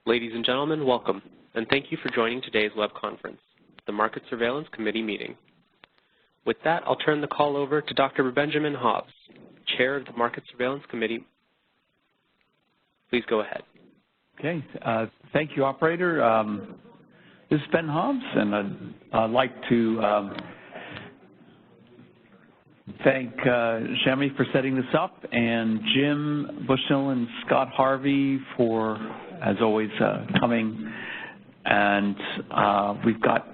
Ladies and gentlemen, welcome, and thank you for joining today's web conference, the Market Surveillance Committee meeting. With that, I'll turn the call over to Dr. Benjamin Hobbs, Chair of the Market Surveillance Committee. Please go ahead. Okay, thank you, Operator. This is Ben Hobbs, and I'd like to thank Shami for setting this up, and Jim Bushnell and Scott Harvey for, as always, coming. And we've got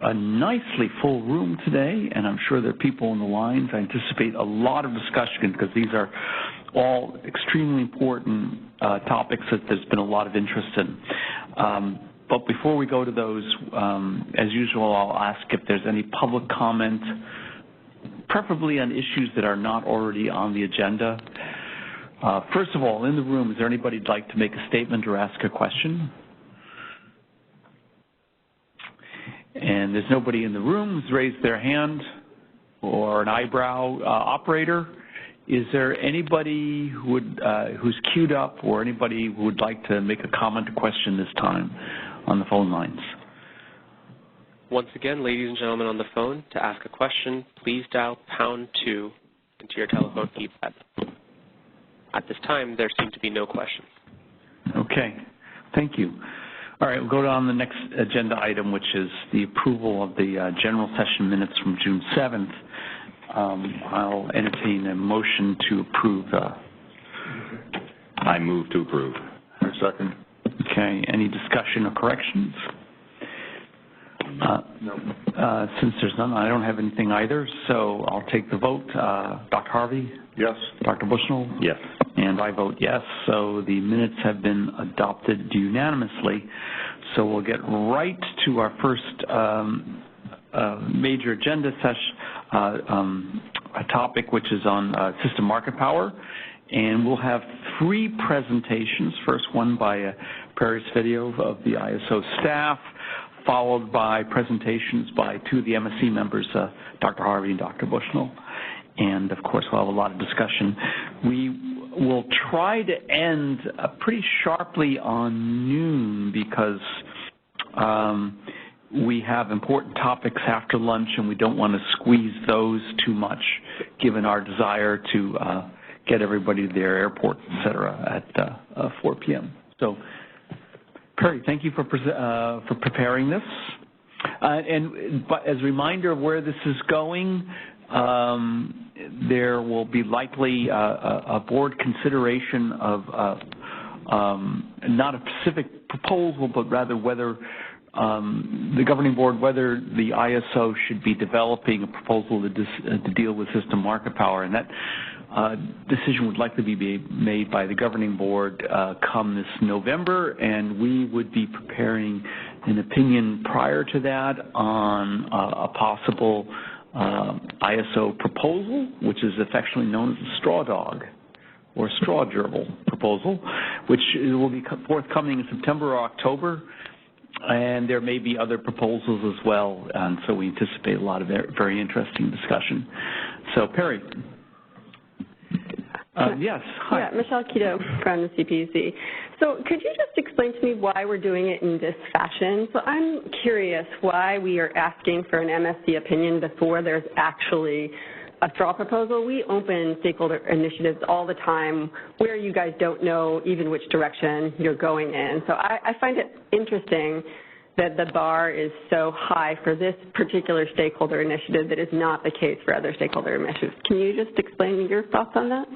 a nicely full room today, and I'm sure there are people on the lines. I anticipate a lot of discussion because these are all extremely important topics that there's been a lot of interest in. But before we go to those, as usual, I'll ask if there's any public comment, preferably on issues that are not already on the agenda. First of all, in the room, is there anybody who'd like to make a statement or ask a question? And there's nobody in the room who's raised their hand or an eyebrow. Operator, is there anybody who would, who's queued up or anybody who would like to make a comment or question this time on the phone lines? Once again, ladies and gentlemen on the phone, to ask a question, please dial #2 into your telephone keypad. At this time, there seem to be no questions. Okay, thank you. All right, we'll go on the next agenda item, which is the approval of the general session minutes from June 7th. I'll entertain a motion to approve. I move to approve. Second. Okay, any discussion or corrections? No. Since there's none, I don't have anything either, so I'll take the vote. Dr. Harvey? Yes. Dr. Bushnell? Yes. And I vote yes, so the minutes have been adopted unanimously. So we'll get right to our first major agenda session, a topic which is on system market power. And we'll have 3 presentations, first one by Perry Video of the ISO staff, followed by presentations by 2 of the MSC members, Dr. Harvey and Dr. Bushnell. And, of course, we'll have a lot of discussion. We will try to end pretty sharply on noon because we have important topics after lunch, and we don't want to squeeze those too much, given our desire to get everybody to their airport, et cetera, at 4 p.m. So, Perry, thank you for preparing this. But as a reminder of where this is going, there will be likely a board consideration of not a specific proposal, but rather whether the governing board, whether the ISO should be developing a proposal to deal with system market power. And that decision would likely be made by the governing board come this November, and we would be preparing an opinion prior to that on a possible ISO proposal, which is affectionately known as the straw dog or straw gerbil proposal, which will be forthcoming in September or October, and there may be other proposals as well, and so we anticipate a lot of very interesting discussion. So, Perry. Yes. Hi. Yeah, Michelle Quito from the CPUC. So could you just explain to me why we're doing it in this fashion? So I'm curious why we are asking for an MSC opinion before there's actually a straw proposal. We open stakeholder initiatives all the time where you guys don't know even which direction you're going in. So I find it interesting that the bar is so high for this particular stakeholder initiative that is not the case for other stakeholder initiatives. Can you just explain your thoughts on that?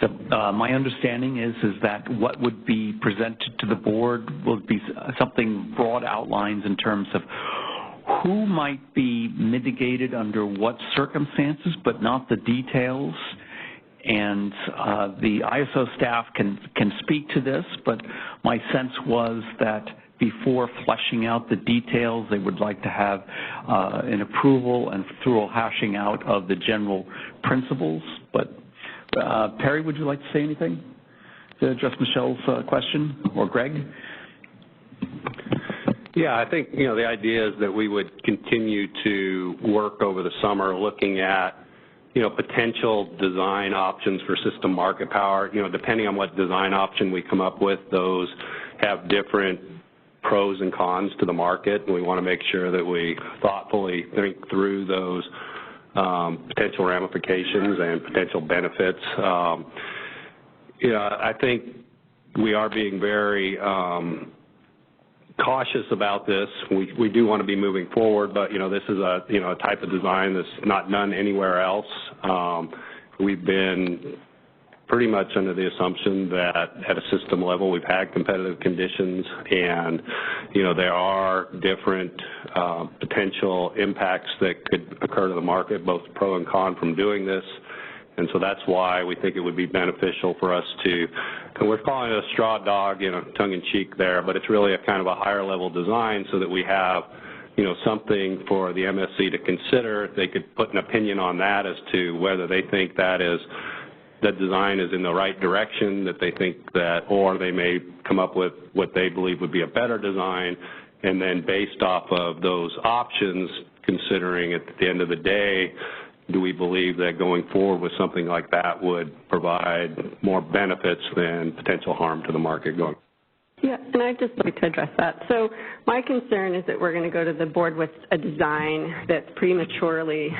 So, my understanding is that what would be presented to the board will be something broad outlines in terms of who might be mitigated under what circumstances, but not the details. And the ISO staff can speak to this, but my sense was that before fleshing out the details, they would like to have an approval and thorough hashing out of the general principles. But Perry, would you like to say anything to address Michelle's question, or Greg? Yeah, I think, the idea is that we would continue to work over the summer looking at, potential design options for system market power. Depending on what design option we come up with, those have different pros and cons to the market, and we want to make sure that we thoughtfully think through those potential ramifications and potential benefits. I think we are being very cautious about this. We do want to be moving forward, but this is a a type of design that's not done anywhere else. We've been pretty much under the assumption that at a system level we've had competitive conditions, and there are different potential impacts that could occur to the market, both pro and con, from doing this. And so that's why we think it would be beneficial for us to, and we're calling it a straw dog, tongue-in-cheek there, but it's really a kind of a higher level design so that we have something for the MSC to consider. They could put an opinion on that as to whether they think that design is in the right direction, that they think that, or they may come up with what they believe would be a better design, and then based off of those options, considering at the end of the day, do we believe that going forward with something like that would provide more benefits than potential harm to the market going? Yeah, and I'd just like to address that. So my concern is that we're going to go to the board with a design that's prematurely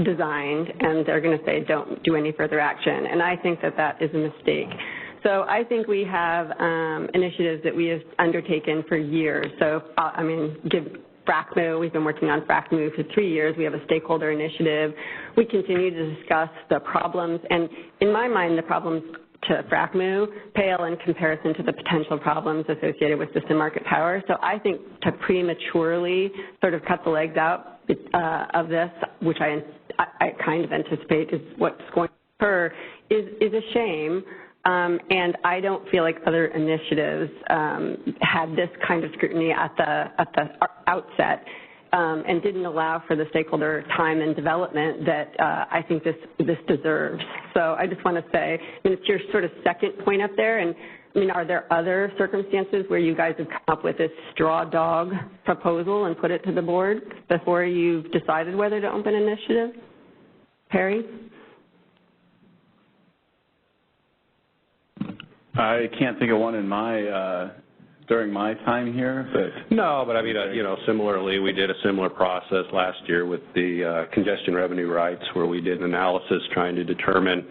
designed, and they're going to say don't do any further action, and I think that that is a mistake. So I think we have initiatives that we have undertaken for years. So, give FRACMU, we've been working on FRACMU for 3 years. We have a stakeholder initiative. We continue to discuss the problems, and in my mind, the problems to FRACMU pale in comparison to the potential problems associated with system market power. So I think to prematurely sort of cut the legs out of this, which I kind of anticipate is what's going to occur, is a shame. And I don't feel like other initiatives had this kind of scrutiny at the outset and didn't allow for the stakeholder time and development that I think this deserves. So I just want to say, it's your sort of second point up there, and are there other circumstances where you guys have come up with this straw dog proposal and put it to the board before you've decided whether to open an initiative? Perry? I can't think of one in during my time here, but no. But similarly, we did a similar process last year with the congestion revenue rights, where we did an analysis trying to determine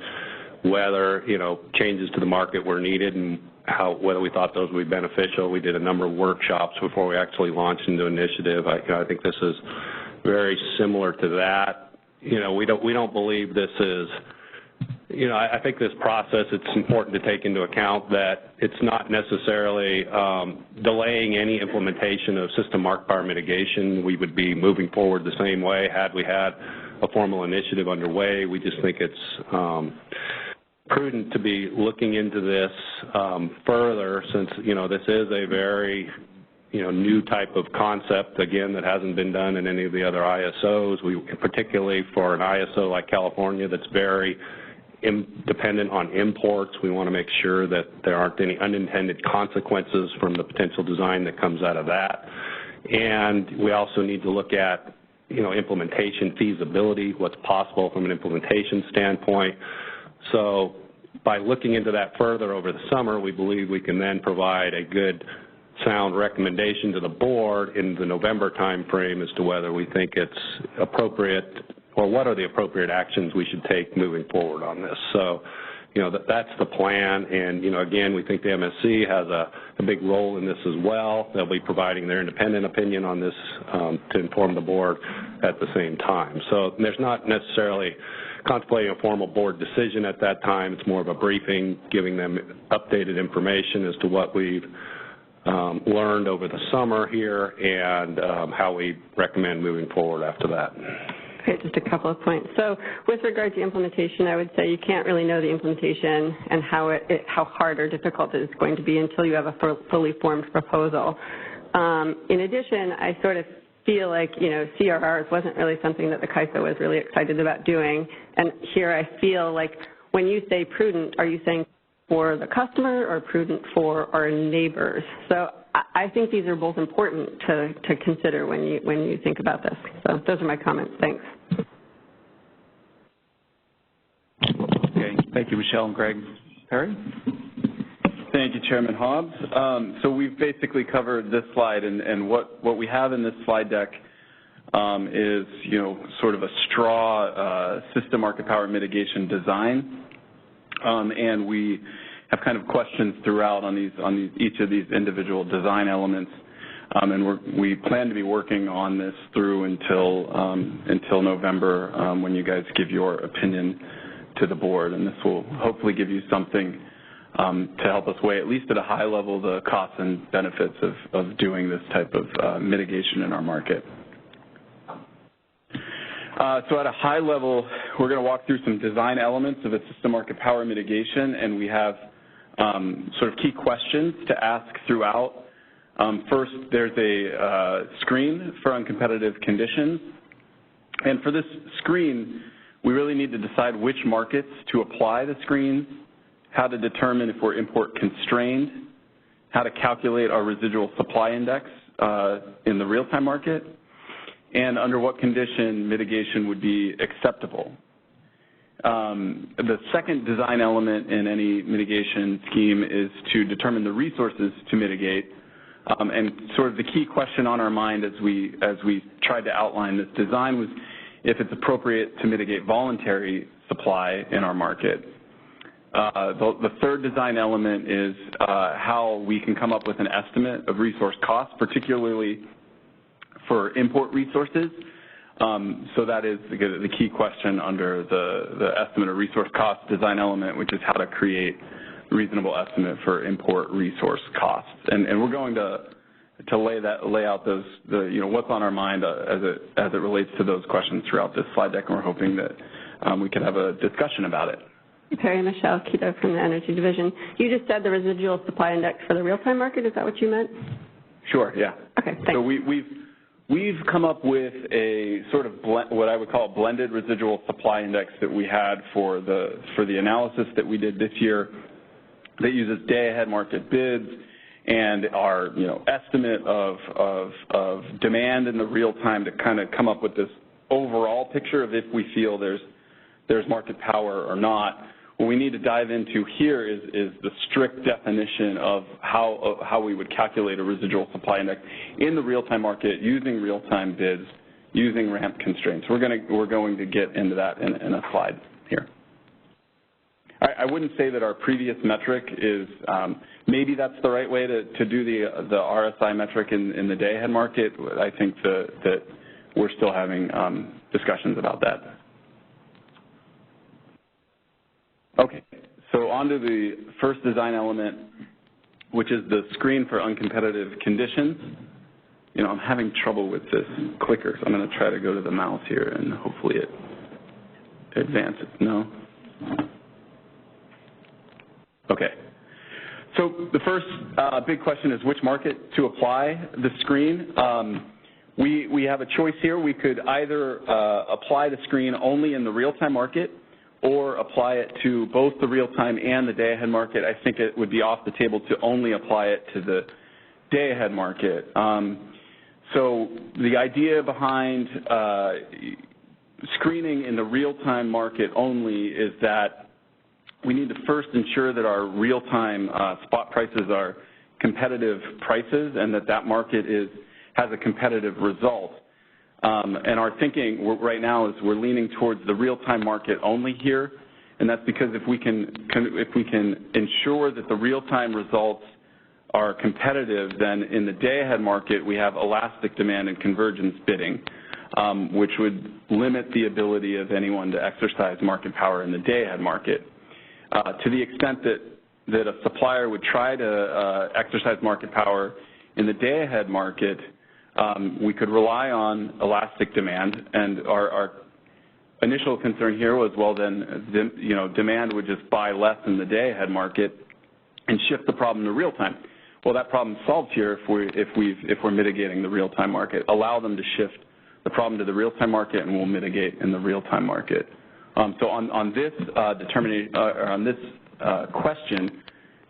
whether changes to the market were needed and whether we thought those would be beneficial. We did a number of workshops before we actually launched into initiative. I think this is very similar to that. We don't believe this is. I think this process, it's important to take into account that it's not necessarily delaying any implementation of system market power mitigation. We would be moving forward the same way had we had a formal initiative underway. We just think it's prudent to be looking into this further, since, this is a very new type of concept, again, that hasn't been done in any of the other ISOs. Particularly for an ISO like California that's very dependent on imports, we want to make sure that there aren't any unintended consequences from the potential design that comes out of that. And we also need to look at, implementation feasibility, what's possible from an implementation standpoint. So by looking into that further over the summer, we believe we can then provide a good, sound recommendation to the board in the November time frame as to whether we think it's appropriate or what are the appropriate actions we should take moving forward on this. So, that's the plan. And, again, we think the MSC has a big role in this as well. They'll be providing their independent opinion on this to inform the board at the same time. So there's not necessarily contemplating a formal board decision at that time. It's more of a briefing, giving them updated information as to what we've learned over the summer here and how we recommend moving forward after that. Okay, just a couple of points. So with regard to implementation, I would say you can't really know the implementation and how hard or difficult it is going to be until you have a fully formed proposal. In addition, I sort of feel like, CRRs wasn't really something that the CAISO was really excited about doing. And here I feel like when you say prudent, are you saying for the customer or prudent for our neighbors? So I think these are both important to consider when you think about this. So those are my comments. Thanks. Okay. Thank you, Michelle and Greg. Perry? Thank you, Chairman Hobbs. So we've basically covered this slide, and what we have in this slide deck is, sort of a straw system market power mitigation design, and we have kind of questions throughout on each of these individual design elements, and we plan to be working on this through until November, when you guys give your opinion to the board, and this will hopefully give you something to help us weigh, at least at a high level, the costs and benefits of doing this type of mitigation in our market. So at a high level, we're going to walk through some design elements of a system market power mitigation, and we have sort of key questions to ask throughout. First, there's a screen for uncompetitive conditions, and for this screen, we really need to decide which markets to apply the screens, how to determine if we're import constrained, how to calculate our residual supply index in the real-time market, and under what condition mitigation would be acceptable. The second design element in any mitigation scheme is to determine the resources to mitigate, and sort of the key question on our mind as we tried to outline this design was if it's appropriate to mitigate voluntary supply in our market. The third design element is how we can come up with an estimate of resource costs, particularly for import resources. So that is the key question under the estimate of resource cost design element, which is how to create a reasonable estimate for import resource costs. And we're going to lay out those, what's on our mind as it relates to those questions throughout this slide deck, and we're hoping that we can have a discussion about it. Perry Michelle Keto from the Energy Division. You just said the residual supply index for the real-time market. Is that what you meant? Sure, yeah. Okay, thanks. So we've come up with a sort of what I would call a blended residual supply index that we had for the analysis that we did this year that uses day-ahead market bids and our estimate of demand in the real time to kind of come up with this overall picture of if we feel there's market power or not. What we need to dive into here is the strict definition of how we would calculate a residual supply index in the real-time market using real-time bids, using ramp constraints. We're going to get into that in a slide here. I wouldn't say that our previous metric is maybe that's the right way to do the RSI metric in the day-ahead market. I think that we're still having discussions about that. Okay, so on to the first design element, which is the screen for uncompetitive conditions. I'm having trouble with this clicker, so I'm going to try to go to the mouse here and hopefully it advances. No? Okay. So the first big question is which market to apply the screen. We have a choice here. We could either apply the screen only in the real-time market or apply it to both the real-time and the day-ahead market. I think it would be off the table to only apply it to the day-ahead market. So the idea behind screening in the real-time market only is that we need to first ensure that our real-time spot prices are competitive prices and that market has a competitive result. And our thinking right now is we're leaning towards the real-time market only here, and that's because if we can ensure that the real-time results are competitive, then in the day-ahead market we have elastic demand and convergence bidding, which would limit the ability of anyone to exercise market power in the day-ahead market. To the extent that a supplier would try to exercise market power in the day-ahead market, we could rely on elastic demand, and our initial concern here was, well, then, demand would just buy less in the day-ahead market and shift the problem to real-time. Well, that problem's solved here if we're mitigating the real-time market. Allow them to shift the problem to the real-time market, and we'll mitigate in the real-time market. So on this question,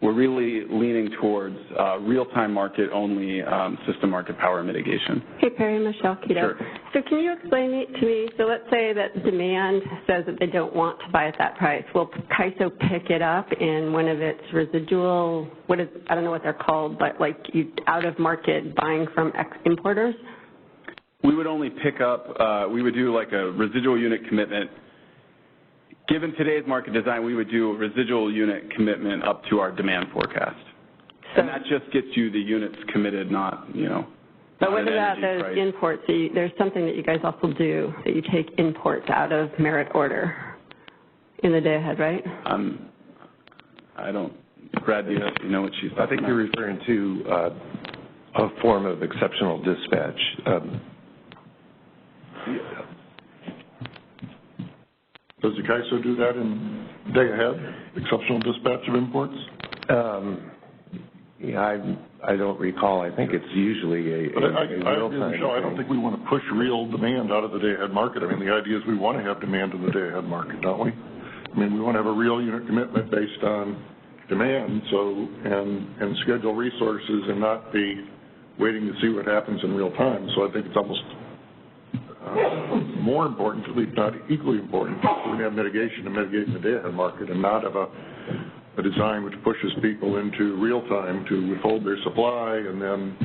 we're really leaning towards real-time market only system market power mitigation. Hey, Perry, Michelle Keto. Sure. So can you explain it to me? So let's say that demand says that they don't want to buy at that price. Will CAISO pick it up in one of its residual, I don't know what they're called, but like out-of-market buying from importers? We would only pick up, we would do like a residual unit commitment. Given today's market design, we would do a residual unit commitment up to our demand forecast. So, and that just gets you the units committed, not, But what about those price. imports? So there's something that you guys also do, that you take imports out of merit order in the day ahead, right? I don't, Brad, do you know what she's talking about? I think you're referring to a form of exceptional dispatch. Does the CAISO do that in day ahead, exceptional dispatch of imports? Yeah, I don't recall. I think it's usually a real-time. Michelle, I don't think we want to push real demand out of the day-ahead market. I mean, the idea is we want to have demand in the day-ahead market, don't we? I mean, we want to have a real unit commitment based on demand, and schedule resources and not be waiting to see what happens in real time. So I think it's almost more important, at least not equally important, we have mitigation to mitigate in the day-ahead market and not have a design which pushes people into real time to withhold their supply and then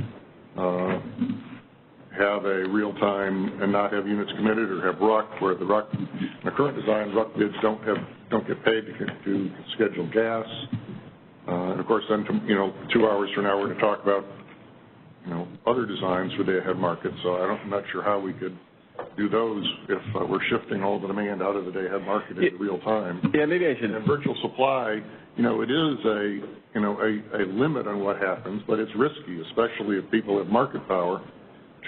have a real time and not have units committed, or have RUC, where the RUC, in the current design, RUC bids don't get paid to schedule gas. And of course, then 2 hours from now we're going to talk about other designs for day-ahead markets. So I'm not sure how we could do those if we're shifting all the demand out of the day-ahead market into real time. Yeah, maybe I should. And virtual supply, it is a limit on what happens, but it's risky, especially if people have market power,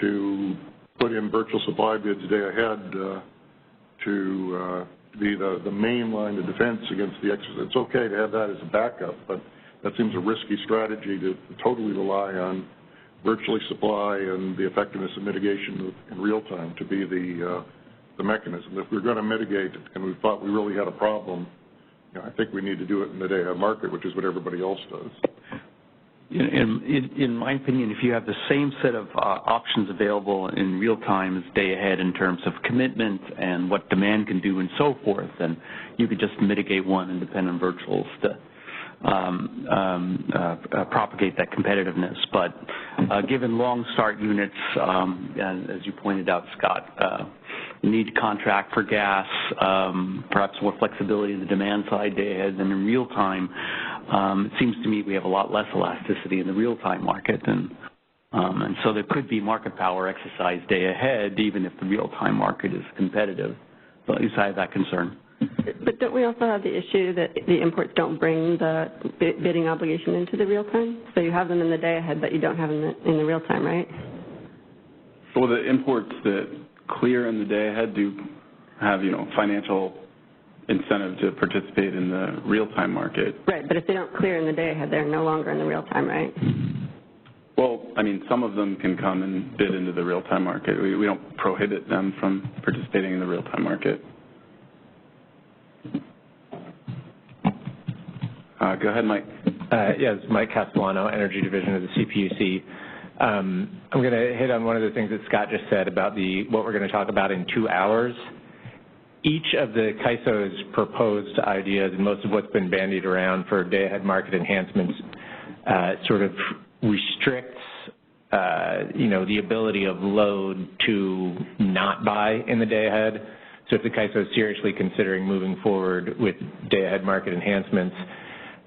to put in virtual supply bids day ahead to be the main line of defense against the excess. It's okay to have that as a backup, but that seems a risky strategy to totally rely on virtually supply and the effectiveness of mitigation in real time to be the mechanism. If we're going to mitigate and we thought we really had a problem, I think we need to do it in the day-ahead market, which is what everybody else does. In my opinion, if you have the same set of options available in real time as day ahead in terms of commitment and what demand can do and so forth, then you could just mitigate one and depend on virtuals to propagate that competitiveness. But given long start units, and as you pointed out, Scott, you need to contract for gas, perhaps more flexibility in the demand side day ahead than in real time. It seems to me we have a lot less elasticity in the real time market, and so there could be market power exercised day ahead even if the real time market is competitive. So at least I have that concern. But don't we also have the issue that the imports don't bring the bidding obligation into the real time? So you have them in the day ahead, but you don't have them in the real time, right? Well, the imports that clear in the day ahead do have, financial incentive to participate in the real-time market. Right, but if they don't clear in the day ahead, they're no longer in the real time, right? Well, some of them can come and bid into the real-time market. We don't prohibit them from participating in the real-time market. Go ahead, Mike. Yes, Mike Castellano, Energy Division of the CPUC. I'm going to hit on one of the things that Scott just said about what we're going to talk about in 2 hours. Each of the CAISO's proposed ideas and most of what's been bandied around for day-ahead market enhancements sort of restricts, the ability of load to not buy in the day ahead. So if the CAISO is seriously considering moving forward with day-ahead market enhancements,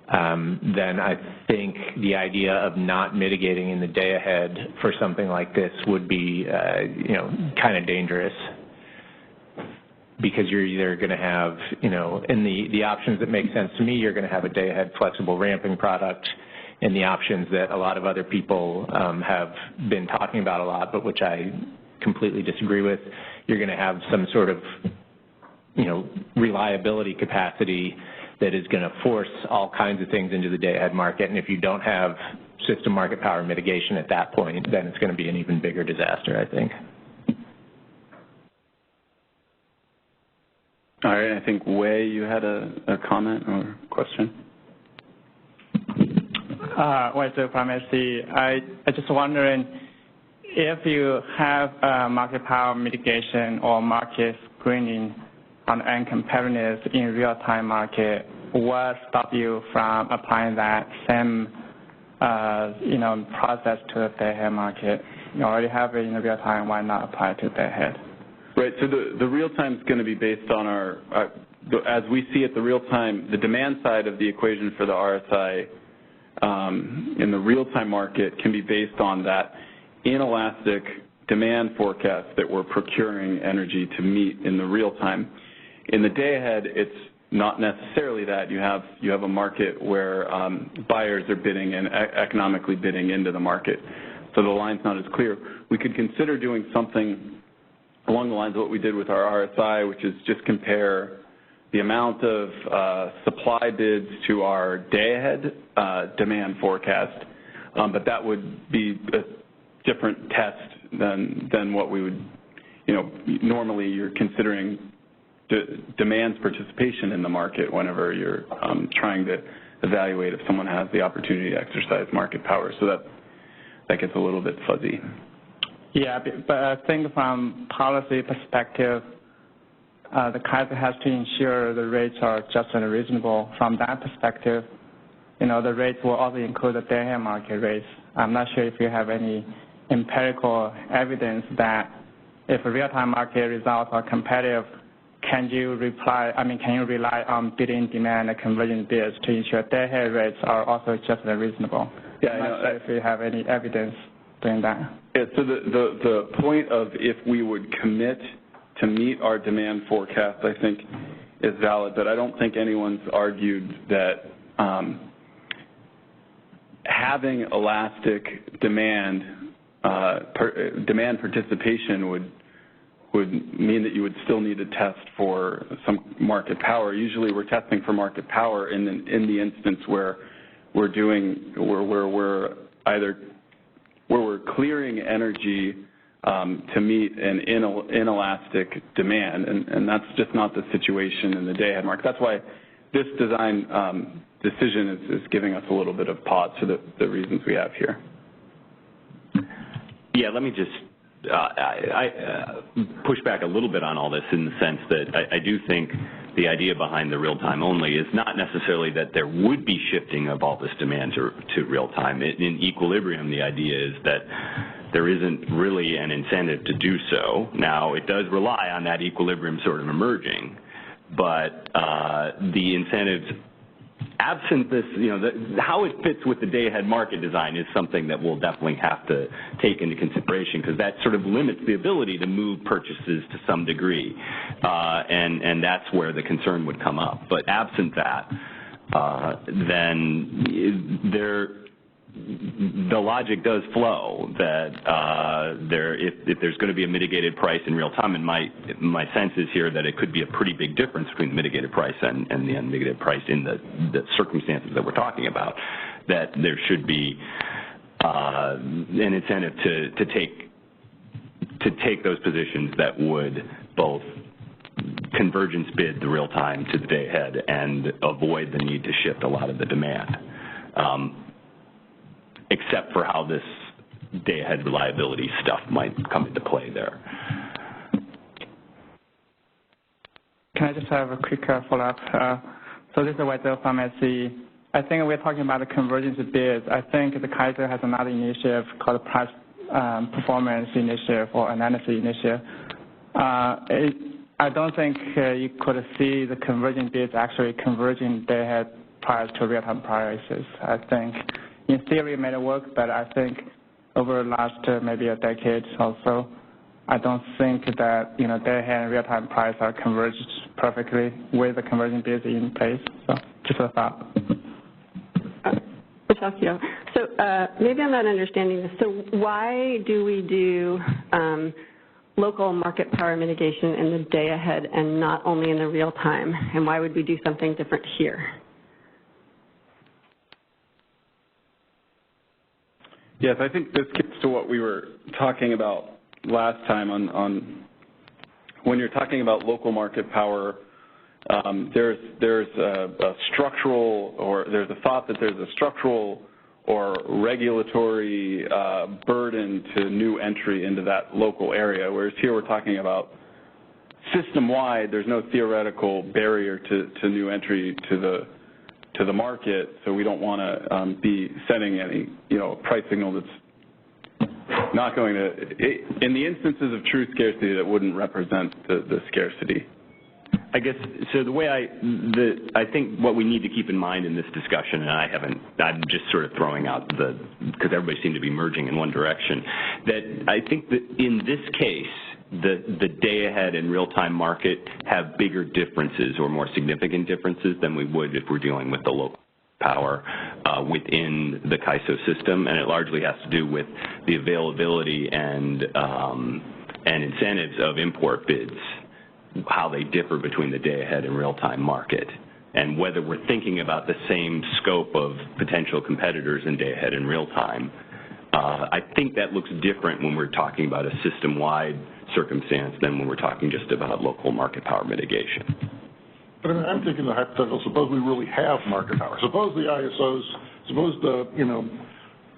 then I think the idea of not mitigating in the day ahead for something like this would be, kind of dangerous, because you're either going to have, in the options that make sense to me, you're going to have a day ahead flexible ramping product, and the options that a lot of other people have been talking about a lot, but which I completely disagree with, you're going to have some sort of, reliability capacity that is going to force all kinds of things into the day-ahead market. And if you don't have system market power mitigation at that point, then it's going to be an even bigger disaster, I think. All right. I think, Wei, you had a comment or question? Wesley from SC. I just wondering if you have market power mitigation or market screening on end competitiveness in real-time market, what stops you from applying that same process to the day-ahead market? You already have it in the real-time, why not apply it to day-ahead? Right, so the real-time is going to be based on as we see it, the real-time, the demand side of the equation for the RSI in the real-time market can be based on that inelastic demand forecast that we're procuring energy to meet in the real-time. In the day-ahead, it's not necessarily that. You have a market where buyers are bidding and economically bidding into the market, so the line's not as clear. We could consider doing something along the lines of what we did with our RSI, which is just compare the amount of supply bids to our day-ahead demand forecast, but that would be a different test than what we would, normally you're considering demand's participation in the market whenever you're trying to evaluate if someone has the opportunity to exercise market power. So that gets a little bit fuzzy. Yeah, but I think from policy perspective, the CAISO has to ensure the rates are just and reasonable. From that perspective, the rates will also include the day-ahead market rates. I'm not sure if you have any empirical evidence that if real-time market results are competitive, can you rely on bidding demand and conversion bids to ensure day-ahead rates are also just and reasonable? Yeah, I'm not sure if you have any evidence doing that. Yeah, so the point of if we would commit to meet our demand forecast, I think, is valid, but I don't think anyone's argued that having elastic demand participation would mean that you would still need to test for some market power. Usually we're testing for market power in the instance where we're clearing energy to meet an inelastic demand, and that's just not the situation in the day-ahead market. That's why this design decision is giving us a little bit of pause for the reasons we have here. Yeah, let me just push back a little bit on all this in the sense that I do think the idea behind the real-time only is not necessarily that there would be shifting of all this demand to real-time. In equilibrium, the idea is that there isn't really an incentive to do so. Now, it does rely on that equilibrium sort of emerging, but the incentives, absent this, how it fits with the day-ahead market design is something that we'll definitely have to take into consideration, because that sort of limits the ability to move purchases to some degree, and that's where the concern would come up. But absent that, then the logic does flow that if there's going to be a mitigated price in real time, and my sense is here that it could be a pretty big difference between the mitigated price and the unmitigated price in the circumstances that we're talking about, that there should be an incentive to take those positions that would both convergence bid the real time to the day ahead and avoid the need to shift a lot of the demand. Except for how this day-ahead reliability stuff might come into play there. Can I just have a quick follow-up? So this is Weidel from SC. I think we're talking about the convergence bids. I think the CAISO has another initiative called Price Performance Initiative or Analysis Initiative. I don't think you could see the convergent bids actually converging day-ahead price to real-time prices. I think in theory it may work, but I think over the last maybe a decade or so, I don't think that day-ahead and real-time price are converged perfectly with the conversion bids in place. So just a thought. So maybe I'm not understanding this. So why do we do local market power mitigation in the day ahead and not only in the real time? And why would we do something different here? Yes, I think this gets to what we were talking about last time on when you're talking about local market power. There's a structural, or there's a thought that there's a structural or regulatory burden to new entry into that local area, whereas here we're talking about system-wide. There's no theoretical barrier to new entry to the market, so we don't want to be setting any price signal that's not going to, in the instances of true scarcity, that wouldn't represent the scarcity. I guess, so the way I think what we need to keep in mind in this discussion, and I'm just sort of throwing out because everybody seemed to be merging in one direction, that I think that in this case, the day-ahead and real-time market have bigger differences or more significant differences than we would if we're dealing with the local power within the CAISO system, and it largely has to do with the availability and incentives of import bids, how they differ between the day-ahead and real-time market, and whether we're thinking about the same scope of potential competitors in day-ahead and real-time. I think that looks different when we're talking about a system-wide circumstance than when we're talking just about local market power mitigation. But I'm thinking the hypothetical, suppose we really have market power. Suppose the ISOs, suppose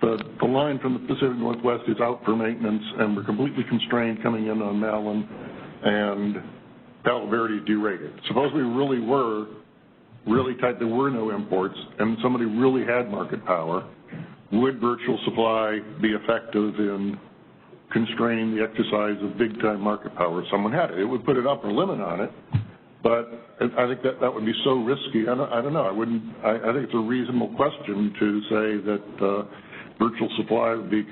the line from the Pacific Northwest is out for maintenance and we're completely constrained coming in on Malin and Palo Verde derated. Suppose we really were really tight, there were no imports, and somebody really had market power. Would virtual supply be effective in constraining the exercise of big-time market power if someone had it? It would put an upper limit on it, but I think that would be so risky. I don't know. I think it's a reasonable question to say that virtual supply would be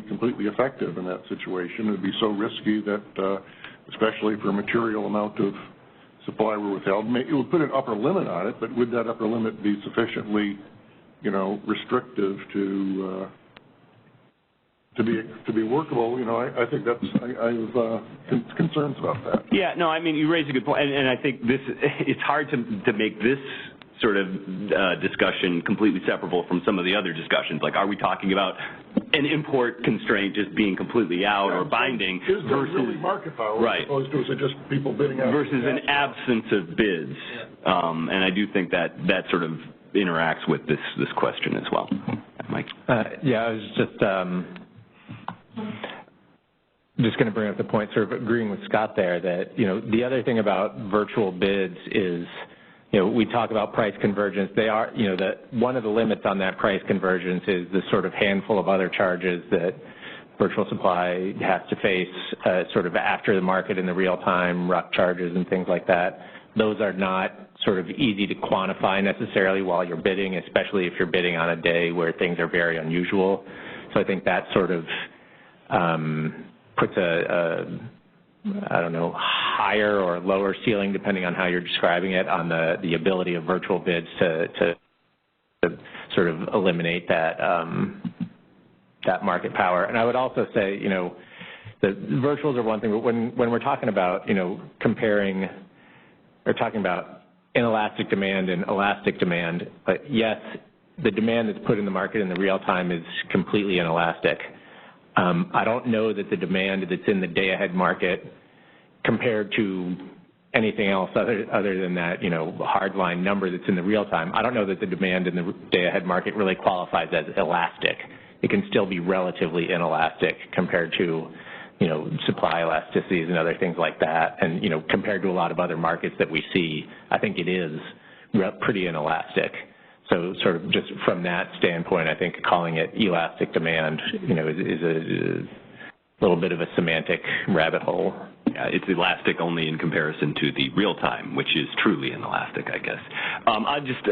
completely effective in that situation. It would be so risky that, especially for a material amount of supply were withheld, it would put an upper limit on it, but would that upper limit be sufficiently, restrictive to be workable? I think I have concerns about that. Yeah, no, I mean, you raise a good point, and I think it's hard to make this sort of discussion completely separable from some of the other discussions. Like, are we talking about an import constraint just being completely out or binding versus really market power, right, as opposed to is it just people bidding out versus an absence of bids? Yeah. And I do think that sort of interacts with this question as well. Mike? Yeah, I was just going to bring up the point, sort of agreeing with Scott there, that the other thing about virtual bids is, we talk about price convergence. They are, that one of the limits on that price convergence is the sort of handful of other charges that virtual supply has to face sort of after the market in the real time, RUC charges and things like that. Those are not sort of easy to quantify necessarily while you're bidding, especially if you're bidding on a day where things are very unusual. So I think that sort of puts I don't know, higher or lower ceiling, depending on how you're describing it, on the ability of virtual bids to sort of eliminate that that market power. And I would also say, the virtuals are one thing, but when we're talking about, comparing or talking about inelastic demand and elastic demand, but yes, the demand that's put in the market in the real time is completely inelastic. I don't know that the demand that's in the day-ahead market compared to anything else other than that, hardline number that's in the real time, I don't know that the demand in the day-ahead market really qualifies as elastic. It can still be relatively inelastic compared to, supply elasticities and other things like that. And, compared to a lot of other markets that we see, I think it is pretty inelastic. So sort of just from that standpoint, I think calling it elastic demand, is a little bit of a semantic rabbit hole. Yeah, it's elastic only in comparison to the real time, which is truly inelastic, I guess. I just,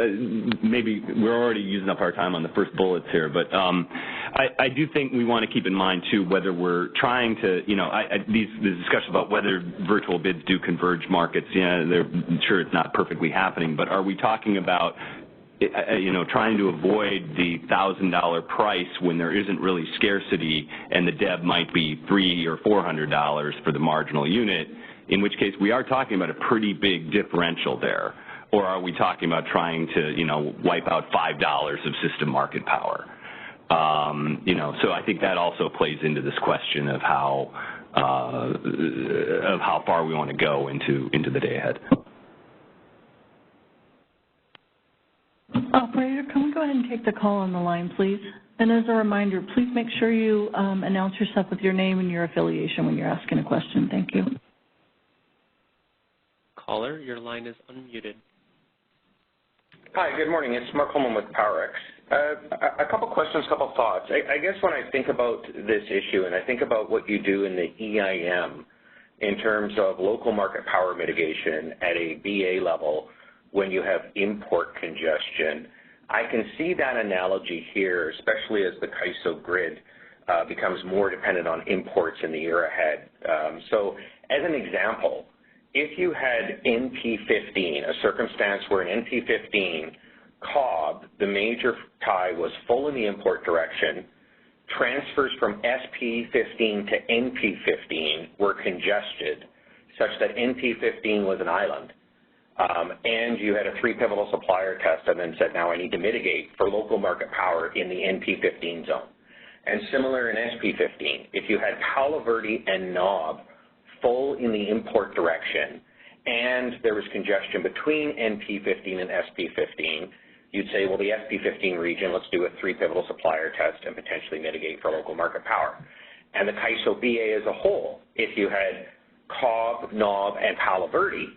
maybe we're already using up our time on the first bullets here, but I do think we want to keep in mind, too, whether we're trying to, these discussions about whether virtual bids do converge markets, I'm sure it's not perfectly happening, but are we talking about trying to avoid the $1,000 price when there isn't really scarcity and the DEB might be $300 or $400 for the marginal unit, in which case we are talking about a pretty big differential there. Or are we talking about trying to, wipe out $5 of system market power? So I think that also plays into this question of how far we want to go into the day ahead. Operator, can we go ahead and take the call on the line, please? And as a reminder, please make sure you announce yourself with your name and your affiliation when you're asking a question. Thank you. Caller, your line is unmuted. Hi, good morning. It's Mark Holman with PowerX. A couple questions, a couple thoughts. I guess when I think about this issue and I think about what you do in the EIM in terms of local market power mitigation at a BA level when you have import congestion, I can see that analogy here, especially as the CAISO grid becomes more dependent on imports in the year ahead. So as an example, if you had NP15, a circumstance where an NP15 COB, the major tie was full in the import direction, transfers from SP15 to NP15 were congested such that NP15 was an island, and you had a 3 pivotal supplier test and then said, now I need to mitigate for local market power in the NP15 zone. And similar in SP15, if you had Palo Verde and Knob full in the import direction and there was congestion between NP15 and SP15, you'd say, well, the SP15 region, let's do a 3 pivotal supplier test and potentially mitigate for local market power. And the CAISO BA as a whole, if you had COB, Knob, and Palo Verde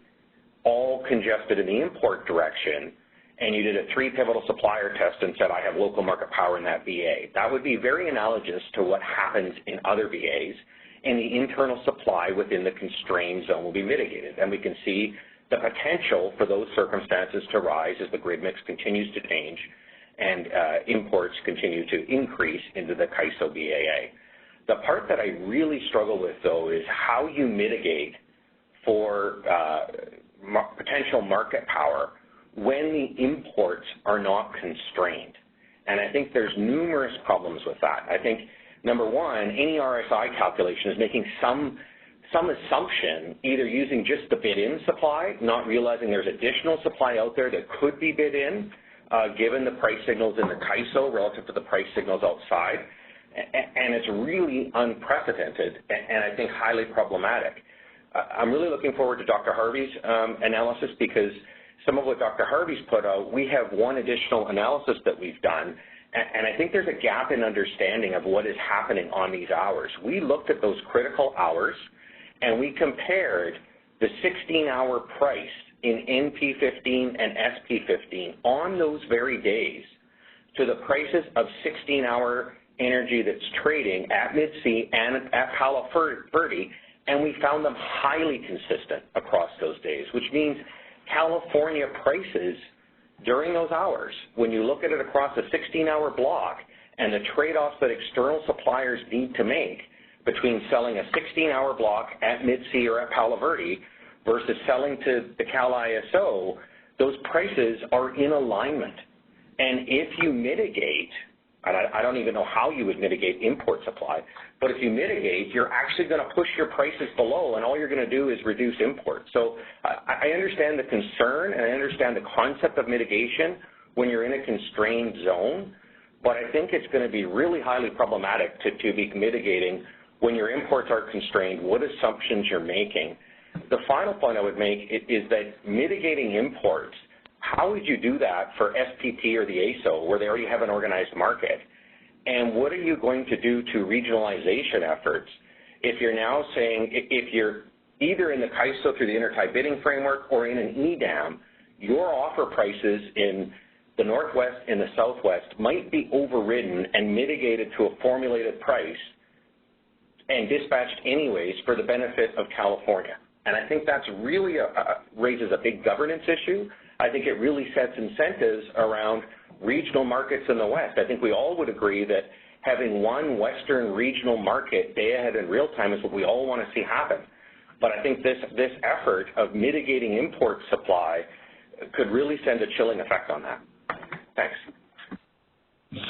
all congested in the import direction, and you did a 3 pivotal supplier test and said, I have local market power in that BA, that would be very analogous to what happens in other BAs, and the internal supply within the constrained zone will be mitigated. And we can see the potential for those circumstances to rise as the grid mix continues to change and imports continue to increase into the CAISO BAA. The part that I really struggle with, though, is how you mitigate for potential market power when the imports are not constrained. And I think there's numerous problems with that. I think, number one, any RSI calculation is making some assumption, either using just the bid-in supply, not realizing there's additional supply out there that could be bid in, given the price signals in the CAISO relative to the price signals outside. And it's really unprecedented and I think highly problematic. I'm really looking forward to Dr. Harvey's analysis, because some of what Dr. Harvey's put out, we have one additional analysis that we've done, and I think there's a gap in understanding of what is happening on these hours. We looked at those critical hours, and we compared the 16-hour price in NP15 and SP15 on those very days to the prices of 16-hour energy that's trading at Mid-C and at Palo Verde, and we found them highly consistent across those days, which means California prices during those hours, when you look at it across a 16-hour block and the trade-offs that external suppliers need to make between selling a 16-hour block at Mid-C or at Palo Verde versus selling to the Cal ISO, those prices are in alignment. And if you mitigate, and I don't even know how you would mitigate import supply, but if you mitigate, you're actually going to push your prices below, and all you're going to do is reduce imports. So I understand the concern, and I understand the concept of mitigation when you're in a constrained zone, but I think it's going to be really highly problematic to be mitigating when your imports are constrained, what assumptions you're making. The final point I would make is that mitigating imports, how would you do that for SPP or the ASO, where they already have an organized market? And what are you going to do to regionalization efforts if you're now saying, if you're either in the CAISO through the intertie bidding framework or in an EDAM, your offer prices in the Northwest and the Southwest might be overridden and mitigated to a formulated price and dispatched anyways for the benefit of California. And I think that's really raises a big governance issue. I think it really sets incentives around regional markets in the West. I think we all would agree that having one Western regional market day ahead in real time is what we all want to see happen. But I think this effort of mitigating import supply could really send a chilling effect on that. Thanks.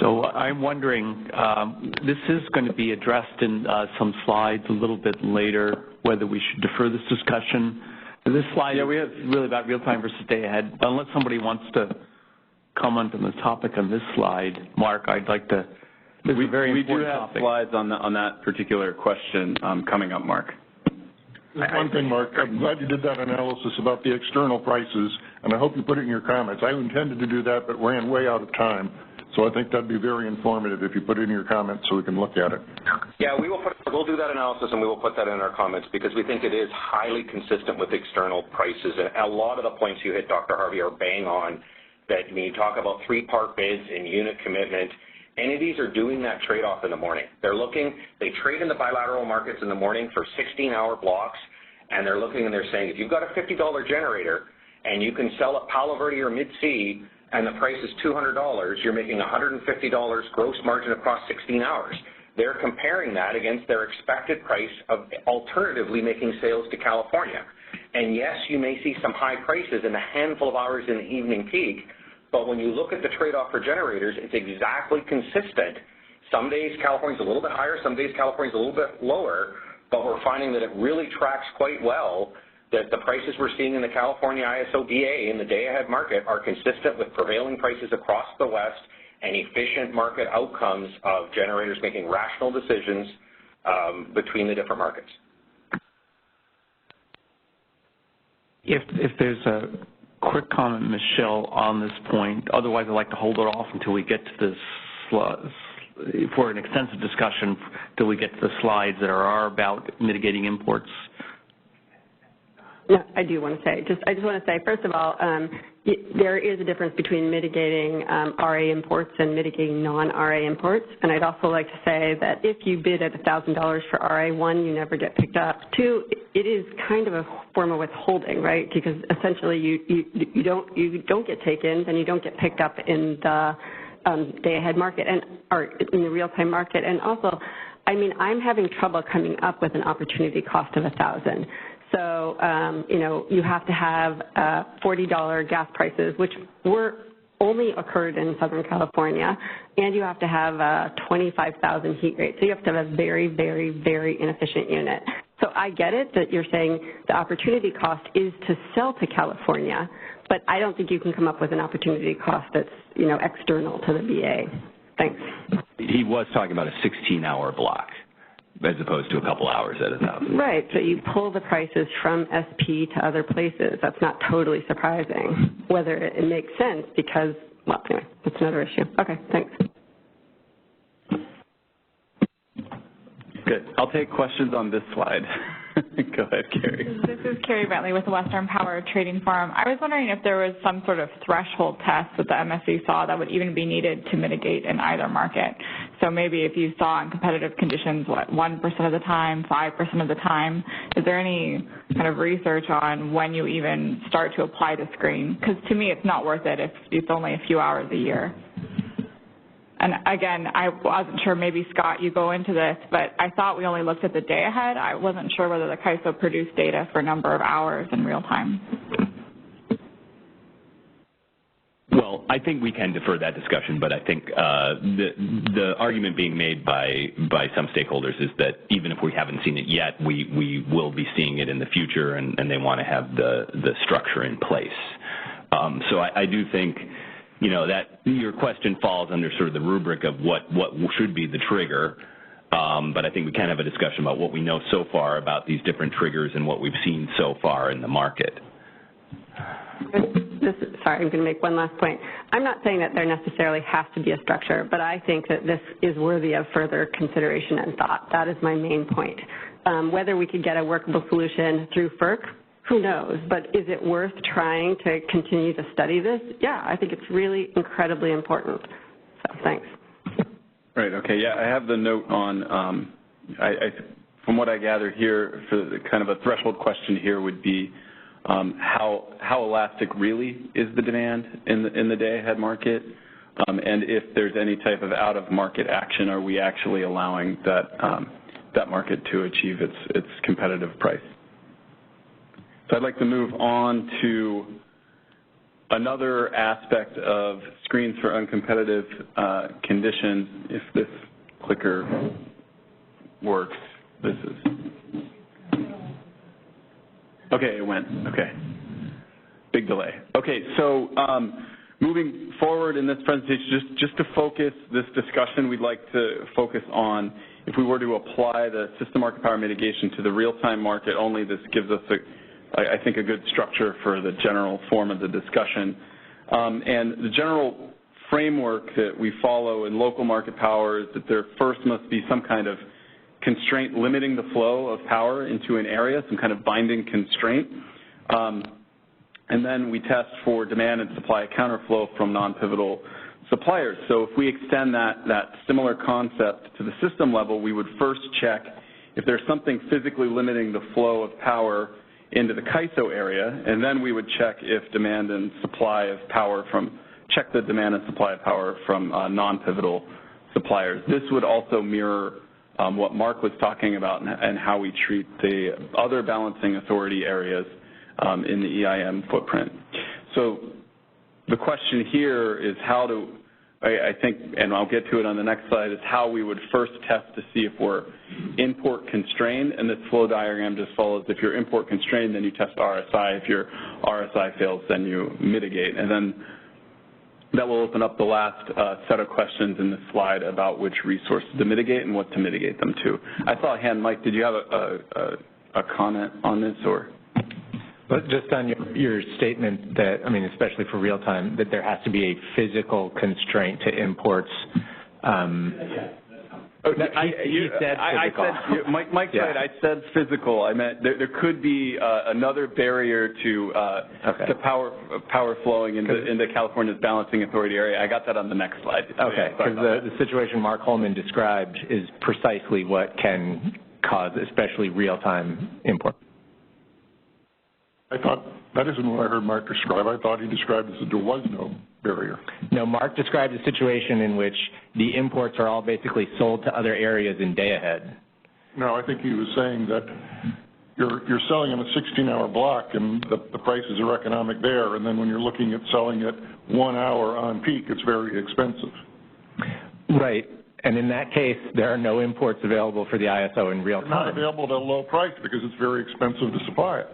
So I'm wondering, this is going to be addressed in some slides a little bit later, whether we should defer this discussion. This slide is really about real-time versus day-ahead. But unless somebody wants to comment on the topic on this slide, Mark, I'd like to. We do have slides on that particular question coming up, Mark. One thing, Mark, I'm glad you did that analysis about the external prices, and I hope you put it in your comments. I intended to do that, but ran way out of time. So I think that'd be very informative if you put it in your comments so we can look at it. Yeah, we'll do that analysis and we will put that in our comments because we think it is highly consistent with external prices. And a lot of the points you hit, Dr. Harvey, are bang on. That when you talk about three-part bids and unit commitment, entities are doing that trade-off in the morning. They trade in the bilateral markets in the morning for 16-hour blocks, and they're looking and they're saying, if you've got a $50 generator and you can sell at Palo Verde or Mid-C and the price is $200, you're making $150 gross margin across 16 hours. They're comparing that against their expected price of alternatively making sales to California. And yes, you may see some high prices in a handful of hours in the evening peak, but when you look at the trade-off for generators, it's exactly consistent. Some days California's a little bit higher, some days California's a little bit lower, but we're finding that it really tracks quite well that the prices we're seeing in the California ISO BA in the day-ahead market are consistent with prevailing prices across the West and efficient market outcomes of generators making rational decisions between the different markets. If there's a quick comment, Michelle, on this point, otherwise I'd like to hold it off until we get to this for an extensive discussion till we get to the slides that are about mitigating imports. Yeah, I do want to say, I just want to say, first of all, there is a difference between mitigating RA imports and mitigating non-RA imports. And I'd also like to say that if you bid at $1,000 for RA, one, you never get picked up. Two, it is kind of a form of withholding, right? Because essentially you don't get taken, and you don't get picked up in the day-ahead market or in the real-time market. And also, I mean, I'm having trouble coming up with an opportunity cost of $1,000. So, you have to have $40 gas prices, which only occurred in Southern California, and you have to have a 25,000 heat rate. So you have to have a very, very, very inefficient unit. So I get it that you're saying the opportunity cost is to sell to California, but I don't think you can come up with an opportunity cost that's, external to the BA. Thanks. He was talking about a 16-hour block, as opposed to a couple hours at 1,000. Right, so you pull the prices from SP to other places. That's not totally surprising. Whether it makes sense because, well, anyway, that's another issue. Okay, thanks. Good. I'll take questions on this slide. Go ahead, Carrie. This is Carrie Bentley with the Western Power Trading Forum. I was wondering if there was some sort of threshold test that the MSC saw that would even be needed to mitigate in either market. So maybe if you saw in competitive conditions, 1% of the time, 5% of the time, is there any kind of research on when you even start to apply the screen? Because to me, it's not worth it if it's only a few hours a year. And again, I wasn't sure, maybe Scott, you go into this, but I thought we only looked at the day ahead. I wasn't sure whether the CAISO produced data for a number of hours in real time. Well, I think we can defer that discussion, but I think the argument being made by some stakeholders is that even if we haven't seen it yet, we will be seeing it in the future, and they want to have the structure in place. So I do think, that your question falls under sort of the rubric of what should be the trigger, but I think we can have a discussion about what we know so far about these different triggers and what we've seen so far in the market. Sorry, I'm going to make one last point. I'm not saying that there necessarily has to be a structure, but I think that this is worthy of further consideration and thought. That is my main point. Whether we could get a workable solution through FERC, who knows, but is it worth trying to continue to study this? Yeah, I think it's really incredibly important. So thanks. Right, okay, yeah, I have the note on, from what I gather here, for the kind of a threshold question here would be how elastic really is the demand in the day-ahead market, and if there's any type of out-of-market action, are we actually allowing that market to achieve its competitive price? So I'd like to move on to another aspect of screens for uncompetitive conditions. If this clicker works, this is, okay, it went, okay. Big delay. Okay, so moving forward in this presentation, just to focus this discussion, we'd like to focus on if we were to apply the system market power mitigation to the real-time market only, this gives us, I think, a good structure for the general form of the discussion. And the general framework that we follow in local market power is that there first must be some kind of constraint limiting the flow of power into an area, some kind of binding constraint. And then we test for demand and supply counterflow from non-pivotal suppliers. So if we extend that similar concept to the system level, we would first check if there's something physically limiting the flow of power into the CAISO area, and then we would check if demand and supply of power check the demand and supply of power from non-pivotal suppliers. This would also mirror what Mark was talking about and how we treat the other balancing authority areas in the EIM footprint. So the question here is how to, I think, and I'll get to it on the next slide, is how we would first test to see if we're import constrained, and this flow diagram just follows. If you're import constrained, then you test RSI. If your RSI fails, then you mitigate. And then that will open up the last set of questions in the slide about which resources to mitigate and what to mitigate them to. I saw a hand. Mike, did you have a comment on this, or? But just on your statement that, I mean, especially for real time, that there has to be a physical constraint to imports. He said physical. Mike said, I said physical. I meant there could be another barrier to power flowing into California's balancing authority area. I got that on the next slide. Okay, because the situation Mark Holman described is precisely what can cause, especially real-time import. I thought that isn't what I heard Mark describe. I thought he described as that there was no barrier. No, Mark described a situation in which the imports are all basically sold to other areas in day ahead. No, I think he was saying that you're selling in a 16-hour block and the prices are economic there, and then when you're looking at selling it 1 hour on peak, it's very expensive. Right. And in that case, there are no imports available for the ISO in real time. They're not available at a low price because it's very expensive to supply it.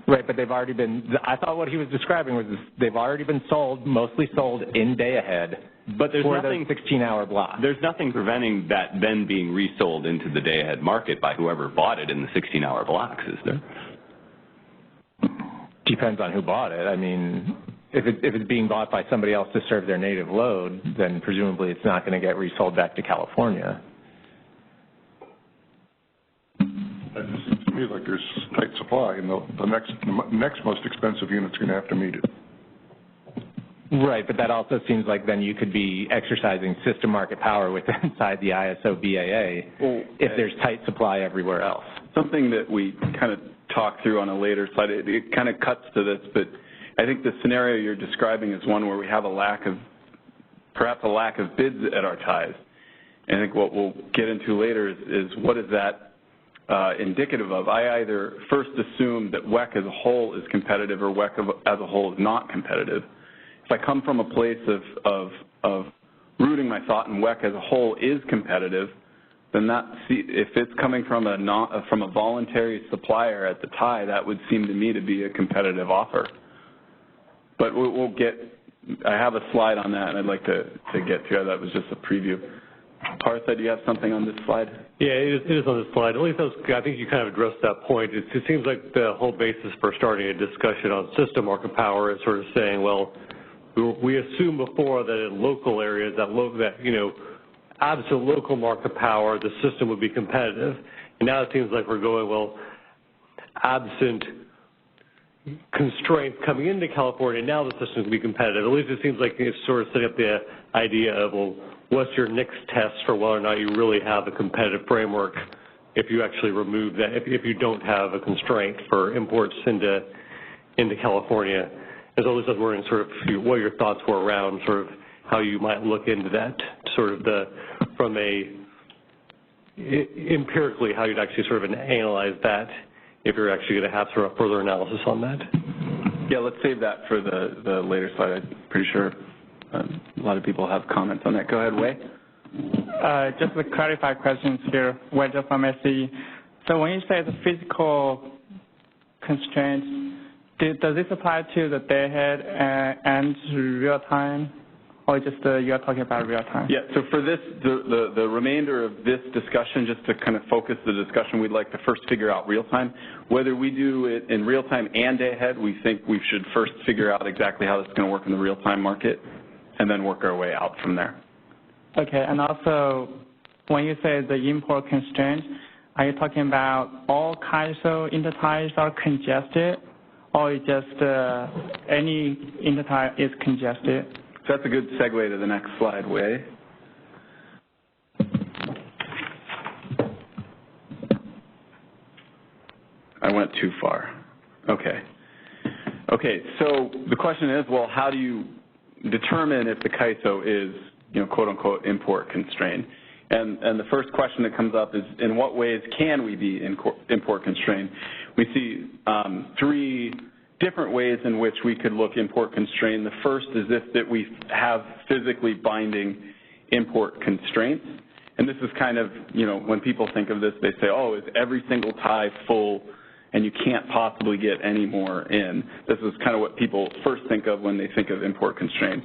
Right, but they've already been, I thought what he was describing was they've already been sold, mostly sold in day ahead, but there's for nothing, the 16-hour block. There's nothing preventing that then being resold into the day ahead market by whoever bought it in the 16-hour blocks, is there? Depends on who bought it. I mean, if it's being bought by somebody else to serve their native load, then presumably it's not going to get resold back to California. It just seems to me like there's tight supply, and the next most expensive unit's going to have to meet it. Right, but that also seems like then you could be exercising system market power inside the ISO BAA if there's tight supply everywhere else. Something that we kind of talked through on a later slide, it kind of cuts to this, but I think the scenario you're describing is one where we have perhaps a lack of bids at our ties. And I think what we'll get into later is what is that indicative of. I either first assume that WEC as a whole is competitive or WEC as a whole is not competitive. If I come from a place of rooting my thought and WEC as a whole is competitive, then if it's coming from a voluntary supplier at the tie, that would seem to me to be a competitive offer. But I have a slide on that, and I'd like to get to it. That was just a preview. Partha, do you have something on this slide? Yeah, it is on this slide. At least I think you kind of addressed that point. It seems like the whole basis for starting a discussion on system market power is sort of saying, well, we assumed before that in local areas absent local market power, the system would be competitive. And now it seems like we're going, well, absent constraints coming into California, now the system can be competitive. At least it seems like it's sort of setting up the idea of, well, what's your next test for whether or not you really have a competitive framework if you actually remove that, if you don't have a constraint for imports into California. And so at least I was wondering sort of what your thoughts were around sort of how you might look into that, sort of empirically how you'd actually sort of analyze that if you're actually going to have sort of further analysis on that. Yeah, let's save that for the later slide. I'm pretty sure a lot of people have comments on that. Go ahead, Wei. Just to clarify questions here, Wei from SE. So when you say the physical constraints, Does this apply to the day ahead and real time, or just you're talking about real time? Yeah, so for this, the remainder of this discussion, just to kind of focus the discussion, we'd like to first figure out real time. Whether we do it in real time and day ahead, we think we should first figure out exactly how this is going to work in the real time market and then work our way out from there. Okay, and also when you say the import constraints, are you talking about all CAISO interties are congested, or just any intertie is congested? So that's a good segue to the next slide, Wei. I went too far. Okay. Okay, so the question is, well, how do you determine if the CAISO is, quote unquote, import constrained? And the first question that comes up is, in what ways can we be import constrained? We see three different ways in which we could look import constrained. The first is that we have physically binding import constraints. And this is kind of, when people think of this, they say, oh, is every single tie full and you can't possibly get any more in? This is kind of what people first think of when they think of import constrained.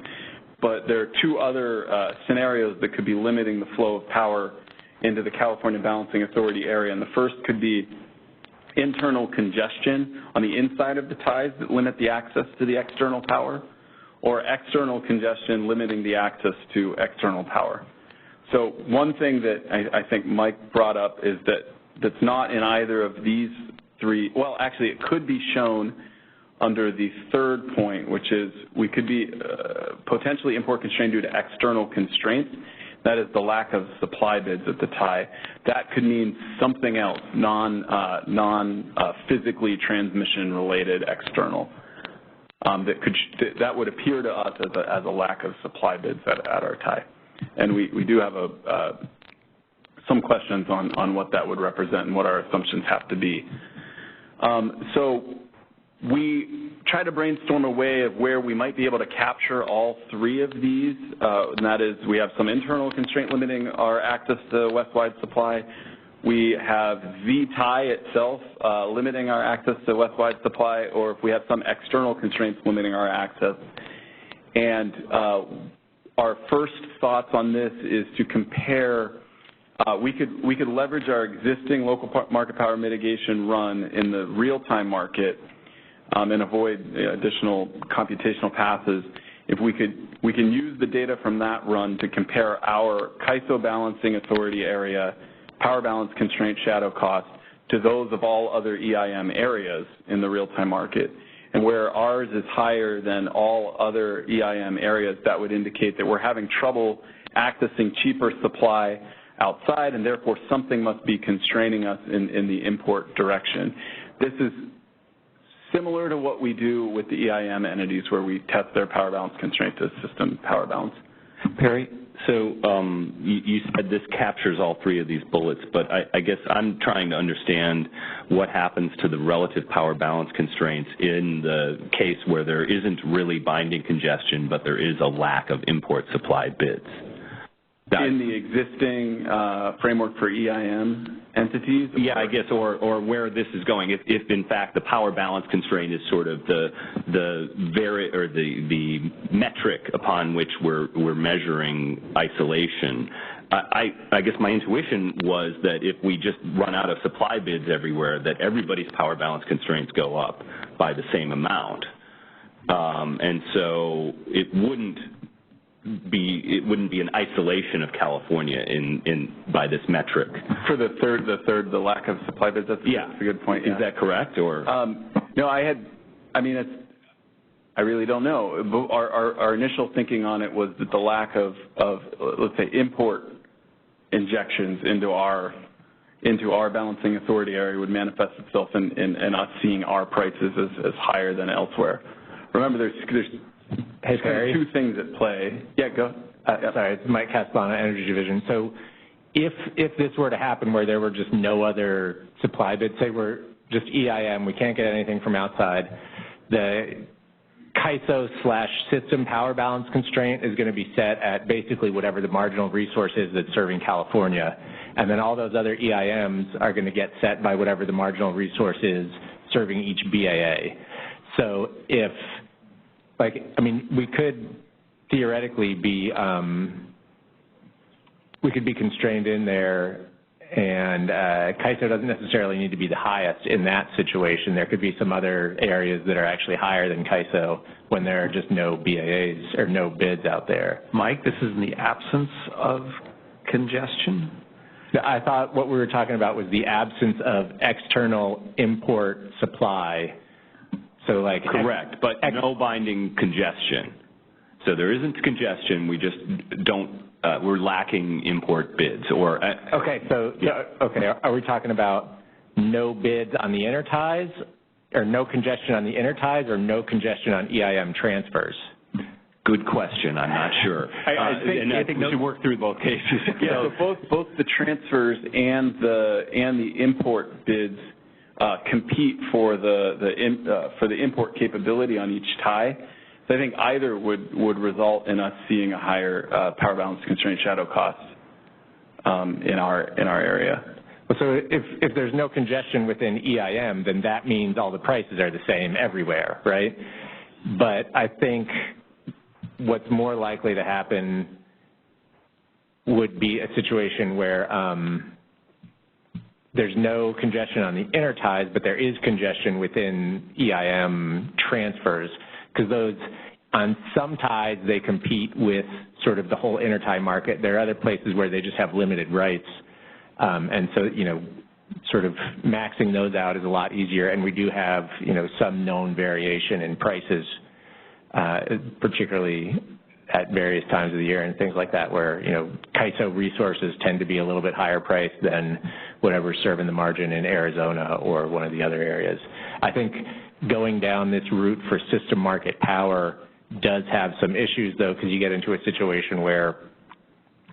But there are two other scenarios that could be limiting the flow of power into the California Balancing Authority area. And the first could be internal congestion on the inside of the ties that limit the access to the external power, or external congestion limiting the access to external power. So one thing that I think Mike brought up is that's not in either of these three. Well, actually, it could be shown under the third point, which is we could be potentially import constrained due to external constraints. That is the lack of supply bids at the tie. That could mean something else, non-physically transmission-related external. That would appear to us as a lack of supply bids at our tie. And we do have some questions on what that would represent and what our assumptions have to be. So we try to brainstorm a way of where we might be able to capture all three of these, and that is we have some internal constraint limiting our access to west-wide supply. We have the tie itself limiting our access to west-wide supply, or if we have some external constraints limiting our access. And our first thoughts on this is to compare. We could leverage our existing local market power mitigation run in the real-time market and avoid additional computational passes. If we can use the data from that run to compare our CAISO Balancing Authority area power balance constraint shadow costs to those of all other EIM areas in the real-time market. And where ours is higher than all other EIM areas, that would indicate that we're having trouble accessing cheaper supply outside, and therefore something must be constraining us in the import direction. This is similar to what we do with the EIM entities where we test their power balance constraint to system power balance. Perry, so you said this captures all three of these bullets, but I guess I'm trying to understand what happens to the relative power balance constraints in the case where there isn't really binding congestion, but there is a lack of import supply bids. In the existing framework for EIM entities? Yeah, I guess, or where this is going. If in fact the power balance constraint is sort of the metric upon which we're measuring isolation. I guess my intuition was that if we just run out of supply bids everywhere, that everybody's power balance constraints go up by the same amount, and so it wouldn't be an isolation of California by this metric. For the lack of supply bids, that's a good point. Is that correct? Or no, I really don't know. Our initial thinking on it was that the lack of let's say, import injections into our balancing authority area would manifest itself in us seeing our prices as higher than elsewhere. Remember, there's two things at play. Yeah, go. Sorry, it's Mike Castellano, Energy Division. So if this were to happen where there were just no other supply bids, say we're just EIM, we can't get anything from outside, the CAISO/system power balance constraint is going to be set at basically whatever the marginal resource is that's serving California. And then all those other EIMs are going to get set by whatever the marginal resource is serving each BAA. So if, we could theoretically be, we could be constrained in there, and CAISO doesn't necessarily need to be the highest in that situation. There could be some other areas that are actually higher than CAISO when there are just no BAAs or no bids out there. Mike, this is in the absence of congestion? I thought what we were talking about was the absence of external import supply. So like correct, but no binding congestion. So there isn't congestion. We just don't. We're lacking import bids. Or okay. So yeah. Okay. Are we talking about no bids on the interties, or no congestion on the interties, or no congestion on EIM transfers? Good question. I'm not sure. I think we should work through both cases. Yeah. So both the transfers and the import bids compete for the import capability on each tie. So I think either would result in us seeing a higher power balance constraint shadow cost in our area. So if there's no congestion within EIM, then that means all the prices are the same everywhere, right? But I think what's more likely to happen would be a situation where there's no congestion on the interties, but there is congestion within EIM transfers, because those, on some ties, they compete with sort of the whole intertie market. There are other places where they just have limited rights. And so, sort of maxing those out is a lot easier, and we do have, some known variation in prices, particularly at various times of the year and things like that, where, CAISO resources tend to be a little bit higher priced than whatever's serving the margin in Arizona or one of the other areas. I think going down this route for system market power does have some issues, though, because you get into a situation where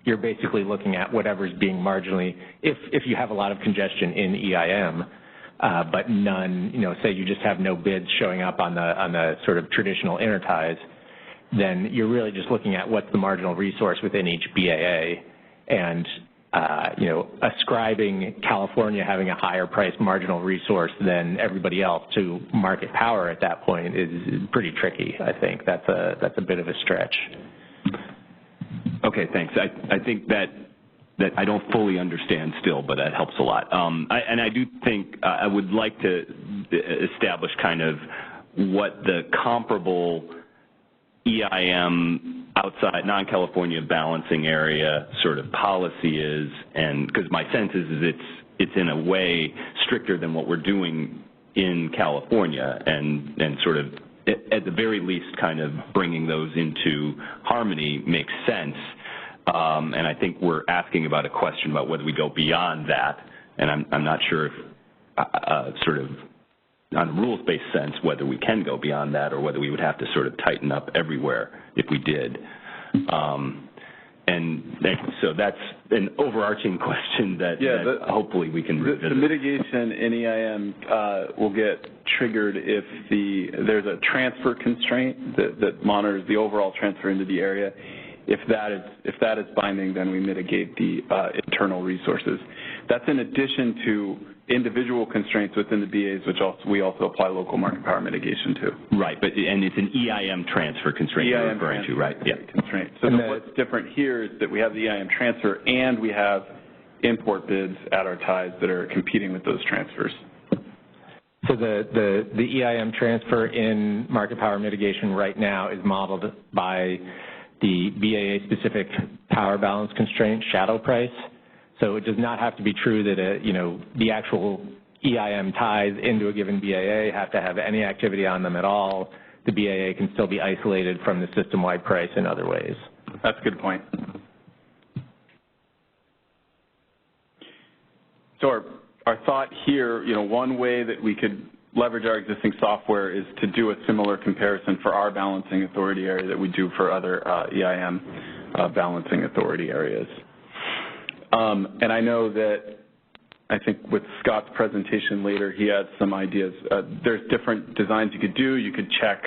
you're basically looking at whatever's being marginally, if you have a lot of congestion in EIM, but none, say you just have no bids showing up on the sort of traditional interties, then you're really just looking at what's the marginal resource within each BAA, and ascribing California having a higher priced marginal resource than everybody else to market power at that point is pretty tricky. I think that's a bit of a stretch. Okay, thanks. I think that I don't fully understand still, but that helps a lot. And I do think I would like to establish kind of what the comparable EIM outside non-California balancing area sort of policy is, and because my sense is it's in a way stricter than what we're doing in California, and sort of at the very least kind of bringing those into harmony makes sense. And I think we're asking about a question about whether we go beyond that, and I'm not sure if sort of on a rules-based sense whether we can go beyond that, or whether we would have to sort of tighten up everywhere if we did. And so that's an overarching question that hopefully we can revisit. The mitigation in EIM will get triggered if there's a transfer constraint that monitors the overall transfer into the area. If that is binding, then we mitigate the internal resources. That's in addition to individual constraints within the BAs, which we also apply local market power mitigation to. Right, and it's an EIM transfer constraint you're referring to, right? Yeah. Constraint. So what's different here is that we have the EIM transfer and we have import bids at our ties that are competing with those transfers. So the EIM transfer in market power mitigation right now is modeled by the BAA-specific power balance constraint shadow price. So it does not have to be true that the actual EIM ties into a given BAA have to have any activity on them at all. The BAA can still be isolated from the system-wide price in other ways. That's a good point. So our thought here, one way that we could leverage our existing software is to do a similar comparison for our balancing authority area that we do for other EIM balancing authority areas. And I know that, I think with Scott's presentation later, he had some ideas. There's different designs you could do. You could check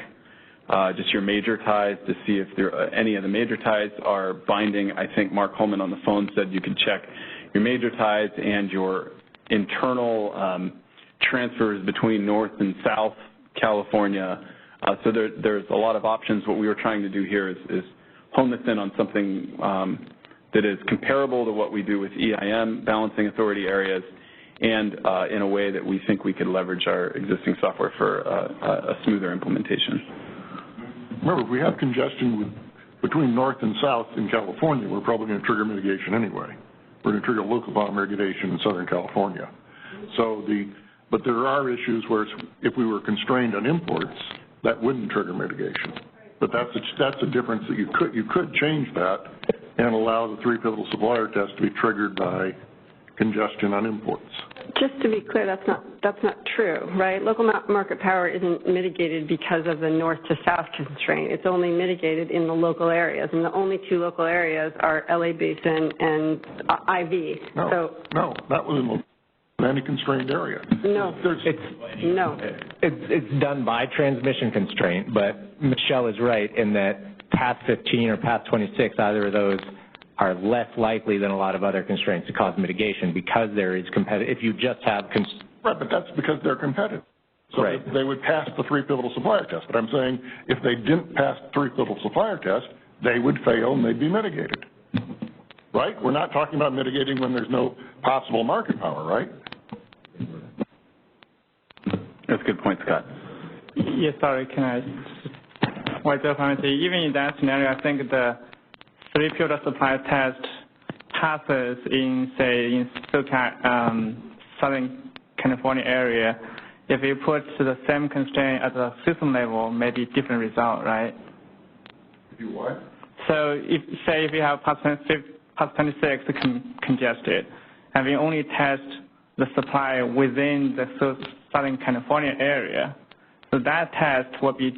just your major ties to see if any of the major ties are binding. I think Mark Holman on the phone said you could check your major ties and your internal transfers between north and south California. So there's a lot of options. What we were trying to do here is hone this in on something that is comparable to what we do with EIM, balancing authority areas, and in a way that we think we could leverage our existing software for a smoother implementation. Remember, if we have congestion between north and south in California, we're probably going to trigger mitigation anyway. We're going to trigger local power mitigation in Southern California. So but there are issues where if we were constrained on imports, that wouldn't trigger mitigation. But that's a difference that you could change that and allow the 3 pivotal supplier test to be triggered by congestion on imports. Just to be clear, that's not true, right? Local market power isn't mitigated because of the north to south constraint. It's only mitigated in the local areas, and the only 2 local areas are LA Basin and IV. No, that was in any constrained area. No, It's done by transmission constraint, but Michelle is right in that path 15 or path 26, either of those are less likely than a lot of other constraints to cause mitigation because there is competitive. If you just have right, but that's because they're competitive. So right. They would pass the 3 pivotal supplier test. But I'm saying if they didn't pass the 3 pivotal supplier test, they would fail and they'd be mitigated. Right? We're not talking about mitigating when there's no possible market power, right? That's a good point, Scott. Yes, sorry, can I wait up and say, even in that scenario, I think the 3 pivotal supplier test passes in, say, in Southern California area. If you put the same constraint at the system level, maybe different result, right? If you what? So if you have path 26 congested, and we only test the supply within the Southern California area, so that test will be,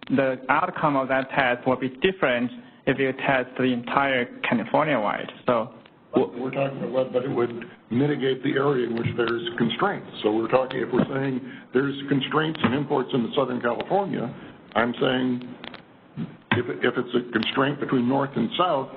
the outcome of that test will be different if you test the entire California-wide. So we're talking about, but it would mitigate the area in which there's constraints. So we're talking, if we're saying there's constraints in imports into Southern California, I'm saying if it's a constraint between north and south,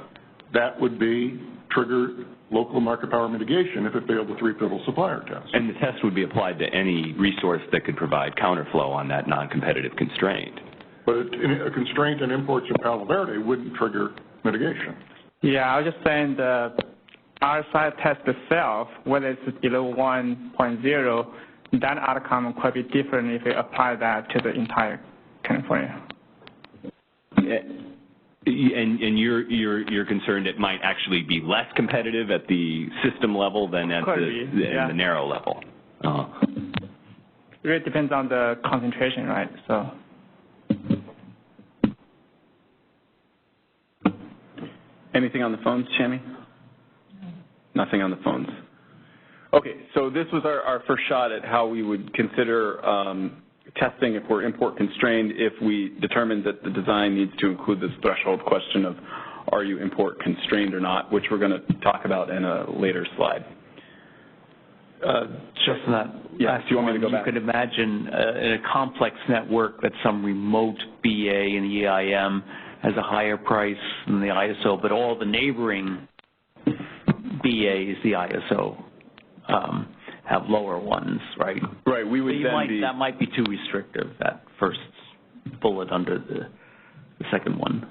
that would be trigger local market power mitigation if it failed the 3 pivotal supplier test. And the test would be applied to any resource that could provide counterflow on that non-competitive constraint. But a constraint in imports from Palo Verde wouldn't trigger mitigation. Yeah, I was just saying the RSI test itself, whether it's below 1.0, that outcome could be different if you apply that to the entire California. And you're concerned it might actually be less competitive at the system level than at the narrow level. It really depends on the concentration, right? So. Anything on the phones, Chami? Nothing on the phones. Okay, so this was our first shot at how we would consider testing if we're import constrained if we determined that the design needs to include this threshold question of are you import constrained or not, which we're going to talk about in a later slide. Just on that, yeah, do you want me to go back? You could imagine in a complex network that some remote BA in the EIM has a higher price than the ISO, but all the neighboring BAs, the ISO, have lower ones, right? Right. We would that might be too restrictive, that first bullet under the second one.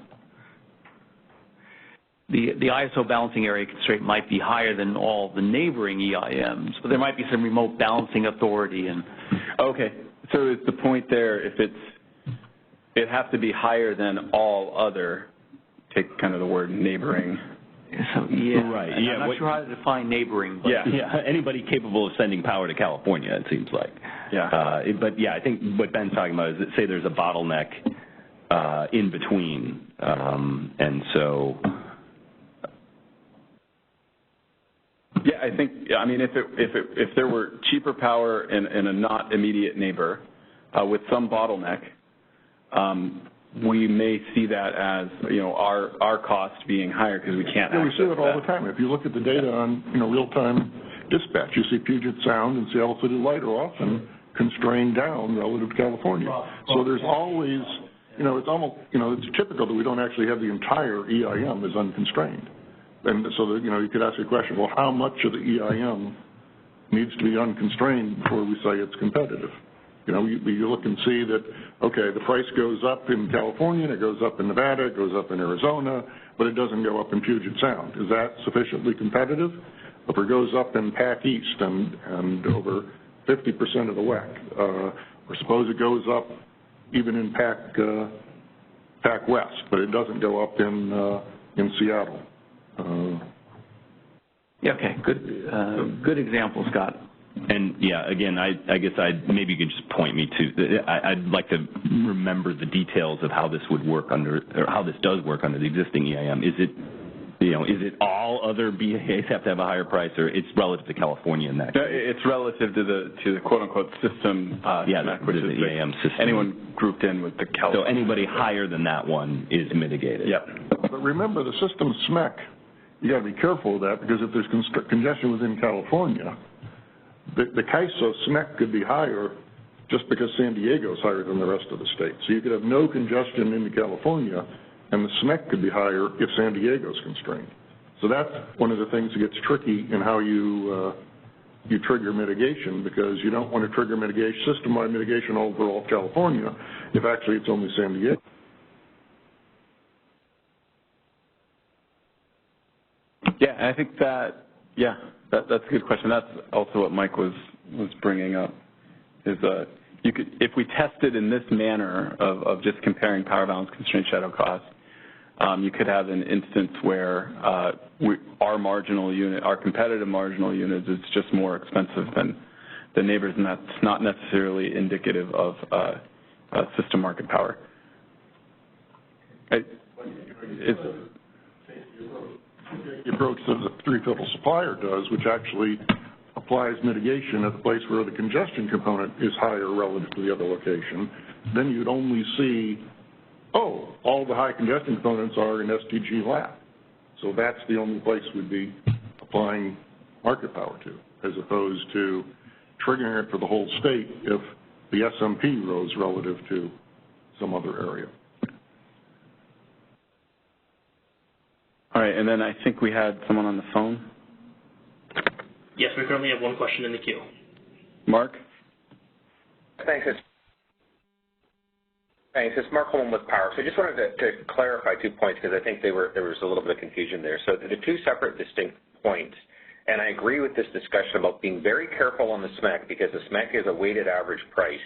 The ISO balancing area constraint might be higher than all the neighboring EIMs, but there might be some remote balancing authority. And okay. So is the point there, if it has to be higher than all other, take kind of the word neighboring. So, yeah, right. I'm not sure how to define neighboring. But yeah, anybody capable of sending power to California, it seems like. Yeah. But yeah, I think what Ben's talking about is that, say there's a bottleneck in between, and so. Yeah, I think. I mean, if there were cheaper power in a not immediate neighbor with some bottleneck. We may see that as, our cost being higher because we can't access we see it all the time. If you look at the data on, real-time dispatch, you see Puget Sound and Seattle City Light are often constrained down relative to California. So there's always, it's almost, it's typical that we don't actually have the entire EIM as unconstrained. And so that, you could ask a question, well, how much of the EIM needs to be unconstrained before we say it's competitive? You know, you look and see that, okay, the price goes up in California, and it goes up in Nevada, it goes up in Arizona, but it doesn't go up in Puget Sound. Is that sufficiently competitive? If it goes up in PAC East and over 50% of the WEC, or suppose it goes up even in PAC West, but it doesn't go up in Seattle. Yeah, okay, good example, Scott. And yeah, again, I guess maybe you could just point me to. I'd like to remember the details of how this would work under, or how this does work under the existing EIM. Is it all other BAs have to have a higher price, or it's relative to California in that case? It's relative to the quote unquote system. Which is the EIM system. Anyone grouped in with the California. So anybody higher than that one is mitigated. Yep. But remember, the system SMEC, you got to be careful of that, because if there's congestion within California, the CAISO SMEC could be higher just because San Diego is higher than the rest of the state. So you could have no congestion into California, and the SMEC could be higher if San Diego is constrained. So that's one of the things that gets tricky in how you trigger mitigation, because you don't want to trigger mitigation, system-wide mitigation over all California if actually it's only San Diego. Yeah, I think that's a good question. That's also what Mike was bringing up. Is if we tested in this manner of just comparing power balance constraint shadow costs, you could have an instance where our marginal unit, our competitive marginal unit, is just more expensive than neighbors, and that's not necessarily indicative of system market power. The approach that the three-fiddle supplier does, which actually applies mitigation at the place where the congestion component is higher relative to the other location, then you'd only see, all the high congestion components are in STG lab. So that's the only place we'd be applying market power to, as opposed to triggering it for the whole state if the SMP rose relative to some other area. All right, and then I think we had someone on the phone. Yes, we currently have one question in the queue. Mark? Thanks. It's Mark Holman with Power. So I just wanted to clarify 2 points, because I think there was a little bit of confusion there. So the two separate distinct points, and I agree with this discussion about being very careful on the SMEC, because the SMEC is a weighted average price.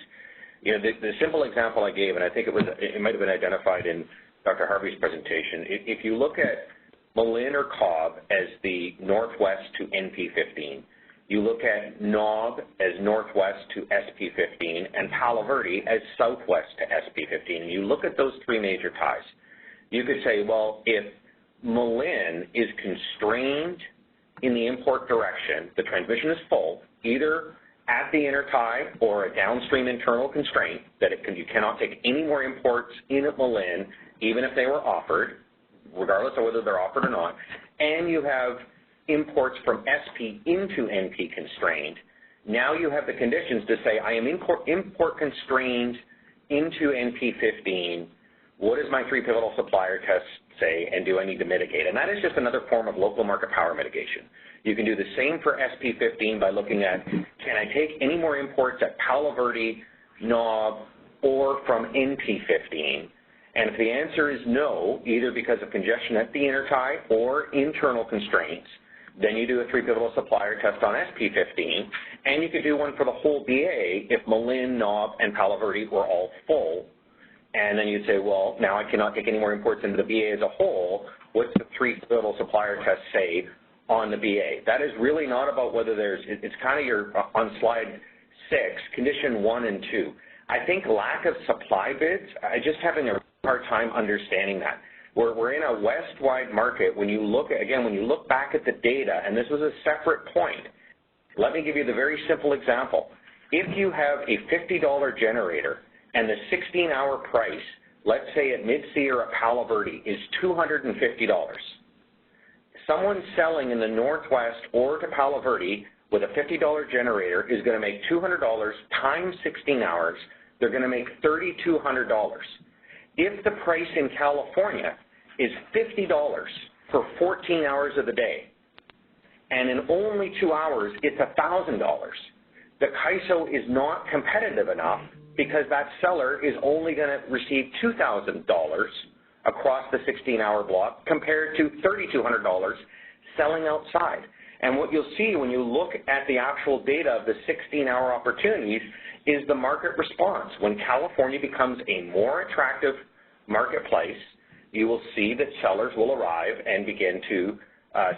You know, the simple example I gave, and I think it might have been identified in Dr. Harvey's presentation, if you look at Malin or Cobb as the northwest to NP15. You look at Knob as northwest to SP15, and Palo Verde as southwest to SP15. And you look at those three major ties. You could say, well, if Malin is constrained in the import direction, the transmission is full, either at the intertie or a downstream internal constraint, that you cannot take any more imports in at Malin, even if they were offered, regardless of whether they're offered or not, and you have imports from SP into NP constrained. Now you have the conditions to say, I am import constrained into NP15. What does my three pivotal supplier test say, and do I need to mitigate? And that is just another form of local market power mitigation. You can do the same for SP15 by looking at, can I take any more imports at Palo Verde, Knob, or from NP15? And if the answer is no, either because of congestion at the intertie or internal constraints, then you do a three pivotal supplier test on SP15, and you could do one for the whole BA if Malin, Knob, and Palo Verde were all full. And then you'd say, well, now I cannot take any more imports into the BA as a whole. What's the three pivotal supplier test say on the BA? That is really not about whether it's kind of your, on slide 6, condition 1 and 2. I think lack of supply bids, I just having a hard time understanding that. We're in a west-wide market. When you look at, again, when you look back at the data, and this was a separate point, let me give you the very simple example. If you have a $50 generator and the 16-hour price, let's say at Mid-C or at Palo Verde, is $250. Someone selling in the Northwest or to Palo Verde with a $50 generator is going to make $200 times 16 hours. They're going to make $3,200. If the price in California is $50 for 14 hours of the day, and in only 2 hours it's $1,000, the CAISO is not competitive enough because that seller is only going to receive $2,000 across the 16-hour block compared to $3,200 selling outside. And what you'll see when you look at the actual data of the 16-hour opportunities is the market response. When California becomes a more attractive marketplace, you will see that sellers will arrive and begin to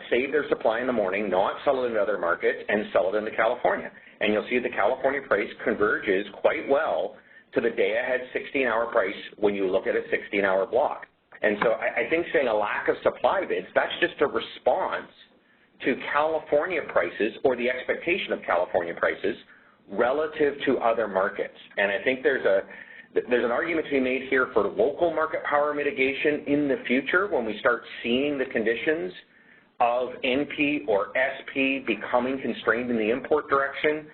save their supply in the morning, not sell it in other markets, and sell it into California. And you'll see the California price converges quite well to the day-ahead 16-hour price when you look at a 16-hour block. And so I think saying a lack of supply bids, that's just a response to California prices or the expectation of California prices relative to other markets. And I think there's an argument to be made here for local market power mitigation in the future when we start seeing the conditions of NP or SP becoming constrained in the import direction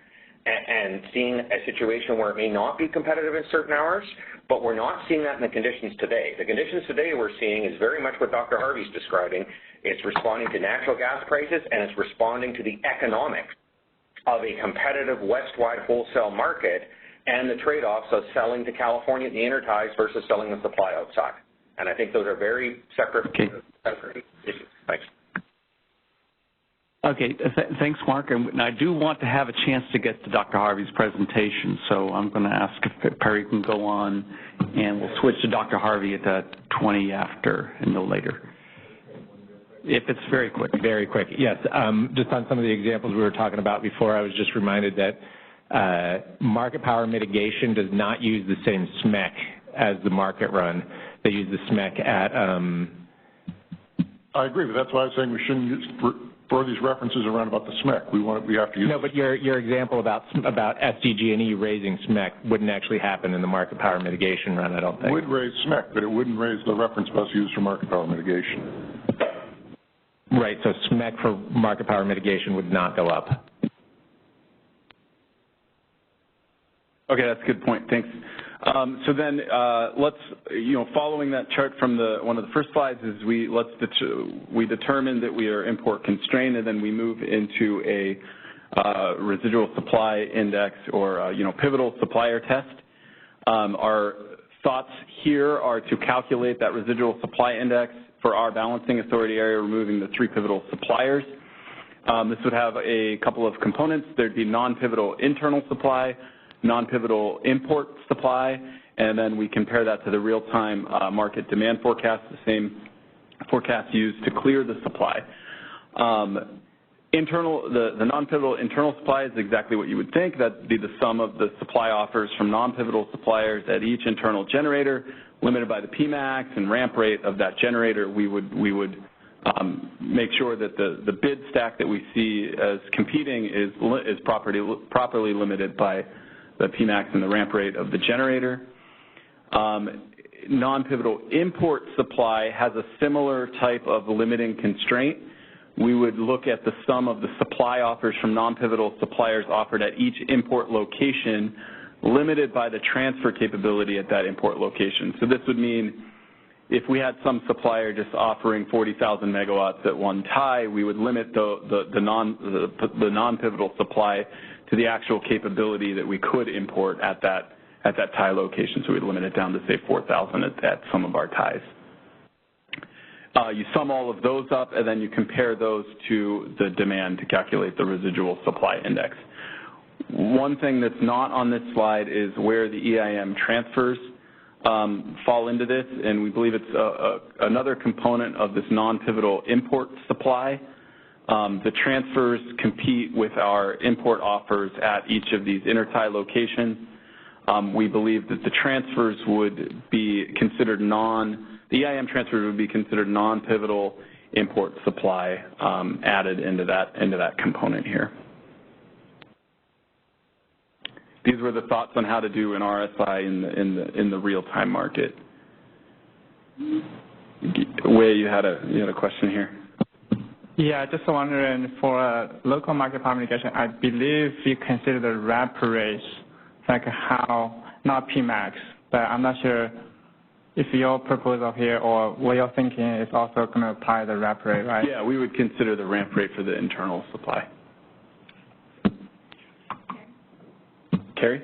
and seeing a situation where it may not be competitive in certain hours, but we're not seeing that in the conditions today. The conditions today we're seeing is very much what Dr. Harvey's describing. It's responding to natural gas prices, and it's responding to the economics of a competitive west-wide wholesale market and the trade-offs of selling to California at the interties versus selling the supply outside. And I think those are very separate issues. Thanks. Okay, thanks, Mark. And I do want to have a chance to get to Dr. Harvey's presentation, so I'm going to ask if Perry can go on, and we'll switch to Dr. Harvey at 20 after and no later. If it's very quick. Very quick, yes. Just on some of the examples we were talking about before, I was just reminded that market power mitigation does not use the same SMEC as the market run. They use the SMEC at... I agree, but that's why I was saying we shouldn't throw these references around about the SMEC. We have to use... No, but your example about SDG&E raising SMEC wouldn't actually happen in the market power mitigation run, I don't think. It would raise SMEC, but it wouldn't raise the reference bus used for market power mitigation. Right, so SMEC for market power mitigation would not go up. Okay, that's a good point. Thanks. So then let's, following that chart from one of the first slides is we determine that we are import constrained, and then we move into a residual supply index or, pivotal supplier test. Our thoughts here are to calculate that residual supply index for our balancing authority area, removing the 3 pivotal suppliers. This would have a couple of components. There'd be non-pivotal internal supply, non-pivotal import supply, and then we compare that to the real-time market demand forecast, the same forecast used to clear the supply. The non-pivotal internal supply is exactly what you would think. That'd be the sum of the supply offers from non-pivotal suppliers at each internal generator, limited by the Pmax and ramp rate of that generator. We would make sure that the bid stack that we see as competing is properly limited by the Pmax and the ramp rate of the generator. Non-pivotal import supply has a similar type of limiting constraint. We would look at the sum of the supply offers from non-pivotal suppliers offered at each import location, limited by the transfer capability at that import location. So this would mean if we had some supplier just offering 40,000 megawatts at one tie, we would limit the non-pivotal supply to the actual capability that we could import at that tie location. So we'd limit it down to, say, 4,000 at some of our ties. You sum all of those up, and then you compare those to the demand to calculate the residual supply index. One thing that's not on this slide is where the EIM transfers fall into this, and we believe it's another component of this non-pivotal import supply. The transfers compete with our import offers at each of these intertie locations. We believe that the transfers would be considered the EIM transfers would be considered non-pivotal import supply added into that component here. These were the thoughts on how to do an RSI in the real-time market. Wei, you had a question here. Yeah, just wondering for local market power mitigation, I believe you consider the ramp rates like how, not Pmax, but I'm not sure if your proposal here or what you're thinking is also going to apply the ramp rate, right? Yeah, we would consider the ramp rate for the internal supply. Carrie?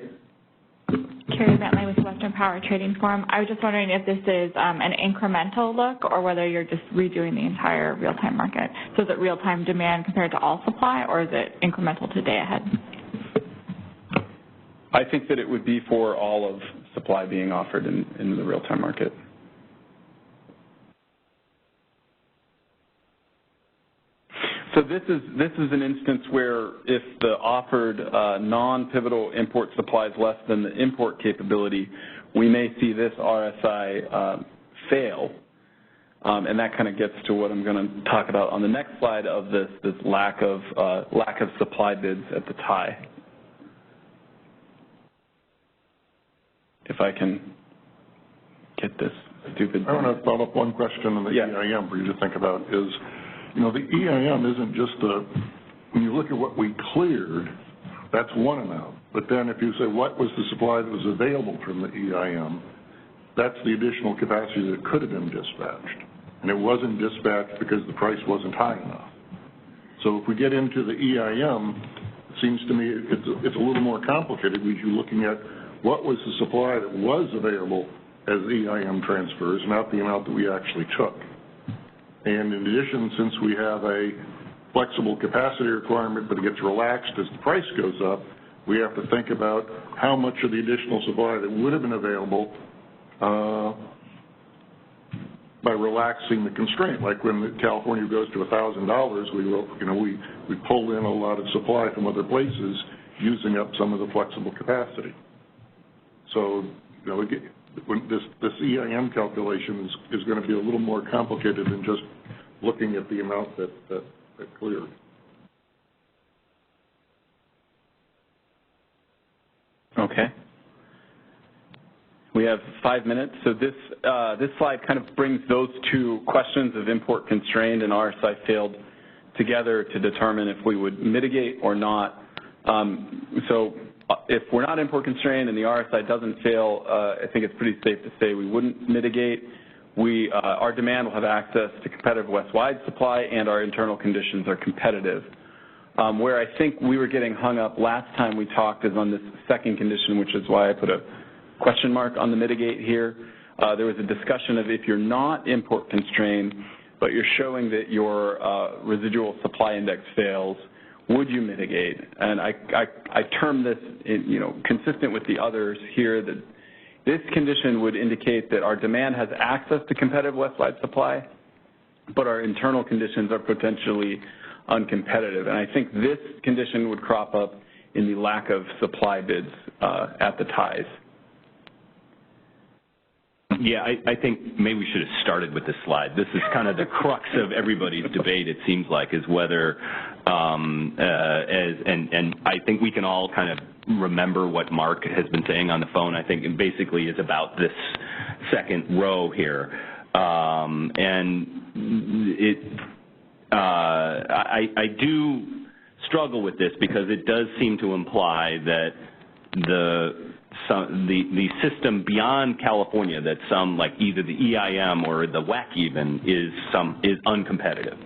Carrie Bentley with Western Power Trading Forum. I was just wondering if this is an incremental look or whether you're just redoing the entire real-time market. So is it real-time demand compared to all supply, or is it incremental to day ahead? I think that it would be for all of supply being offered in the real-time market. So this is an instance where if the offered non-pivotal import supply is less than the import capability, we may see this RSI fail. And that kind of gets to what I'm going to talk about on the next slide of this lack of supply bids at the tie. If I can get this stupid. I want to follow up one question on the EIM for you to think about is, you know, the EIM isn't just when you look at what we cleared, that's one amount. But then if you say what was the supply that was available from the EIM, that's the additional capacity that could have been dispatched. And it wasn't dispatched because the price wasn't high enough. So if we get into the EIM, it seems to me it's a little more complicated because you're looking at what was the supply that was available as EIM transfers, not the amount that we actually took. And in addition, since we have a flexible capacity requirement, but it gets relaxed as the price goes up, we have to think about how much of the additional supply that would have been available by relaxing the constraint. Like when California goes to $1,000, we pull in a lot of supply from other places, using up some of the flexible capacity. So, you know, when this EIM calculation is going to be a little more complicated than just looking at the amount that cleared. Okay. We have 5 minutes. So this slide kind of brings those two questions of import constrained and RSI failed together to determine if we would mitigate or not. So if we're not import constrained and the RSI doesn't fail, I think it's pretty safe to say we wouldn't mitigate. Our demand will have access to competitive West-wide supply, and our internal conditions are competitive. Where I think we were getting hung up last time we talked is on this second condition, which is why I put a question mark on the mitigate here. There was a discussion of if you're not import constrained, but you're showing that your residual supply index fails, would you mitigate? And I term this, consistent with the others here, that this condition would indicate that our demand has access to competitive West-wide supply, but our internal conditions are potentially uncompetitive. And I think this condition would crop up in the lack of supply bids at the ties. Yeah, I think maybe we should have started with this slide. This is kind of the crux of everybody's debate, it seems like, is whether, and I think we can all kind of remember what Mark has been saying on the phone. I think it basically is about this second row here. I do struggle with this because it does seem to imply that the system beyond California, that some, like either the EIM or the WEC even, is uncompetitive,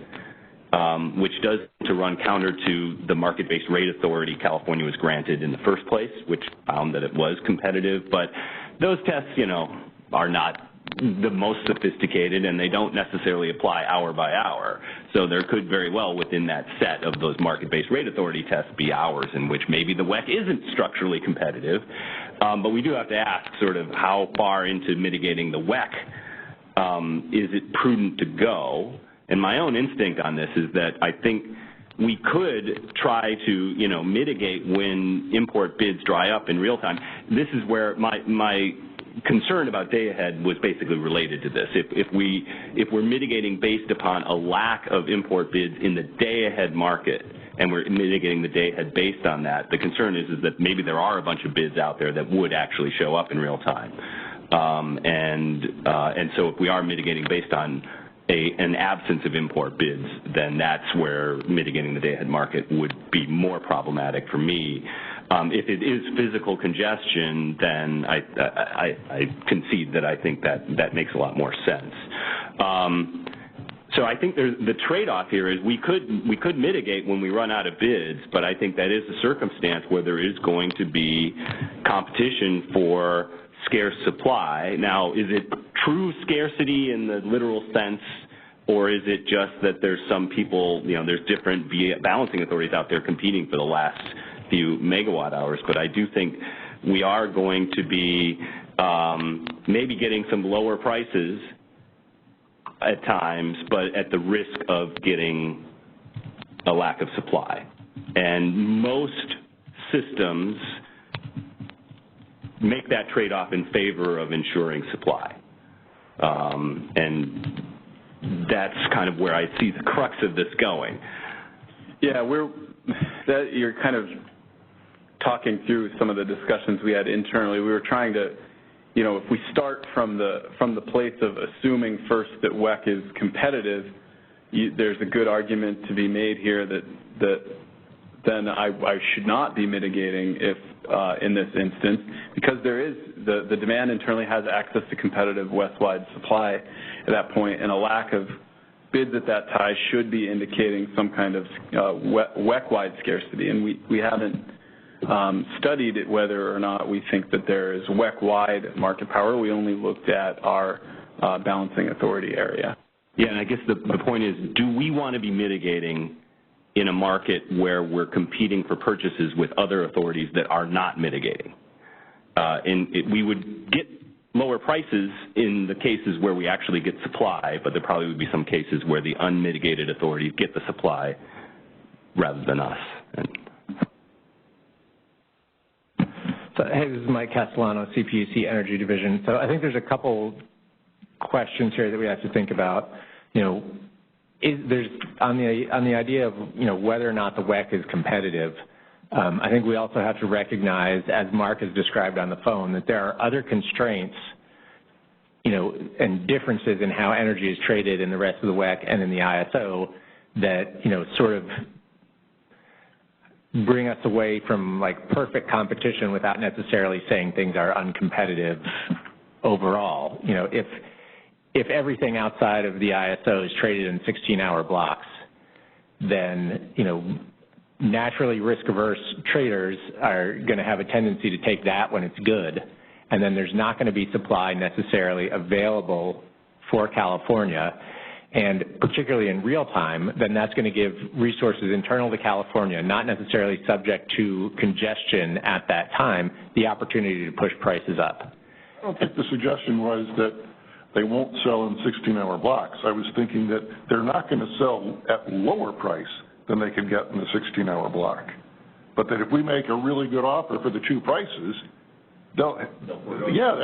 which does to run counter to the market-based rate authority California was granted in the first place, which found that it was competitive. But those tests, are not the most sophisticated, and they don't necessarily apply hour by hour. So there could very well, within that set of those market-based rate authority tests, be hours in which maybe the WEC isn't structurally competitive. But we do have to ask sort of how far into mitigating the WEC is it prudent to go. And my own instinct on this is that I think we could try to, mitigate when import bids dry up in real time. This is where my concern about day ahead was basically related to this. If we're mitigating based upon a lack of import bids in the day ahead market, and we're mitigating the day ahead based on that, the concern is that maybe there are a bunch of bids out there that would actually show up in real time. And so if we are mitigating based on an absence of import bids, then that's where mitigating the day ahead market would be more problematic for me. If it is physical congestion, then I concede that I think that makes a lot more sense. So I think the trade-off here is we could mitigate when we run out of bids, but I think that is a circumstance where there is going to be competition for scarce supply. Now, is it true scarcity in the literal sense, or is it just that there's some people, there's different balancing authorities out there competing for the last few megawatt hours? But I do think we are going to be maybe getting some lower prices at times, but at the risk of getting a lack of supply. And most systems make that trade-off in favor of ensuring supply. And that's kind of where I see the crux of this going. Yeah, you're kind of talking through some of the discussions we had internally. We were trying to, if we start from the place of assuming first that WEC is competitive, there's a good argument to be made here that then I should not be mitigating if in this instance, because there is the demand internally has access to competitive west-wide supply at that point, and a lack of bids at that time should be indicating some kind of WEC-wide scarcity, and we haven't studied it whether or not we think that there is WEC-wide market power. We only looked at our balancing authority area. Yeah, and I guess the point is, do we want to be mitigating in a market where we're competing for purchases with other authorities that are not mitigating? We would get lower prices in the cases where we actually get supply, but there probably would be some cases where the unmitigated authorities get the supply rather than us. Hey, this is Mike Castellano, CPUC Energy Division. So I think there's a couple questions here that we have to think about. There's on the idea of whether or not the WEC is competitive. I think we also have to recognize, as Mark has described on the phone, that there are other constraints, and differences in how energy is traded in the rest of the WEC and in the ISO that sort of bring us away from perfect competition without necessarily saying things are uncompetitive overall. If everything outside of the ISO is traded in 16-hour blocks, then naturally risk-averse traders are going to have a tendency to take that when it's good, and then there's not going to be supply necessarily available for California. And particularly in real time, then that's going to give resources internal to California, not necessarily subject to congestion at that time, the opportunity to push prices up. I don't think the suggestion was that they won't sell in 16-hour blocks. I was thinking that they're not going to sell at lower price than they could get in the 16-hour block, but that if we make a really good offer for the two prices, they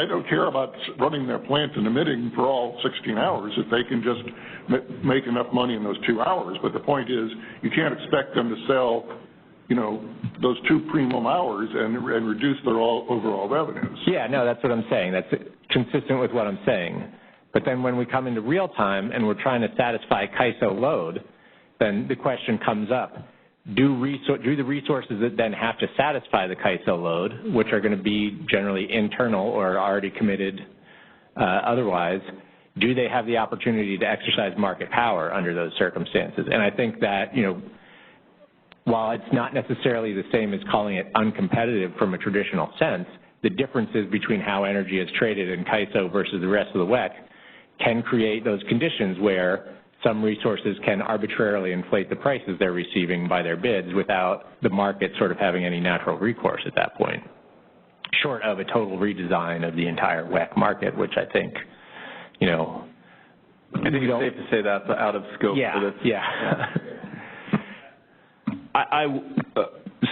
don't care about running their plant and emitting for all 16 hours if they can just make enough money in those 2 hours. But the point is, you can't expect them to sell, those two premium hours and reduce their overall revenues. Yeah, no, that's what I'm saying. That's consistent with what I'm saying. But then when we come into real time and we're trying to satisfy CAISO load, then the question comes up. Do the resources that then have to satisfy the CAISO load, which are going to be generally internal or already committed otherwise, do they have the opportunity to exercise market power under those circumstances? And I think that, while it's not necessarily the same as calling it uncompetitive from a traditional sense, the differences between how energy is traded in CAISO versus the rest of the WEC can create those conditions where some resources can arbitrarily inflate the prices they're receiving by their bids without the market sort of having any natural recourse at that point, short of a total redesign of the entire WEC market, which I think, I think it's safe to say that's out of scope for this. Yeah.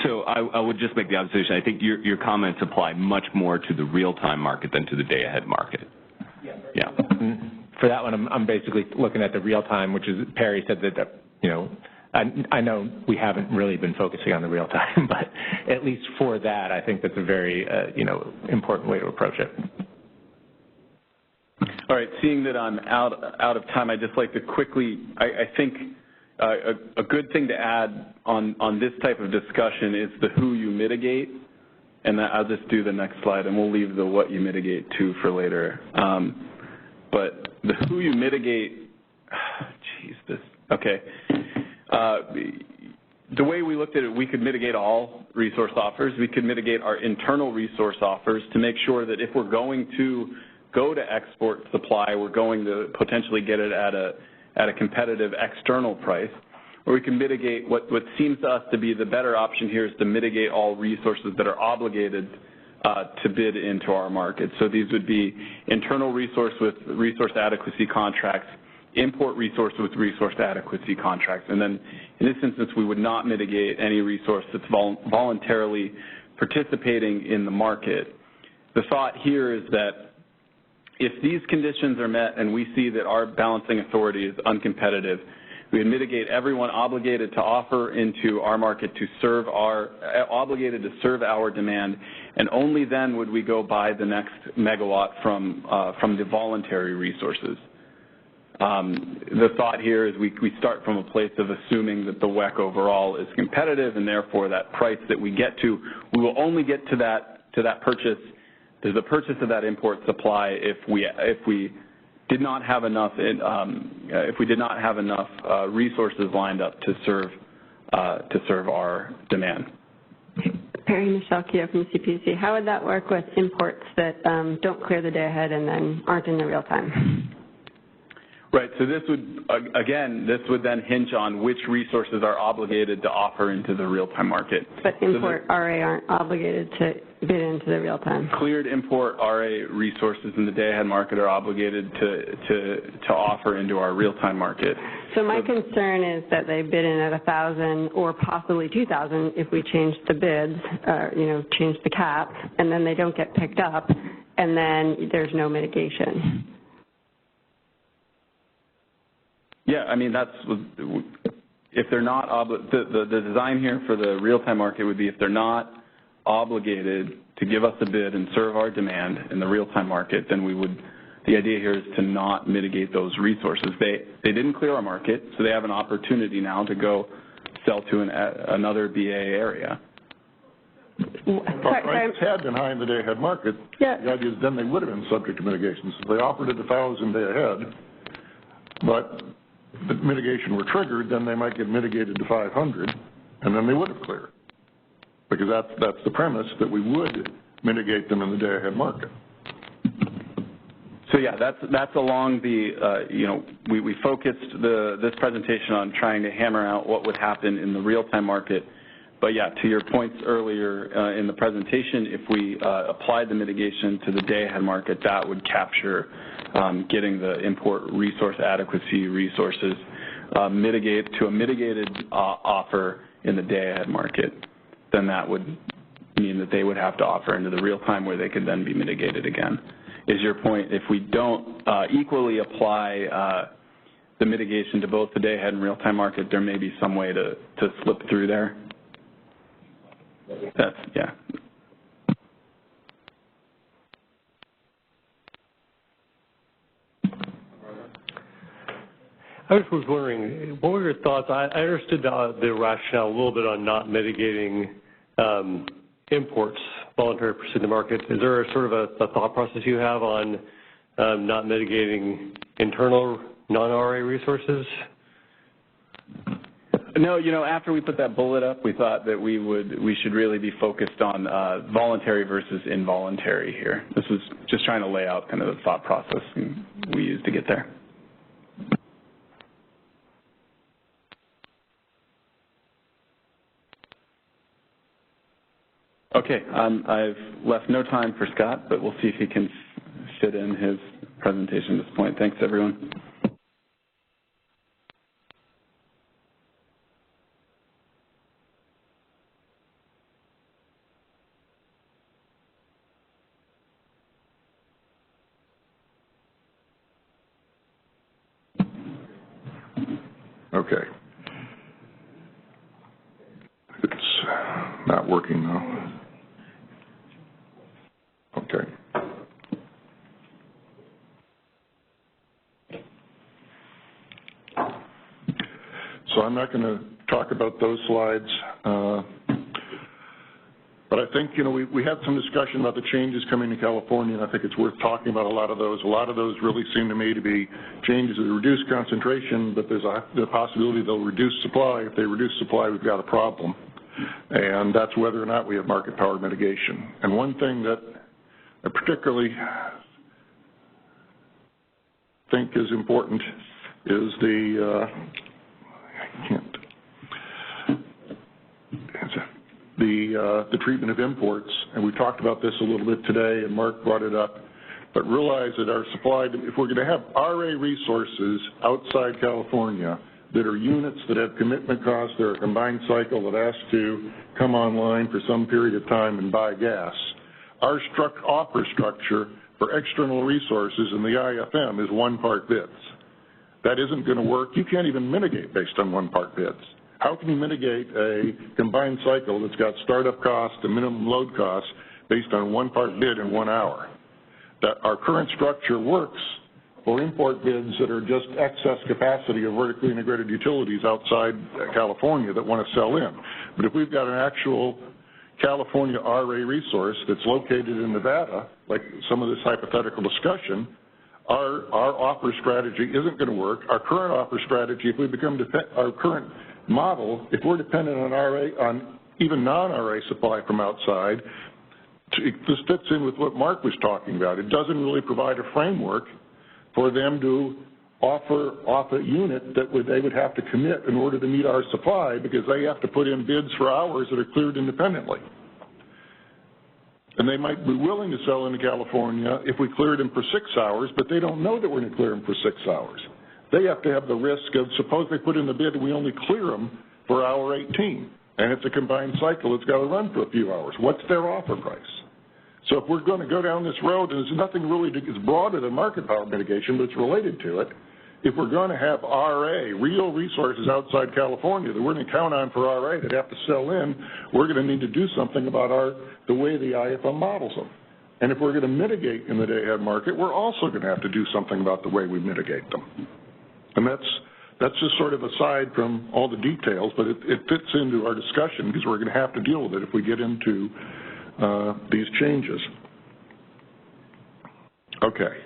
So I would just make the observation, I think your comments apply much more to the real-time market than to the day-ahead market. Yeah. For that one, I'm basically looking at the real time, which is, Perry said that, I know we haven't really been focusing on the real time, but at least for that, I think that's a very, important way to approach it. All right, seeing that I'm out of time, I'd just like to quickly, I think a good thing to add on this type of discussion is the who you mitigate, and I'll just do the next slide, and we'll leave the what you mitigate to for later. But the who you mitigate, piece. Okay. The way we looked at it, we could mitigate all resource offers. We could mitigate our internal resource offers to make sure that if we're going to go to export supply, we're going to potentially get it at a competitive external price. Or we can mitigate what seems to us to be the better option here is to mitigate all resources that are obligated to bid into our market. So these would be internal resource with resource adequacy contracts, import resource with resource adequacy contracts. And then in this instance, we would not mitigate any resource that's voluntarily participating in the market. The thought here is that if these conditions are met and we see that our balancing authority is uncompetitive, we would mitigate everyone obligated to offer into our market to serve obligated to serve our demand, and only then would we go buy the next megawatt from the voluntary resources. The thought here is we start from a place of assuming that the WEC overall is competitive, and therefore that price that we get to, we will only get to that purchase. There's a purchase of that import supply if we did not have enough resources lined up to serve our demand. Perry Michelle Keogh from CPUC. How would that work with imports that don't clear the day ahead and then aren't in the real time? Right. So this would then hinge on which resources are obligated to offer into the real-time market. But import RA aren't obligated to bid into the real-time. Cleared import RA resources in the day-ahead market are obligated to offer into our real-time market. So my concern is that they bid in at 1,000 or possibly 2,000 if we change the bids, change the cap, and then they don't get picked up, and then there's no mitigation. Yeah, I mean, if they're not, the design here for the real-time market would be if they're not obligated to give us a bid and serve our demand in the real-time market, then the idea here is to not mitigate those resources. They didn't clear our market, so they have an opportunity now to go sell to another BA area. Prices had been high in the day-ahead market. Yeah. The idea is then they would have been subject to mitigation. So they offered at 1,000 day ahead, but the mitigation were triggered, then they might get mitigated to 500, and then they would have cleared. Because that's the premise, that we would mitigate them in the day-ahead market. So yeah, that's along the, we focused this presentation on trying to hammer out what would happen in the real-time market. But yeah, to your points earlier in the presentation, if we applied the mitigation to the day-ahead market, that would capture getting the import resource adequacy resources to a mitigated offer in the day-ahead market. Then that would mean that they would have to offer into the real-time where they could then be mitigated again. Is your point, if we don't equally apply the mitigation to both the day-ahead and real-time market, there may be some way to slip through there? Yeah. I was wondering, what were your thoughts? I understood the rationale a little bit on not mitigating imports, voluntary pursuit in the market. Is there a sort of a thought process you have on not mitigating internal non-RA resources? No, after we put that bullet up, we thought that we should really be focused on voluntary versus involuntary here. This was just trying to lay out kind of the thought process we used to get there. Okay, I've left no time for Scott, but we'll see if he can fit in his presentation at this point. Thanks, everyone. Okay. It's not working now. Okay. So I'm not going to talk about those slides. But I think, we had some discussion about the changes coming to California, and I think it's worth talking about a lot of those. A lot of those really seem to me to be changes that reduce concentration, but there's the possibility they'll reduce supply. If they reduce supply, we've got a problem. And that's whether or not we have market power mitigation. And one thing that I particularly think is important is the treatment of imports, and we talked about this a little bit today, and Mark brought it up, but realize that our supply, if we're going to have RA resources outside California that are units that have commitment costs, they're a combined cycle that has to come online for some period of time and buy gas, our offer structure for external resources in the IFM is one-part bids. That isn't going to work. You can't even mitigate based on one-part bids. How can you mitigate a combined cycle that's got startup costs and minimum load costs based on one-part bid in 1 hour? That our current structure works for import bids that are just excess capacity of vertically integrated utilities outside California that want to sell in. But if we've got an actual California RA resource that's located in Nevada, like some of this hypothetical discussion, our offer strategy isn't going to work. Our current offer strategy, if we become our current model, if we're dependent on on even non-RA supply from outside, this fits in with what Mark was talking about. It doesn't really provide a framework for them to offer off a unit that they would have to commit in order to meet our supply, because they have to put in bids for hours that are cleared independently. And they might be willing to sell into California if we cleared them for 6 hours, but they don't know that we're going to clear them for 6 hours. They have to have the risk of, suppose they put in the bid and we only clear them for hour 18, and it's a combined cycle, it's got to run for a few hours. What's their offer price? So if we're going to go down this road, and there's nothing really it's broader than market power mitigation, but it's related to it, if we're going to have RA, real resources outside California that we're going to count on for RA that have to sell in, we're going to need to do something about the way the IFM models them. And if we're going to mitigate in the day-ahead market, we're also going to have to do something about the way we mitigate them. And that's just sort of aside from all the details, but it fits into our discussion because we're going to have to deal with it if we get into these changes. Okay.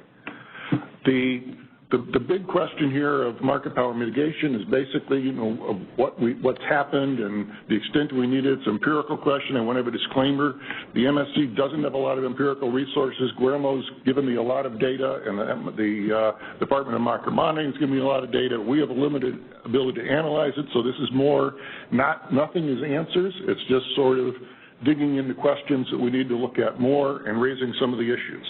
The big question here of market power mitigation is basically, of what's happened and the extent we need it. It's an empirical question. I want to have a disclaimer. The MSC doesn't have a lot of empirical resources. Guillermo's given me a lot of data, and the Department of Market Monitoring has given me a lot of data. We have a limited ability to analyze it, so this is more nothing is answers. It's just sort of digging into questions that we need to look at more and raising some of the issues.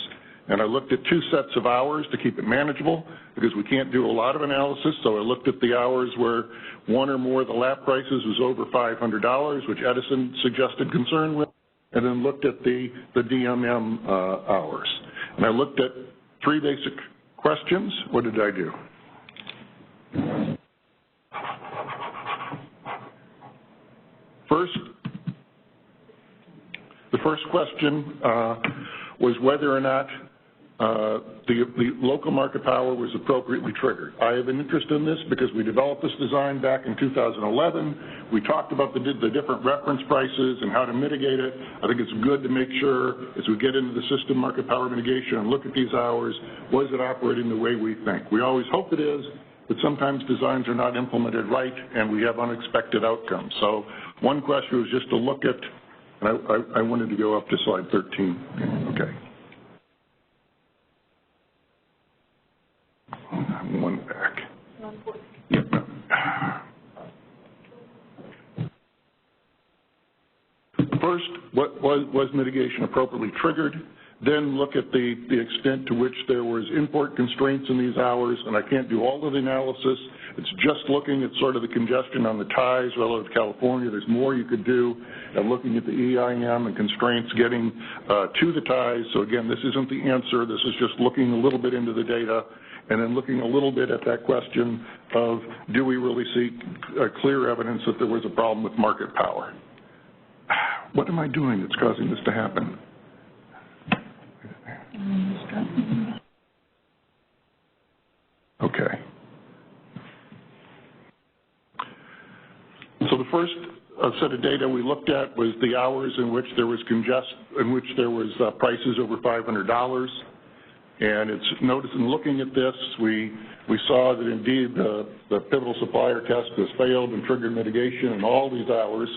And I looked at 2 sets of hours to keep it manageable because we can't do a lot of analysis. So I looked at the hours where one or more of the lap prices was over $500, which Edison suggested concern with, and then looked at the DMM hours. And I looked at 3 basic questions. What did I do? The first question was whether or not the local market power was appropriately triggered. I have an interest in this because we developed this design back in 2011. We talked about the different reference prices and how to mitigate it. I think it's good to make sure as we get into the system market power mitigation and look at these hours, was it operating the way we think? We always hope it is, but sometimes designs are not implemented right and we have unexpected outcomes. So one question was just to look at, and I wanted to go up to slide 13. Okay. One back. Yep. First, was mitigation appropriately triggered? Then look at the extent to which there was import constraints in these hours, and I can't do all of the analysis. It's just looking at sort of the congestion on the ties relative to California. There's more you could do at looking at the EIM and constraints getting to the ties. So again, this isn't the answer. This is just looking a little bit into the data and then looking a little bit at that question of, do we really see clear evidence that there was a problem with market power? What am I doing that's causing this to happen? Okay. So the first set of data we looked at was the hours in which there was prices over $500. And it's noticed in looking at this, we saw that indeed the pivotal supplier test was failed and triggered mitigation in all these hours.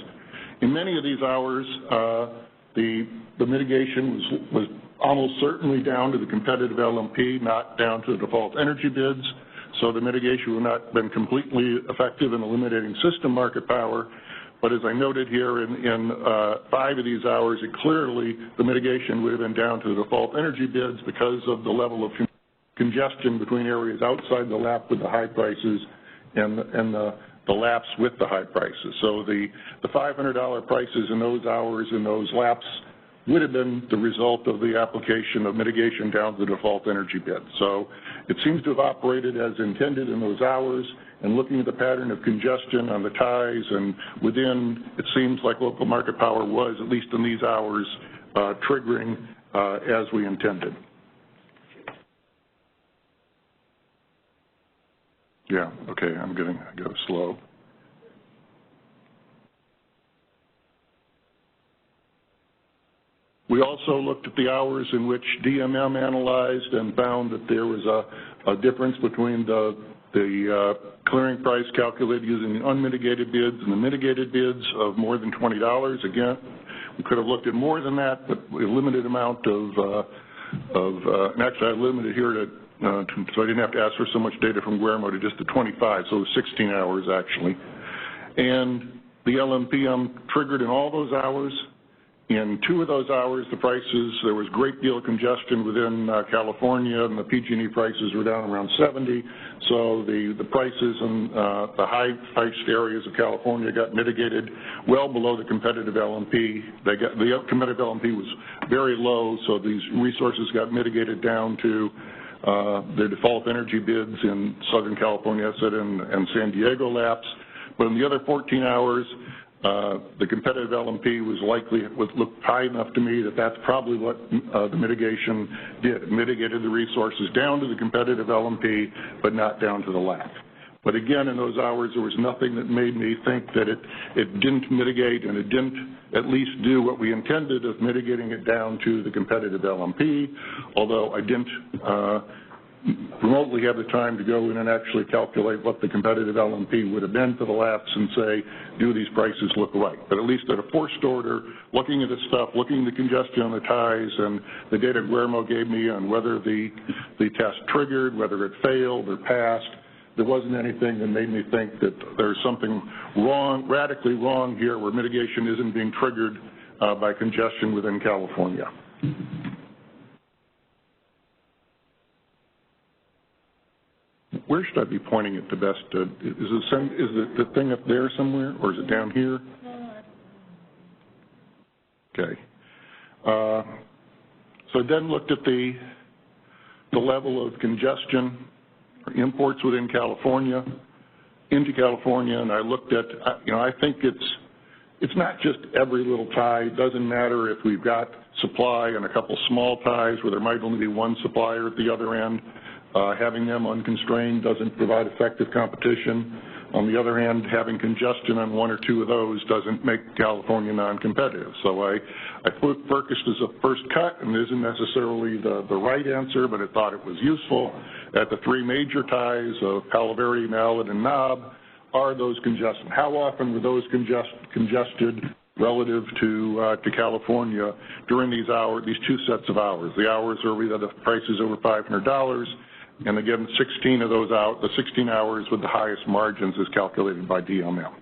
In many of these hours, the mitigation was almost certainly down to the competitive LMP, not down to the default energy bids. So the mitigation would not have been completely effective in eliminating system market power. But as I noted here, in 5 of these hours, clearly the mitigation would have been down to the default energy bids because of the level of congestion between areas outside the lap with the high prices and the laps with the high prices. So the $500 prices in those hours in those laps would have been the result of the application of mitigation down to the default energy bid. So it seems to have operated as intended in those hours, and looking at the pattern of congestion on the ties and within, it seems like local market power was, at least in these hours, triggering as we intended. Yeah, okay, I go slow. We also looked at the hours in which DMM analyzed and found that there was a difference between the clearing price calculated using the unmitigated bids and the mitigated bids of more than $20. Again, we could have looked at more than that, but a limited amount and actually I limited here to so I didn't have to ask for so much data from Guillermo to just the 25, so it was 16 hours actually. And the LMPM triggered in all those hours. In 2 of those hours, the prices, there was a great deal of congestion within California, and the PG&E prices were down around 70. So the prices in the high-priced areas of California got mitigated well below the competitive LMP. The competitive LMP was very low, so these resources got mitigated down to their default energy bids in Southern California, and San Diego laps. But in the other 14 hours, the competitive LMP looked high enough to me that that's probably what the mitigation did. It mitigated the resources down to the competitive LMP, but not down to the lap. But again, in those hours, there was nothing that made me think that it didn't mitigate and it didn't at least do what we intended of mitigating it down to the competitive LMP, although I didn't remotely have the time to go in and actually calculate what the competitive LMP would have been for the laps and say, do these prices look right? But at least at a forced order, looking at the stuff, looking at the congestion on the ties and the data Guillermo gave me on whether the test triggered, whether it failed or passed, there wasn't anything that made me think that there's something wrong, radically wrong here where mitigation isn't being triggered by congestion within California. Where should I be pointing it the best? Is the thing up there somewhere, or is it down here? Okay. So then looked at the level of congestion or imports within California, into California, and I looked at, I think it's not just every little tie. It doesn't matter if we've got supply and a couple small ties where there might only be one supplier at the other end. Having them unconstrained doesn't provide effective competition. On the other hand, having congestion on 1 or 2 of those doesn't make California non-competitive. So I focused as a first cut, and it isn't necessarily the right answer, but I thought it was useful. At the 3 major ties of Palo Verde, Mallet, and Knob, are those congested? How often were those congested relative to California during these 2 sets of hours? The hours where we had the prices over $500, and again, 16 of those the 16 hours with the highest margins is calculated by DMM.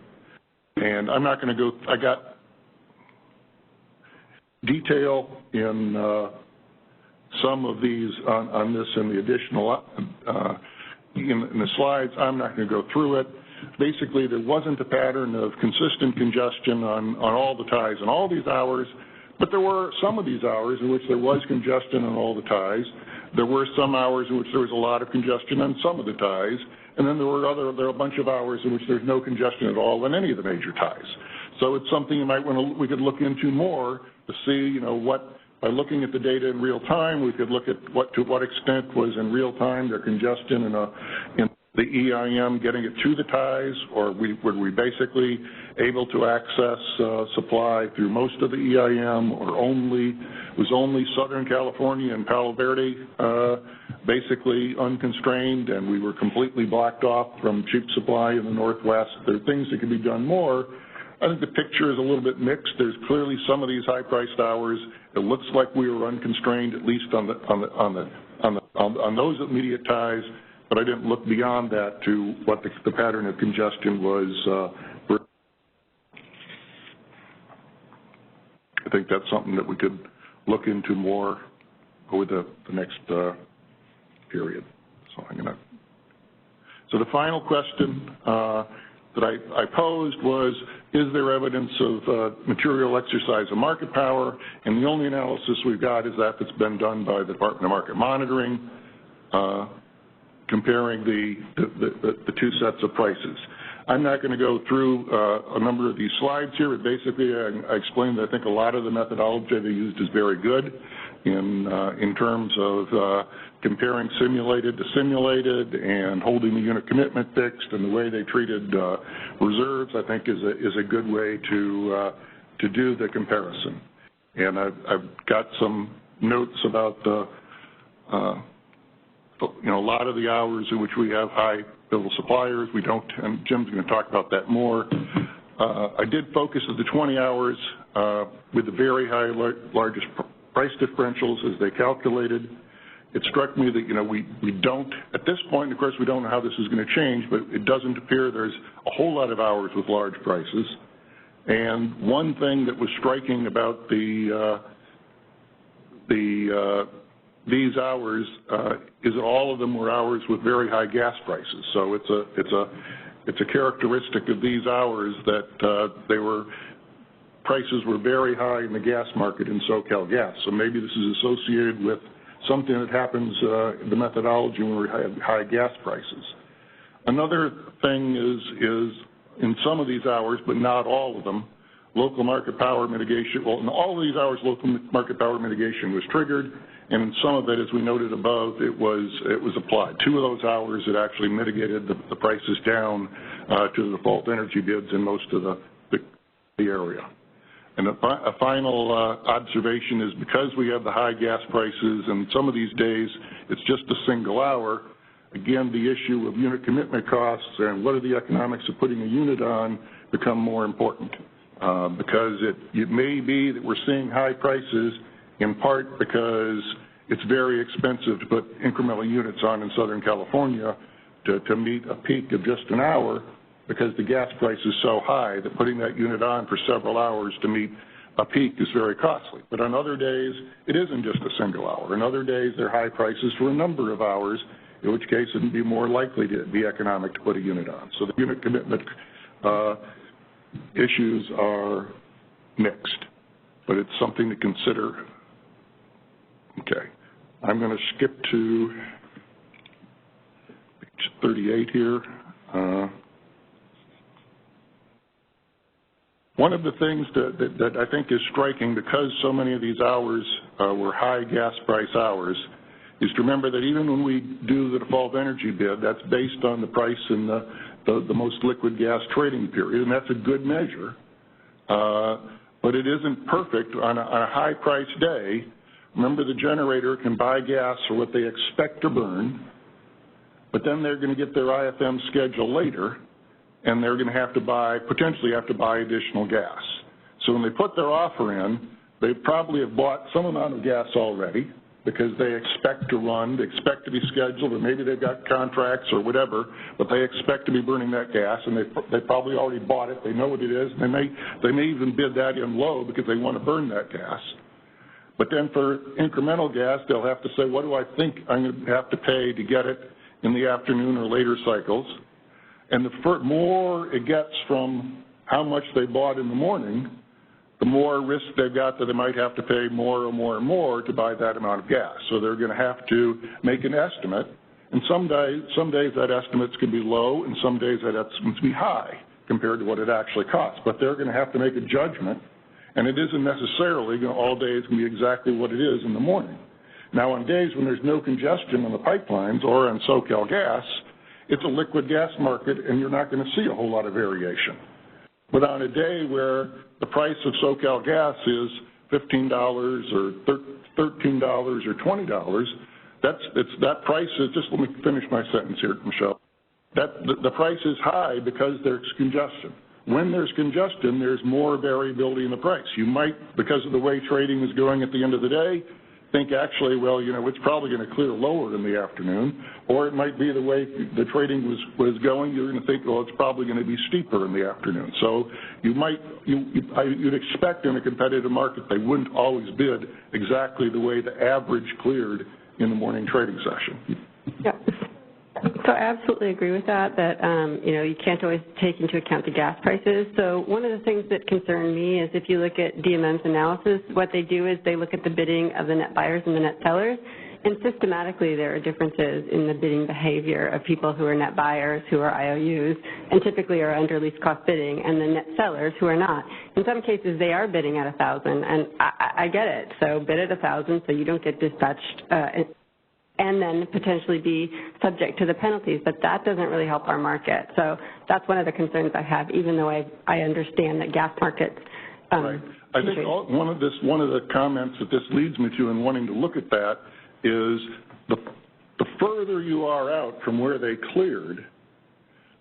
And I'm not going to go, I got detail in some of these on this in the additional, in the slides. I'm not going to go through it. Basically, there wasn't a pattern of consistent congestion on all the ties in all these hours, but there were some of these hours in which there was congestion on all the ties. There were some hours in which there was a lot of congestion on some of the ties, and then there were a bunch of hours in which there's no congestion at all on any of the major ties. So it's something you might we could look into more to see, by looking at the data in real time, we could look at to what extent was in real time their congestion in the EIM getting it to the ties, or were we basically able to access supply through most of the EIM, or was only Southern California and Palo Verde basically unconstrained, and we were completely blocked off from cheap supply in the Northwest? There are things that could be done more. I think the picture is a little bit mixed. There's clearly some of these high-priced hours. It looks like we were unconstrained, at least on those immediate ties, but I didn't look beyond that to what the pattern of congestion was. I think that's something that we could look into more over the next period. So the final question that I posed was, is there evidence of material exercise of market power? And the only analysis we've got is that that's been done by the Department of Market Monitoring, comparing the two sets of prices. I'm not going to go through a number of these slides here, but basically I explained that I think a lot of the methodology they used is very good in terms of comparing simulated to simulated and holding the unit commitment fixed, and the way they treated reserves, I think, is a good way to do the comparison. And I've got some notes about a lot of the hours in which we have high bill of suppliers. We don't, and Jim's going to talk about that more. I did focus at the 20 hours with the very high largest price differentials as they calculated. It struck me that, we don't, at this point, of course, we don't know how this is going to change, but it doesn't appear there's a whole lot of hours with large prices. And one thing that was striking about these hours is that all of them were hours with very high gas prices. So it's a characteristic of these hours that prices were very high in the gas market in SoCal Gas. So maybe this is associated with something that happens in the methodology when we have high gas prices. Another thing is in some of these hours, but not all of them, local market power mitigation. Well, in all of these hours, local market power mitigation was triggered, and in some of it, as we noted above, it was applied. 2 of those hours, it actually mitigated the prices down to the default energy bids in most of the area. And a final observation is, because we have the high gas prices and some of these days it's just a single hour, again, the issue of unit commitment costs and what are the economics of putting a unit on become more important. Because it may be that we're seeing high prices in part because it's very expensive to put incremental units on in Southern California to meet a peak of just an hour, because the gas price is so high that putting that unit on for several hours to meet a peak is very costly. But on other days, it isn't just a single hour. On other days, they're high prices for a number of hours, in which case it would be more likely to be economic to put a unit on. So the unit commitment issues are mixed, but it's something to consider. Okay. I'm going to skip to page 38 here. One of the things that I think is striking, because so many of these hours were high gas price hours, is to remember that even when we do the default energy bid, that's based on the price in the most liquid gas trading period, and that's a good measure. But it isn't perfect on a high price day. Remember, the generator can buy gas for what they expect to burn, but then they're going to get their IFM schedule later, and they're going to have to potentially have to buy additional gas. So when they put their offer in, they probably have bought some amount of gas already because they expect to run, they expect to be scheduled, or maybe they've got contracts or whatever, but they expect to be burning that gas, and they probably already bought it, they know what it is, and they may even bid that in low because they want to burn that gas. But then for incremental gas, they'll have to say, what do I think I'm going to have to pay to get it in the afternoon or later cycles? And the more it gets from how much they bought in the morning, the more risk they've got that they might have to pay more and more and more to buy that amount of gas. So they're going to have to make an estimate, and some days that estimate's going to be low, and some days that estimate's be high compared to what it actually costs. But they're going to have to make a judgment, and it isn't necessarily all days going to be exactly what it is in the morning. Now, on days when there's no congestion on the pipelines or on SoCal Gas, it's a liquid gas market and you're not going to see a whole lot of variation. But on a day where the price of SoCal gas is $15 or $13 or $20, that price is, just let me finish my sentence here, Michelle. The price is high because there's congestion. When there's congestion, there's more variability in the price. You might, because of the way trading is going at the end of the day, think actually, well, you know, it's probably going to clear lower in the afternoon, or it might be the way the trading was going, you're going to think, well, it's probably going to be steeper in the afternoon. So you'd expect in a competitive market they wouldn't always bid exactly the way the average cleared in the morning trading session. Yeah. So I absolutely agree with that, you know, you can't always take into account the gas prices. So one of the things that concern me is if you look at DMM's analysis, what they do is they look at the bidding of the net buyers and the net sellers, and systematically there are differences in the bidding behavior of people who are net buyers, who are IOUs, and typically are under least cost bidding, and the net sellers who are not. In some cases they are bidding at 1,000, and I get it. So bid at 1,000 so you don't get dispatched and then potentially be subject to the penalties, but that doesn't really help our market. So that's one of the concerns I have, even though I understand that gas markets. Right. I think one of the comments that this leads me to in wanting to look at that is the further you are out from where they cleared,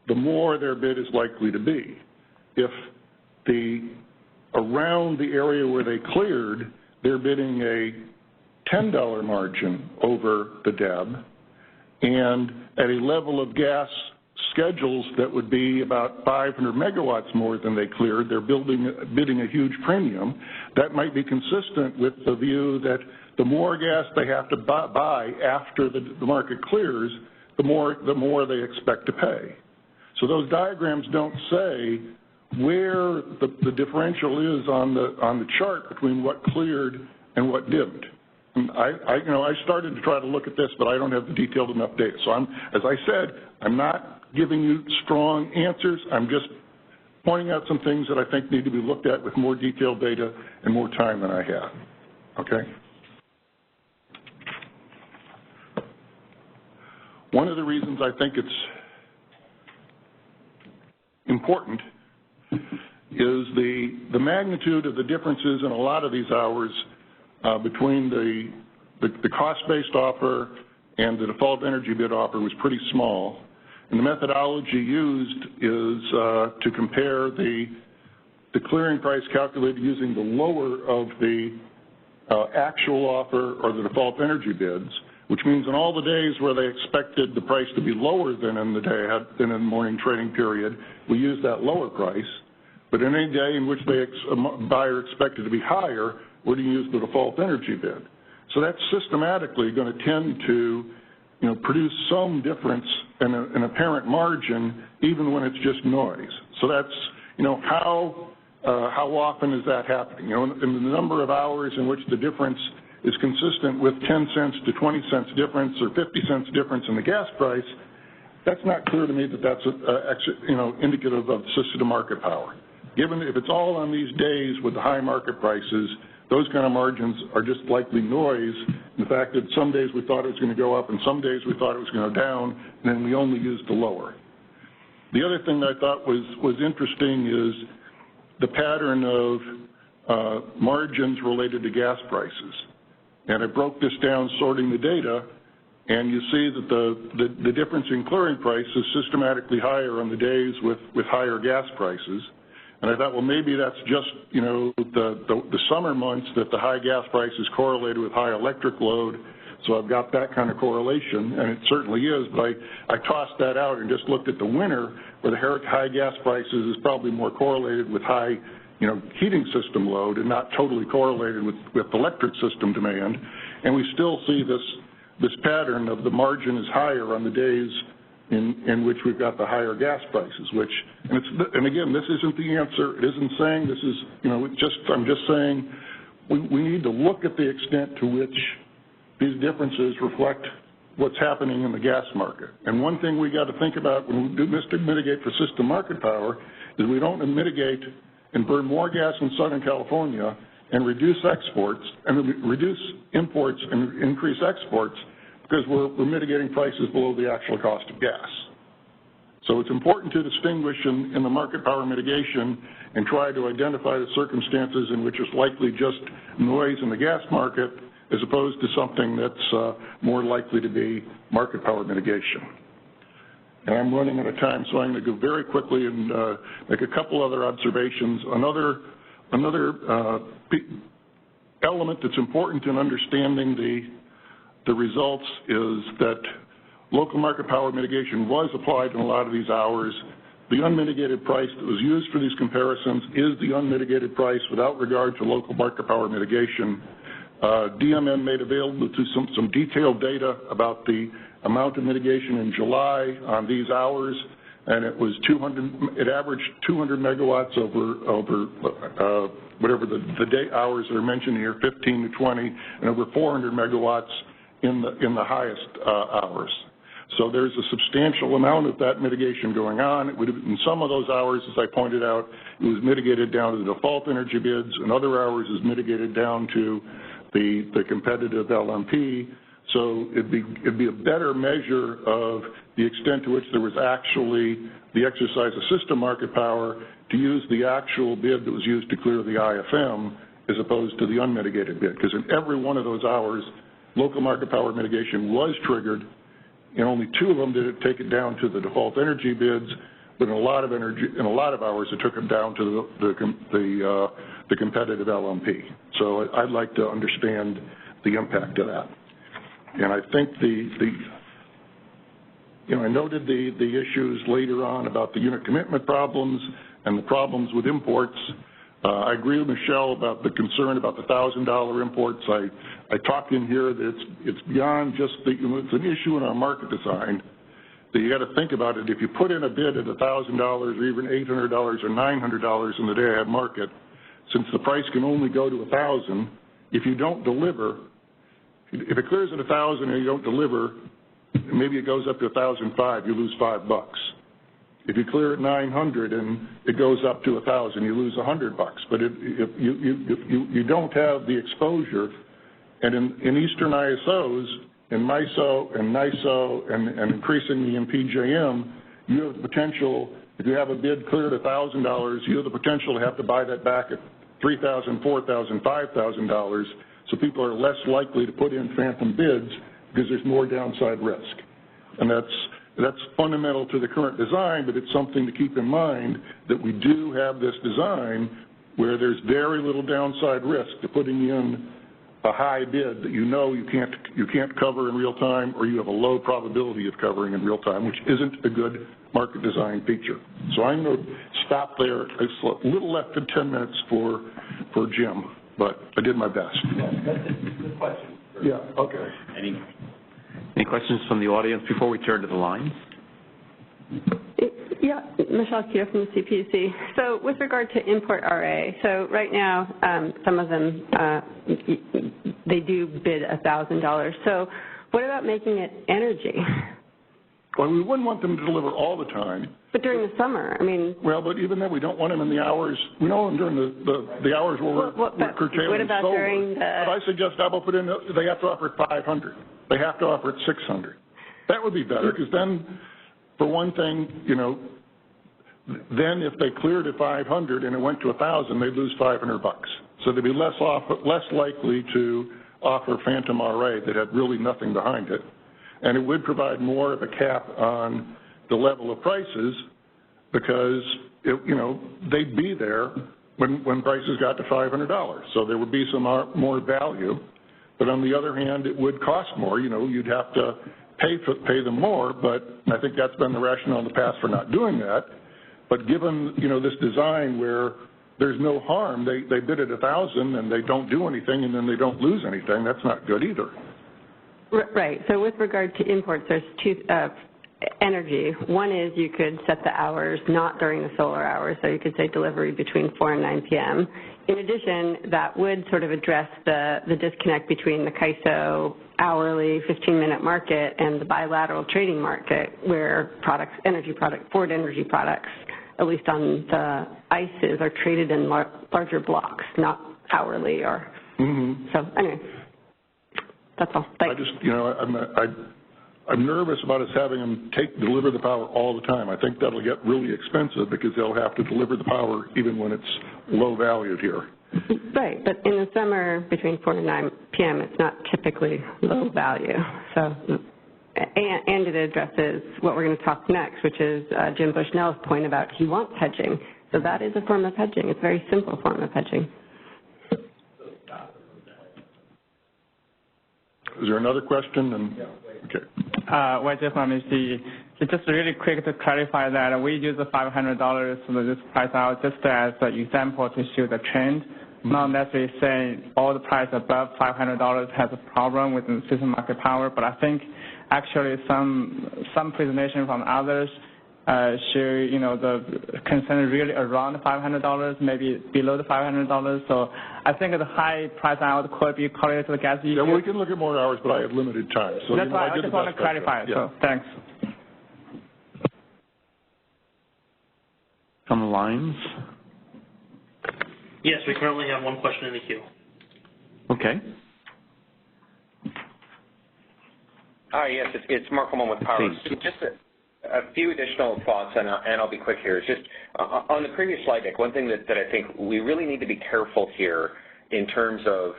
the more their bid is likely to be. If around the area where they cleared, they're bidding a $10 margin over the DEB, and at a level of gas schedules that would be about 500 megawatts more than they cleared, they're bidding a huge premium. That might be consistent with the view that the more gas they have to buy after the market clears, the more they expect to pay. So those diagrams don't say where the differential is on the chart between what cleared and what didn't. I started to try to look at this, but I don't have the detailed enough data. So as I said, I'm not giving you strong answers. I'm just pointing out some things that I think need to be looked at with more detailed data and more time than I have. Okay? One of the reasons I think it's important is the magnitude of the differences in a lot of these hours between the cost-based offer and the default energy bid offer was pretty small. And the methodology used is to compare the clearing price calculated using the lower of the actual offer or the default energy bids, which means in all the days where they expected the price to be lower than in the morning trading period, we used that lower price. But in any day in which a buyer expected to be higher, we're going to use the default energy bid. So that's systematically going to tend to, produce some difference in an apparent margin, even when it's just noise. So that's, how often is that happening? In the number of hours in which the difference is consistent with 10 cents to 20 cents difference or 50 cents difference in the gas price, that's not clear to me that that's indicative of system market power. Given if it's all on these days with the high market prices, those kind of margins are just likely noise. The fact that some days we thought it was going to go up and some days we thought it was going to go down, and then we only used the lower. The other thing that I thought was interesting is the pattern of margins related to gas prices. And I broke this down sorting the data, and you see that the difference in clearing price is systematically higher on the days with higher gas prices. And I thought, well, maybe that's just, the summer months that the high gas price is correlated with high electric load. So I've got that kind of correlation, and it certainly is. But I tossed that out and just looked at the winter, where the high gas prices is probably more correlated with high, heating system load and not totally correlated with electric system demand. And we still see this pattern of the margin is higher on the days in which we've got the higher gas prices, and again, this isn't the answer. It isn't saying this is, I'm just saying we need to look at the extent to which these differences reflect what's happening in the gas market. And one thing we got to think about when we do mitigate for system market power is we don't mitigate and burn more gas in Southern California and reduce exports and reduce imports and increase exports because we're mitigating prices below the actual cost of gas. So it's important to distinguish in the market power mitigation and try to identify the circumstances in which it's likely just noise in the gas market as opposed to something that's more likely to be market power mitigation. And I'm running out of time, so I'm going to go very quickly and make a couple other observations. Another element that's important in understanding the results is that local market power mitigation was applied in a lot of these hours. The unmitigated price that was used for these comparisons is the unmitigated price without regard to local market power mitigation. DMN made available to some detailed data about the amount of mitigation in July on these hours, and it was it averaged 200 megawatts over whatever the day hours that are mentioned here, 15 to 20, and over 400 megawatts in the highest hours. So there's a substantial amount of that mitigation going on. It would have, in some of those hours, as I pointed out, it was mitigated down to the default energy bids. In other hours, it was mitigated down to the competitive LMP. So it'd be a better measure of the extent to which there was actually the exercise of system market power to use the actual bid that was used to clear the IFM as opposed to the unmitigated bid. Because in every one of those hours, local market power mitigation was triggered. In only 2 of them did it take it down to the default energy bids, but in a lot of hours it took it down to the competitive LMP. So I'd like to understand the impact of that. And I think I noted the issues later on about the unit commitment problems and the problems with imports. I agree with Michelle about the concern about the $1,000 imports. I talked in here that it's beyond just it's an issue in our market design that you got to think about it. If you put in a bid at $1,000 or even $800 or $900 in the day-ahead market, since the price can only go to $1,000, if you don't deliver, if it clears at $1,000 and you don't deliver, maybe it goes up to $1,005, you lose $5. If you clear at 900 and it goes up to 1,000, you lose $100. But if you don't have the exposure, and in Eastern ISOs, in MISO and NISO and increasingly in PJM, you have the potential, if you have a bid cleared at $1,000, you have the potential to have to buy that back at $3,000, $4,000, $5,000. So people are less likely to put in phantom bids because there's more downside risk. And that's fundamental to the current design, but it's something to keep in mind that we do have this design where there's very little downside risk to putting in a high bid that you can't cover in real time, or you have a low probability of covering in real time, which isn't a good market design feature. So I'm going to stop there. It's a little less than 10 minutes for Jim, but I did my best. Yeah, that's a good question. Yeah, okay. Any questions from the audience before we turn to the lines? Yeah, Michelle Keogh from the CPUC. So with regard to import RA, so right now some of them, they do bid $1,000. So what about making it energy? Well, we wouldn't want them to deliver all the time. But during the summer, I mean. Well, but even then, we don't want them in the hours. We know them during the hours where we're curtailing what about solar. during the? But I suggest Apple put in. They have to offer it 500. They have to offer it 600. That would be better, because then, for one thing, then if they cleared at 500 and it went to 1,000, they'd lose $500. So they'd be less likely to offer phantom RA that had really nothing behind it. And it would provide more of a cap on the level of prices, because they'd be there when prices got to $500. So there would be some more value. But on the other hand, it would cost more. You'd have to pay them more. But I think that's been the rationale in the past for not doing that. But given this design where there's no harm, they bid at 1,000 and they don't do anything, and then they don't lose anything. That's not good either. Right. So with regard to imports, there's two energy. One is you could set the hours not during the solar hours, so you could say delivery between 4 and 9 p.m. In addition, that would sort of address the disconnect between the CAISO hourly 15-minute market and the bilateral trading market, where forward energy products, at least on the ICEs, are traded in larger blocks, not hourly or. So anyway. That's all. Thanks. I'm nervous about us having them deliver the power all the time. I think that'll get really expensive because they'll have to deliver the power even when it's low valued here. Right, but in the summer between 4 and 9 p.m., it's not typically low value. So, and it addresses what we're going to talk next, which is Jim Bushnell's point about he wants hedging. So that is a form of hedging. It's a very simple form of hedging. Is there another question? Okay. Well, just let me see. Just really quick to clarify that we use the $500 for this price out just as an example to show the trend. Not necessarily saying all the price above $500 has a problem with the system market power, but I think actually some presentation from others show, the concern really around $500, maybe below the $500. So I think the high price out could be correlated to the gas issue. Yeah, well, we can look at more hours, but I have limited time. So that's why I just want to clarify it. Yeah. So thanks. On the lines? Yes, we currently have one question in the queue. Okay. Hi, yes, it's Mark Holman with Power. Just a few additional thoughts, and I'll be quick here. It's just on the previous slide deck, one thing that I think we really need to be careful here in terms of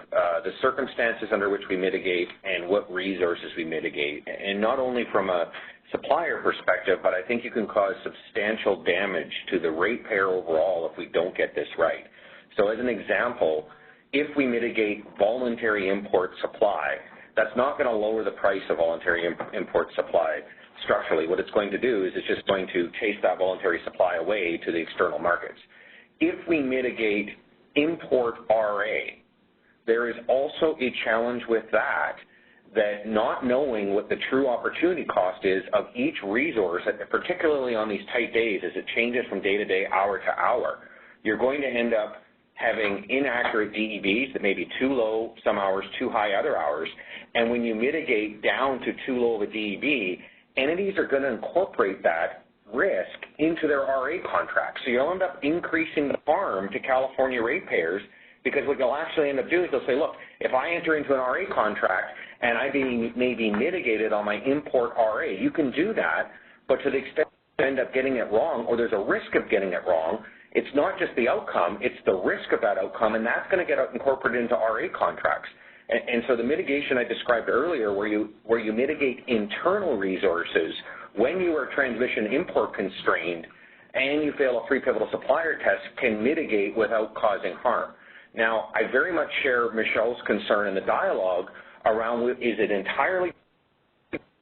the circumstances under which we mitigate and what resources we mitigate, and not only from a supplier perspective, but I think you can cause substantial damage to the ratepayer overall if we don't get this right. So as an example, if we mitigate voluntary import supply, that's not going to lower the price of voluntary import supply structurally. What it's going to do is it's just going to chase that voluntary supply away to the external markets. If we mitigate import RA, there is also a challenge with that not knowing what the true opportunity cost is of each resource, particularly on these tight days as it changes from day to day, hour to hour, you're going to end up having inaccurate DEBs that may be too low some hours, too high other hours, and when you mitigate down to too low of a DEB, entities are going to incorporate that risk into their RA contracts. So you'll end up increasing the farm to California ratepayers because what you'll actually end up doing is they'll say, look, if I enter into an RA contract and I may be mitigated on my import RA, you can do that, but to the extent you end up getting it wrong or there's a risk of getting it wrong, it's not just the outcome, it's the risk of that outcome, and that's going to get incorporated into RA contracts. And so the mitigation I described earlier where you mitigate internal resources when you are transmission import constrained and you fail a free pivotal supplier test can mitigate without causing harm. Now, I very much share Michelle's concern in the dialogue around is it entirely,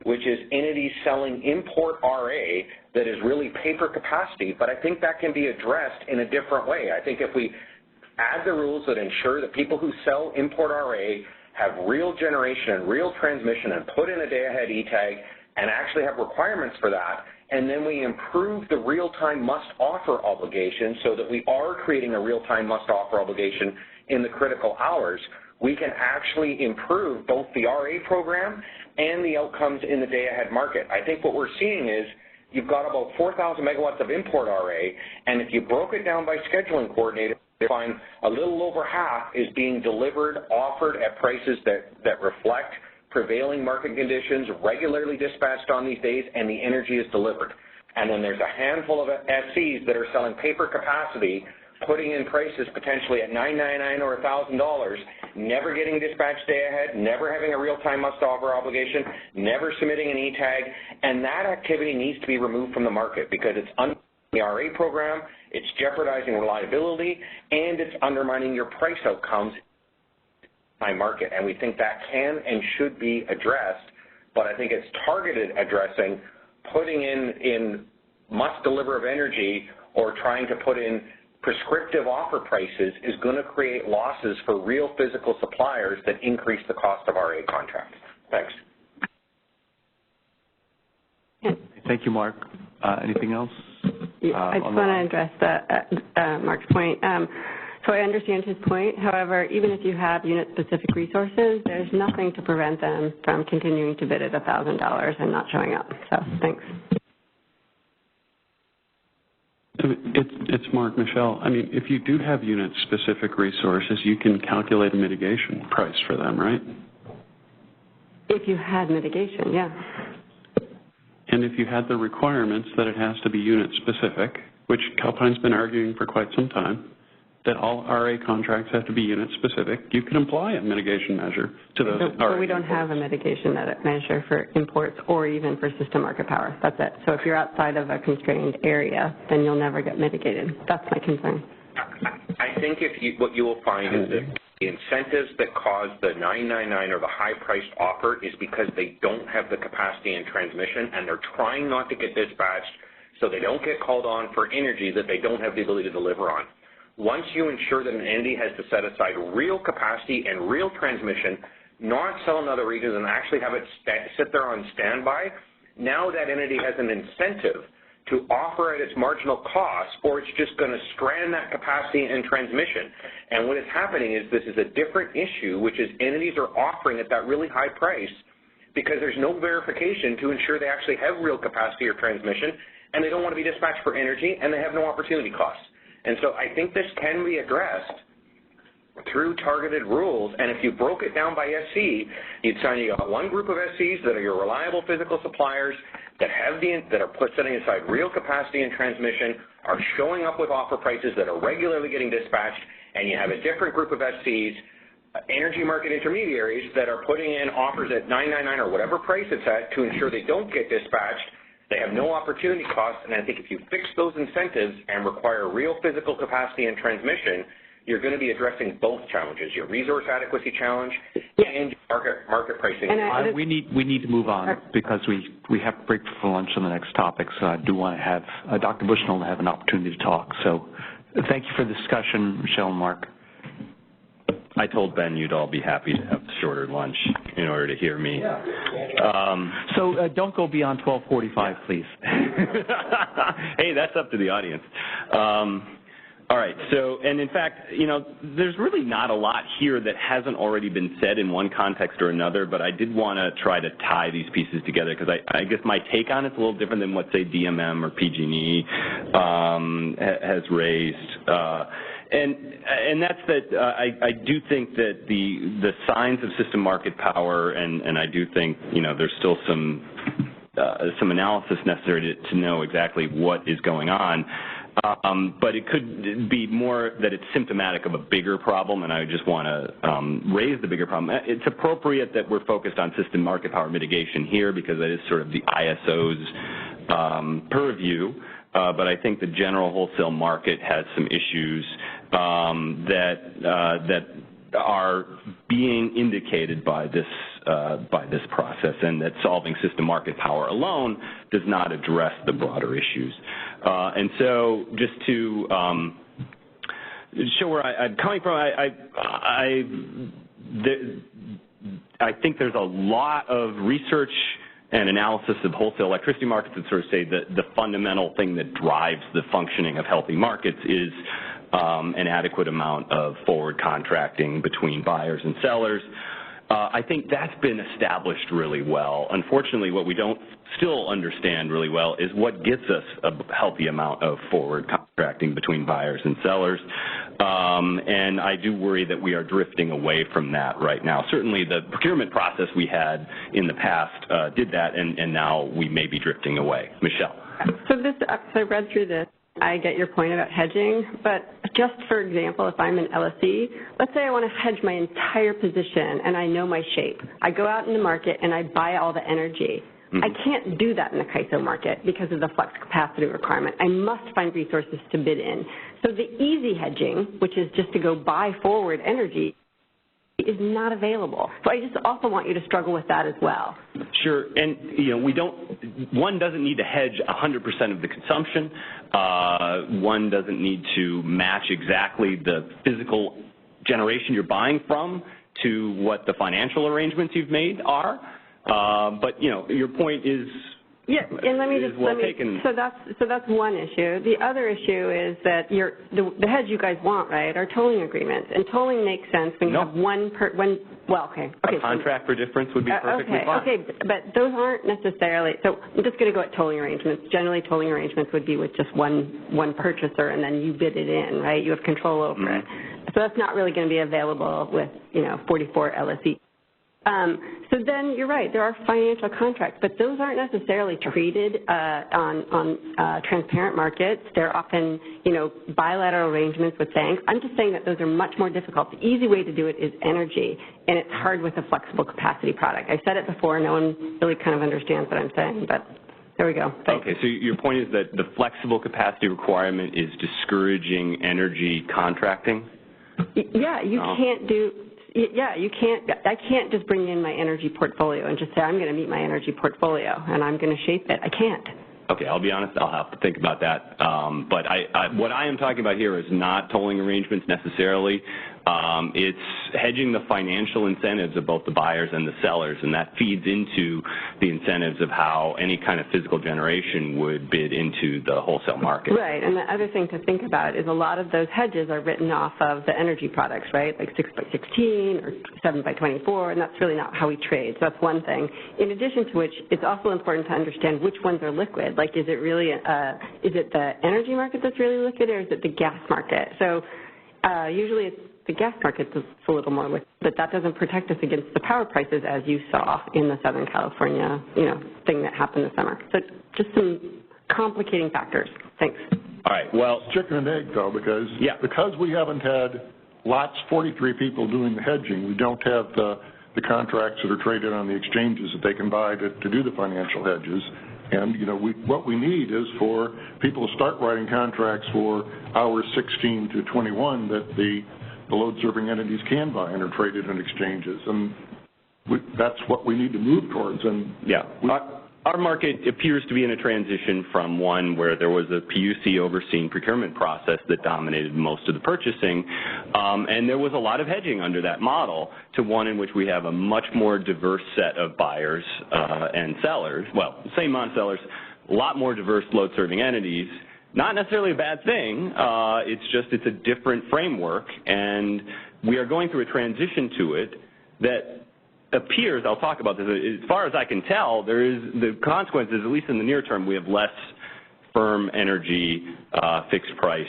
which is entities selling import RA that is really paper capacity, but I think that can be addressed in a different way. I think if we add the rules that ensure that people who sell import RA have real generation and real transmission and put in a day-ahead E-tag and actually have requirements for that, and then we improve the real-time must-offer obligation so that we are creating a real-time must-offer obligation in the critical hours, we can actually improve both the RA program and the outcomes in the day-ahead market. I think what we're seeing is you've got about 4,000 megawatts of import RA, and if you broke it down by scheduling coordinator, you find a little over half is being delivered, offered at prices that reflect prevailing market conditions, regularly dispatched on these days, and the energy is delivered. And then there's a handful of SCs that are selling paper capacity, putting in prices potentially at $999 or $1,000, never getting dispatched day ahead, never having a real-time must-offer obligation, never submitting an E-tag, and that activity needs to be removed from the market because it's undermining the RA program, it's jeopardizing reliability, and it's undermining your price outcomes in the market. And we think that can and should be addressed, but I think it's targeted addressing putting in must-deliver of energy or trying to put in prescriptive offer prices is going to create losses for real physical suppliers that increase the cost of RA contracts. Thanks. Thank you, Mark. Anything else? I just want to address Mark's point. So I understand his point. However, even if you have unit-specific resources, there's nothing to prevent them from continuing to bid at $1,000 and not showing up. So thanks. It's Mark, Michelle. I mean, if you do have unit-specific resources, you can calculate a mitigation price for them, right? If you had mitigation, yeah. and if you had the requirements that it has to be unit specific, which Calpine's been arguing for quite some time, that all RA contracts have to be unit specific, you can apply a mitigation measure to those RA. But we don't have a mitigation measure for imports or even for system market power. That's it. So if you're outside of a constrained area, then you'll never get mitigated. That's my concern. I think what you will find is that the incentives that cause the 999 or the high-priced offer is because they don't have the capacity and transmission, and they're trying not to get dispatched so they don't get called on for energy that they don't have the ability to deliver on. Once you ensure that an entity has to set aside real capacity and real transmission, not sell in other regions and actually have it sit there on standby, now that entity has an incentive to offer at its marginal cost, or it's just going to strand that capacity and transmission. And what is happening is this is a different issue, which is entities are offering at that really high price because there's no verification to ensure they actually have real capacity or transmission, and they don't want to be dispatched for energy, and they have no opportunity costs. And so I think this can be addressed through targeted rules, and if you broke it down by SC, you'd find you got one group of SCs that are your reliable physical suppliers that have setting aside real capacity and transmission, are showing up with offer prices that are regularly getting dispatched, and you have a different group of SCs, energy market intermediaries, that are putting in offers at $9.99 or whatever price it's at to ensure they don't get dispatched. They have no opportunity costs, and I think if you fix those incentives and require real physical capacity and transmission, you're going to be addressing both challenges, your resource adequacy challenge and market pricing. We need to move on because we have to break for lunch on the next topic, so I do want to have Dr. Bushnell have an opportunity to talk. So thank you for the discussion, Michelle and Mark. I told Ben you'd all be happy to have a shorter lunch in order to hear me. So don't go beyond 12:45, please. Hey, that's up to the audience. All right, so, and in fact, you know, there's really not a lot here that hasn't already been said in one context or another, but I did want to try to tie these pieces together because I guess my take on it's a little different than what, say, DMM or PG&E has raised. And that's that I do think that the signs of system market power, and I do think, you know, there's still some analysis necessary to know exactly what is going on. But it could be more that it's symptomatic of a bigger problem, and I just want to raise the bigger problem. It's appropriate that we're focused on system market power mitigation here because that is sort of the ISO's purview, but I think the general wholesale market has some issues that are being indicated by this process, and that solving system market power alone does not address the broader issues. And so just to show where I'm coming from, I think there's a lot of research and analysis of wholesale electricity markets that sort of say that the fundamental thing that drives the functioning of healthy markets is an adequate amount of forward contracting between buyers and sellers. I think that's been established really well. Unfortunately, what we don't still understand really well is what gets us a healthy amount of forward contracting between buyers and sellers. And I do worry that we are drifting away from that right now. Certainly the procurement process we had in the past did that, and now we may be drifting away. Michelle. So I read through this. I get your point about hedging, but just for example, if I'm an LSE, let's say I want to hedge my entire position and I know my shape. I go out in the market and I buy all the energy. I can't do that in the CAISO market because of the flex capacity requirement. I must find resources to bid in. So the easy hedging, which is just to go buy forward energy, is not available. So I just also want you to struggle with that as well. Sure, and you know, one doesn't need to hedge 100% of the consumption. One doesn't need to match exactly the physical generation you're buying from to what the financial arrangements you've made are. But you know, your point is taken. So that's one issue. The other issue is that the hedge you guys want, right, are tolling agreements, and tolling makes sense when you have a contract for difference would be perfectly fine. Okay, but those aren't necessarily. So I'm just going to go at tolling arrangements. Generally, tolling arrangements would be with just one purchaser, and then you bid it in, right? You have control over it. So that's not really going to be available with 44 LSE. So then you're right, there are financial contracts, but those aren't necessarily traded on transparent markets. They're often, bilateral arrangements with banks. I'm just saying that those are much more difficult. The easy way to do it is energy, and it's hard with a flexible capacity product. I said it before, no one really kind of understands what I'm saying, but there we go. Thanks. Okay, so your point is that the flexible capacity requirement is discouraging energy contracting? Yeah, you can't do, I can't just bring in my energy portfolio and just say, I'm going to meet my energy portfolio and I'm going to shape it. I can't. Okay, I'll be honest, I'll have to think about that. But what I am talking about here is not tolling arrangements necessarily. It's hedging the financial incentives of both the buyers and the sellers, and that feeds into the incentives of how any kind of physical generation would bid into the wholesale market. Right, and the other thing to think about is a lot of those hedges are written off of the energy products, right, like 6x16 or 7x24, and that's really not how we trade. So that's one thing. In addition to which, it's also important to understand which ones are liquid. Like, is it really, is it the energy market that's really liquid, or is it the gas market? So usually it's the gas market is a little more liquid, but that doesn't protect us against the power prices as you saw in the Southern California, thing that happened this summer. So just some complicating factors. Thanks. All right, well. It's chicken and egg, though, because we haven't had 43 people doing the hedging, we don't have the contracts that are traded on the exchanges that they can buy to do the financial hedges. And, what we need is for people to start writing contracts for hours 16 to 21 that the load-serving entities can buy and are traded in exchanges. And that's what we need to move towards. And our market appears to be in a transition from one where there was a PUC-overseen procurement process that dominated most of the purchasing, and there was a lot of hedging under that model, to one in which we have a much more diverse set of buyers and sellers. Well, same amount of sellers, a lot more diverse load-serving entities. Not necessarily a bad thing. It's a different framework, and we are going through a transition to it that appears, I'll talk about this, as far as I can tell, the consequences, at least in the near term, we have less firm energy fixed price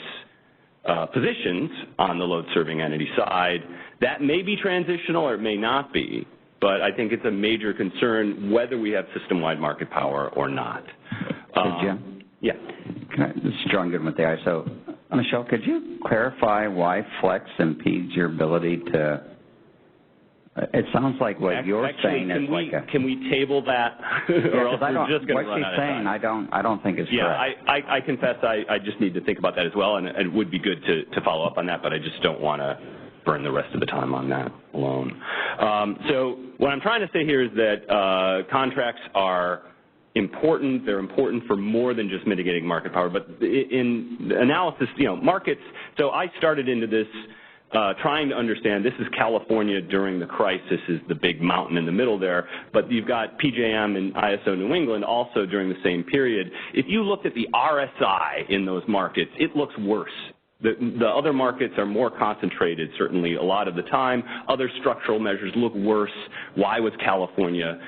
positions on the load-serving entity side. That may be transitional or it may not be, but I think it's a major concern whether we have system-wide market power or not. Jim? Yeah. This is John Goodman with the ISO. Michelle, could you clarify why flex impedes your ability to, it sounds like what you're saying is like a... Can we table that? Or else we're just going to run out of time. What she's saying, I don't think is correct. Yeah, I confess I just need to think about that as well, and it would be good to follow up on that, but I just don't want to burn the rest of the time on that alone. So what I'm trying to say here is that contracts are important. They're important for more than just mitigating market power. But in analysis, markets, so I started into this trying to understand, this is California during the crisis, is the big mountain in the middle there, but you've got PJM and ISO New England also during the same period. If you looked at the RSI in those markets, it looks worse. The other markets are more concentrated, certainly a lot of the time. Other structural measures look worse. Why was California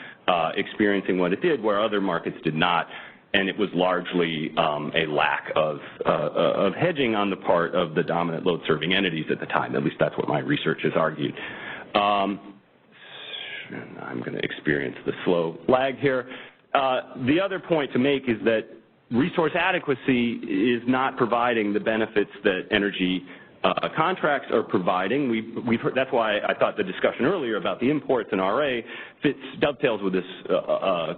experiencing what it did where other markets did not? And it was largely a lack of hedging on the part of the dominant load-serving entities at the time. At least that's what my research has argued. I'm going to experience the slow lag here. The other point to make is that resource adequacy is not providing the benefits that energy contracts are providing. We've heard, that's why I thought the discussion earlier about the imports and RA dovetails with this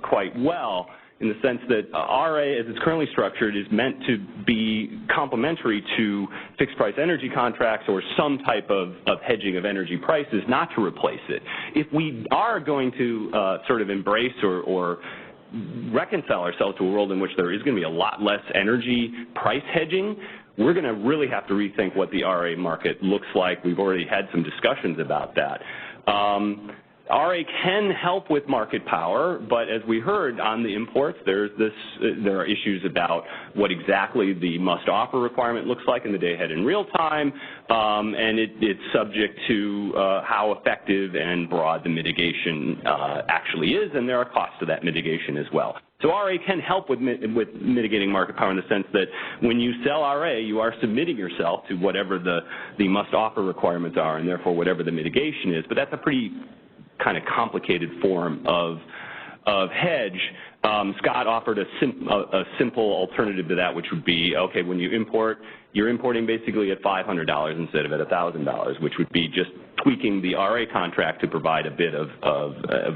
quite well, in the sense that RA, as it's currently structured, is meant to be complementary to fixed price energy contracts or some type of hedging of energy prices, not to replace it. If we are going to sort of embrace or reconcile ourselves to a world in which there is going to be a lot less energy price hedging, we're going to really have to rethink what the RA market looks like. We've already had some discussions about that. RA can help with market power, but as we heard on the imports, there are issues about what exactly the must-offer requirement looks like in the day-ahead in real time, and it's subject to how effective and broad the mitigation actually is, and there are costs to that mitigation as well. So RA can help with mitigating market power in the sense that when you sell RA, you are submitting yourself to whatever the must-offer requirements are, and therefore whatever the mitigation is, but that's a pretty kind of complicated form of hedge. Scott offered a simple alternative to that, which would be, okay, when you import, you're importing basically at $500 instead of at $1,000, which would be just tweaking the RA contract to provide a bit of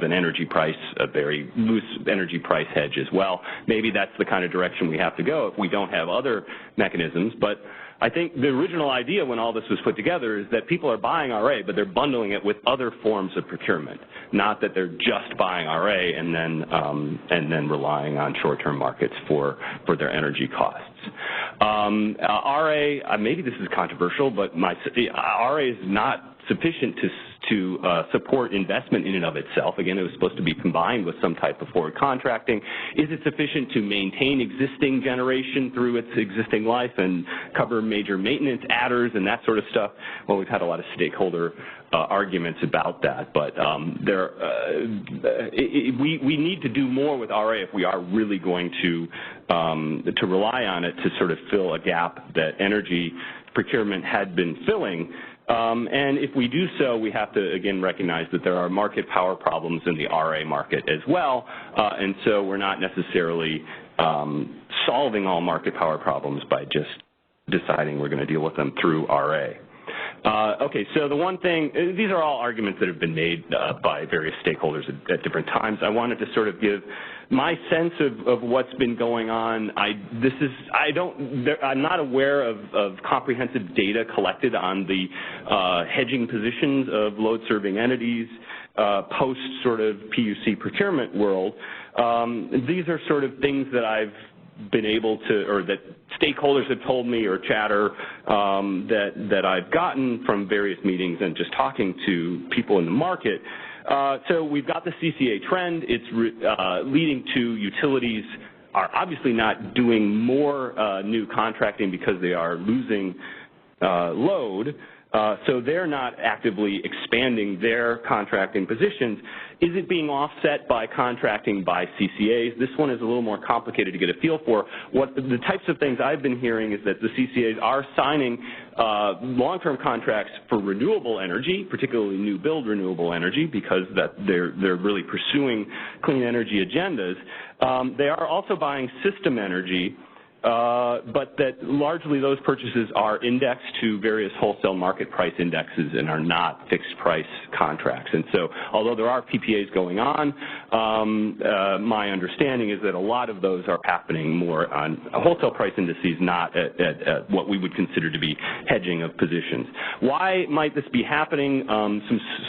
an energy price, a very loose energy price hedge as well. Maybe that's the kind of direction we have to go if we don't have other mechanisms. But I think the original idea when all this was put together is that people are buying RA, but they're bundling it with other forms of procurement, not that they're just buying RA and then relying on short-term markets for their energy costs. RA, maybe this is controversial, but RA is not sufficient to support investment in and of itself. Again, it was supposed to be combined with some type of forward contracting. Is it sufficient to maintain existing generation through its existing life and cover major maintenance adders and that sort of stuff? Well, we've had a lot of stakeholder arguments about that, but we need to do more with RA if we are really going to rely on it to sort of fill a gap that energy procurement had been filling. And if we do so, we have to, again, recognize that there are market power problems in the RA market as well, and so we're not necessarily solving all market power problems by just deciding we're going to deal with them through RA. Okay, so the one thing, these are all arguments that have been made by various stakeholders at different times. I wanted to sort of give my sense of what's been going on. I'm not aware of comprehensive data collected on the hedging positions of load-serving entities post sort of PUC procurement world. These are sort of things that I've been able to, or that stakeholders have told me, or chatter that I've gotten from various meetings and just talking to people in the market. So we've got the CCA trend. It's leading to utilities are obviously not doing more new contracting because they are losing load. So they're not actively expanding their contracting positions. Is it being offset by contracting by CCAs? This one is a little more complicated to get a feel for. What the types of things I've been hearing is that the CCAs are signing long-term contracts for renewable energy, particularly new build renewable energy, because that they're really pursuing clean energy agendas. They are also buying system energy, but that largely those purchases are indexed to various wholesale market price indexes and are not fixed price contracts. And so although there are PPAs going on, my understanding is that a lot of those are happening more on wholesale price indices, not at what we would consider to be hedging of positions. Why might this be happening?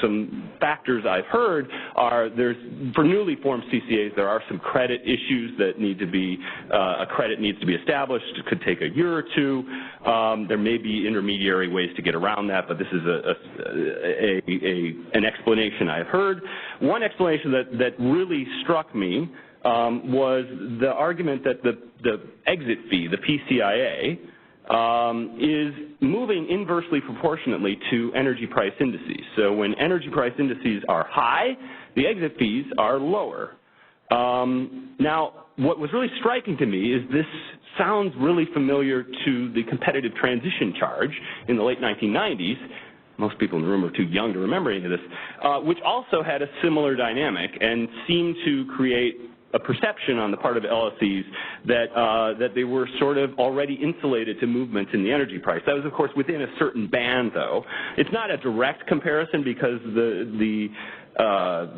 Some factors I've heard are for newly formed CCAs, there are some credit issues that need to be, a credit needs to be established. It could take a year or two. There may be intermediary ways to get around that, but this is an explanation I've heard. One explanation that really struck me was the argument that the exit fee, the PCIA, is moving inversely proportionately to energy price indices. So when energy price indices are high, the exit fees are lower. Now, what was really striking to me is this sounds really familiar to the competitive transition charge in the late 1990s. Most people in the room are too young to remember any of this, which also had a similar dynamic and seemed to create a perception on the part of LSEs that they were sort of already insulated to movements in the energy price. That was, of course, within a certain band, though. It's not a direct comparison because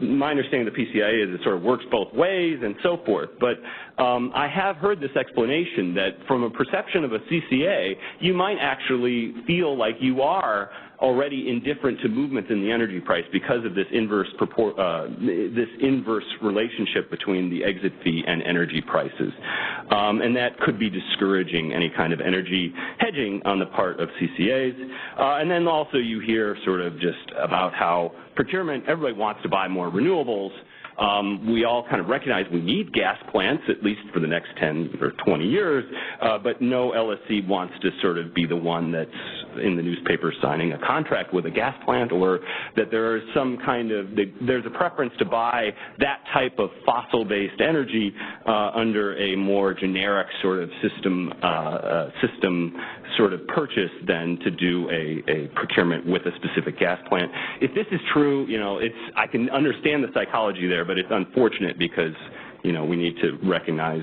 my understanding of the PCIA is it sort of works both ways and so forth, but I have heard this explanation that from a perception of a CCA, you might actually feel like you are already indifferent to movements in the energy price because of this inverse relationship between the exit fee and energy prices. And that could be discouraging any kind of energy hedging on the part of CCAs. And then also you hear sort of just about how procurement, everybody wants to buy more renewables. We all kind of recognize we need gas plants, at least for the next 10 or 20 years, but no LSE wants to sort of be the one that's in the newspaper signing a contract with a gas plant, or that there is some kind of, there's a preference to buy that type of fossil-based energy under a more generic sort of system sort of purchase than to do a procurement with a specific gas plant. If this is true, I can understand the psychology there, but it's unfortunate because we need to recognize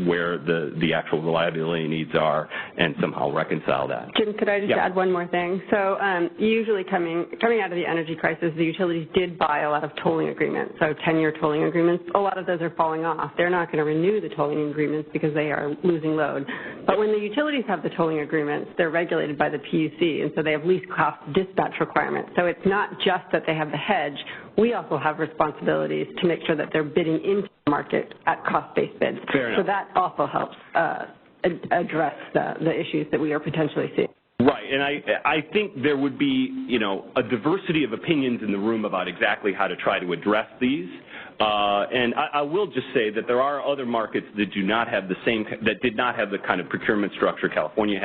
where the actual reliability needs are and somehow reconcile that. Jim, could I just add one more thing? So usually coming out of the energy crisis, the utilities did buy a lot of tolling agreements, so 10-year tolling agreements. A lot of those are falling off. They're not going to renew the tolling agreements because they are losing load. But when the utilities have the tolling agreements, they're regulated by the PUC, and so they have least cost dispatch requirements. So it's not just that they have the hedge. We also have responsibilities to make sure that they're bidding into the market at cost-based bids. So that also helps address the issues that we are potentially seeing. Right, and I think there would be, a diversity of opinions in the room about exactly how to try to address these. And I will just say that there are other markets that do not have the same, that did not have the kind of procurement structure California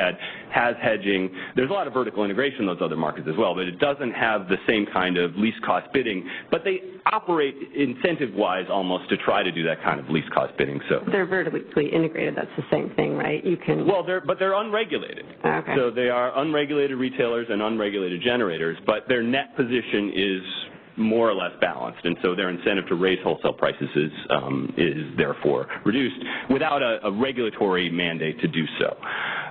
has hedging. There's a lot of vertical integration in those other markets as well, but it doesn't have the same kind of least cost bidding. But they operate incentive-wise almost to try to do that kind of least cost bidding. So they're vertically integrated. That's the same thing, right? You can. Well, they're unregulated. Okay. So they are unregulated retailers and unregulated generators, but their net position is more or less balanced, and so their incentive to raise wholesale prices is therefore reduced without a regulatory mandate to do so.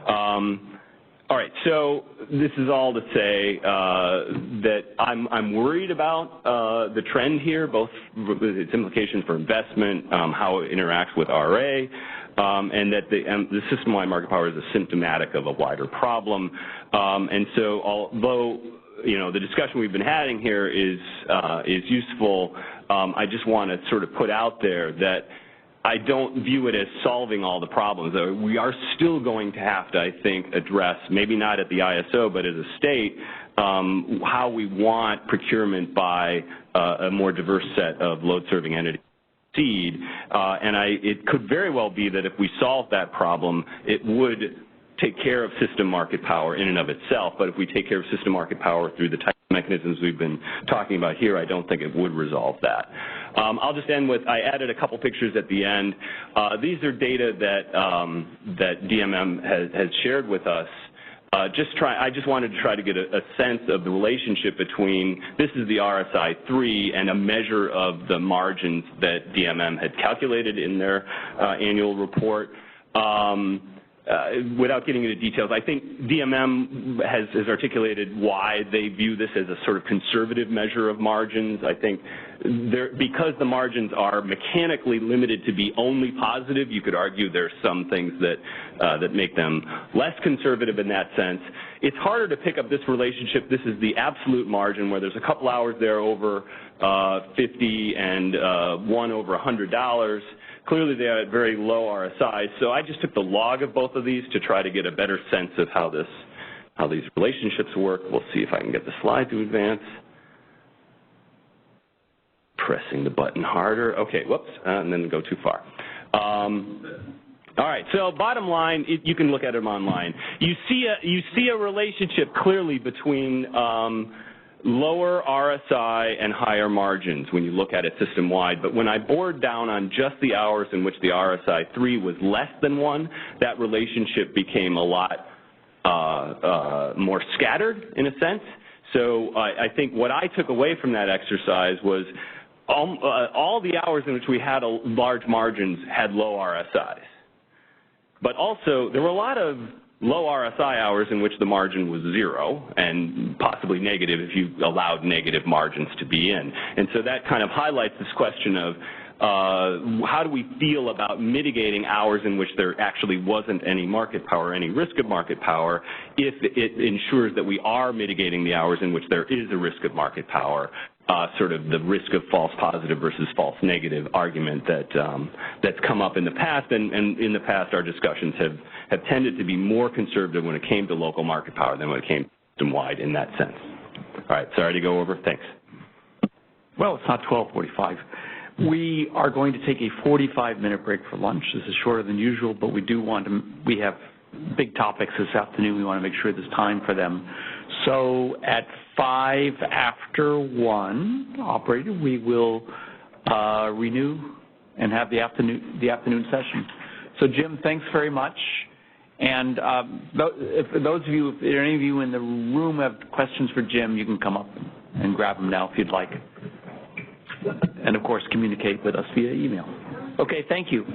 All right, so this is all to say that I'm worried about the trend here, both with its implications for investment, how it interacts with RA, and that the system-wide market power is symptomatic of a wider problem. And so although the discussion we've been having here is useful, I just want to sort of put out there that I don't view it as solving all the problems. We are still going to have to, I think, address, maybe not at the ISO, but as a state, how we want procurement by a more diverse set of load-serving entities. And it could very well be that if we solve that problem, it would take care of system market power in and of itself, but if we take care of system market power through the type of mechanisms we've been talking about here, I don't think it would resolve that. I'll just end with, I added a couple pictures at the end. These are data that DMM has shared with us. I just wanted to try to get a sense of the relationship between, this is the RSI-3 and a measure of the margins that DMM had calculated in their annual report. Without getting into details, I think DMM has articulated why they view this as a sort of conservative measure of margins. I think because the margins are mechanically limited to be only positive, you could argue there's some things that make them less conservative in that sense. It's harder to pick up this relationship. This is the absolute margin where there's a couple hours there over 50 and one over $100. Clearly, they are at very low RSI, so I just took the log of both of these to try to get a better sense of how these relationships work. We'll see if I can get the slide to advance. Pressing the button harder. Okay, whoops, and then go too far. All right, so bottom line, you can look at them online. You see a relationship clearly between lower RSI and higher margins when you look at it system-wide. But when I bored down on just the hours in which the RSI-3 was less than 1, that relationship became a lot more scattered in a sense. So I think what I took away from that exercise was all the hours in which we had large margins had low RSIs. But also, there were a lot of low RSI hours in which the margin was 0 and possibly negative if you allowed negative margins to be in. And so that kind of highlights this question of how do we feel about mitigating hours in which there actually wasn't any market power, any risk of market power, if it ensures that we are mitigating the hours in which there is a risk of market power, sort of the risk of false positive versus false negative argument that's come up in the past, and in the past our discussions have tended to be more conservative when it came to local market power than when it came system-wide in that sense. All right, sorry to go over. Thanks. Well, it's not 12:45. We are going to take a 45-minute break for lunch. This is shorter than usual, but we have big topics this afternoon. We want to make sure there's time for them. So at 5 after 1, operator, we will renew and have the afternoon session. So Jim, thanks very much. And if those of you, if there are any of you in the room have questions for Jim, you can come up and grab them now if you'd like. And of course, communicate with us via email. Okay, thank you.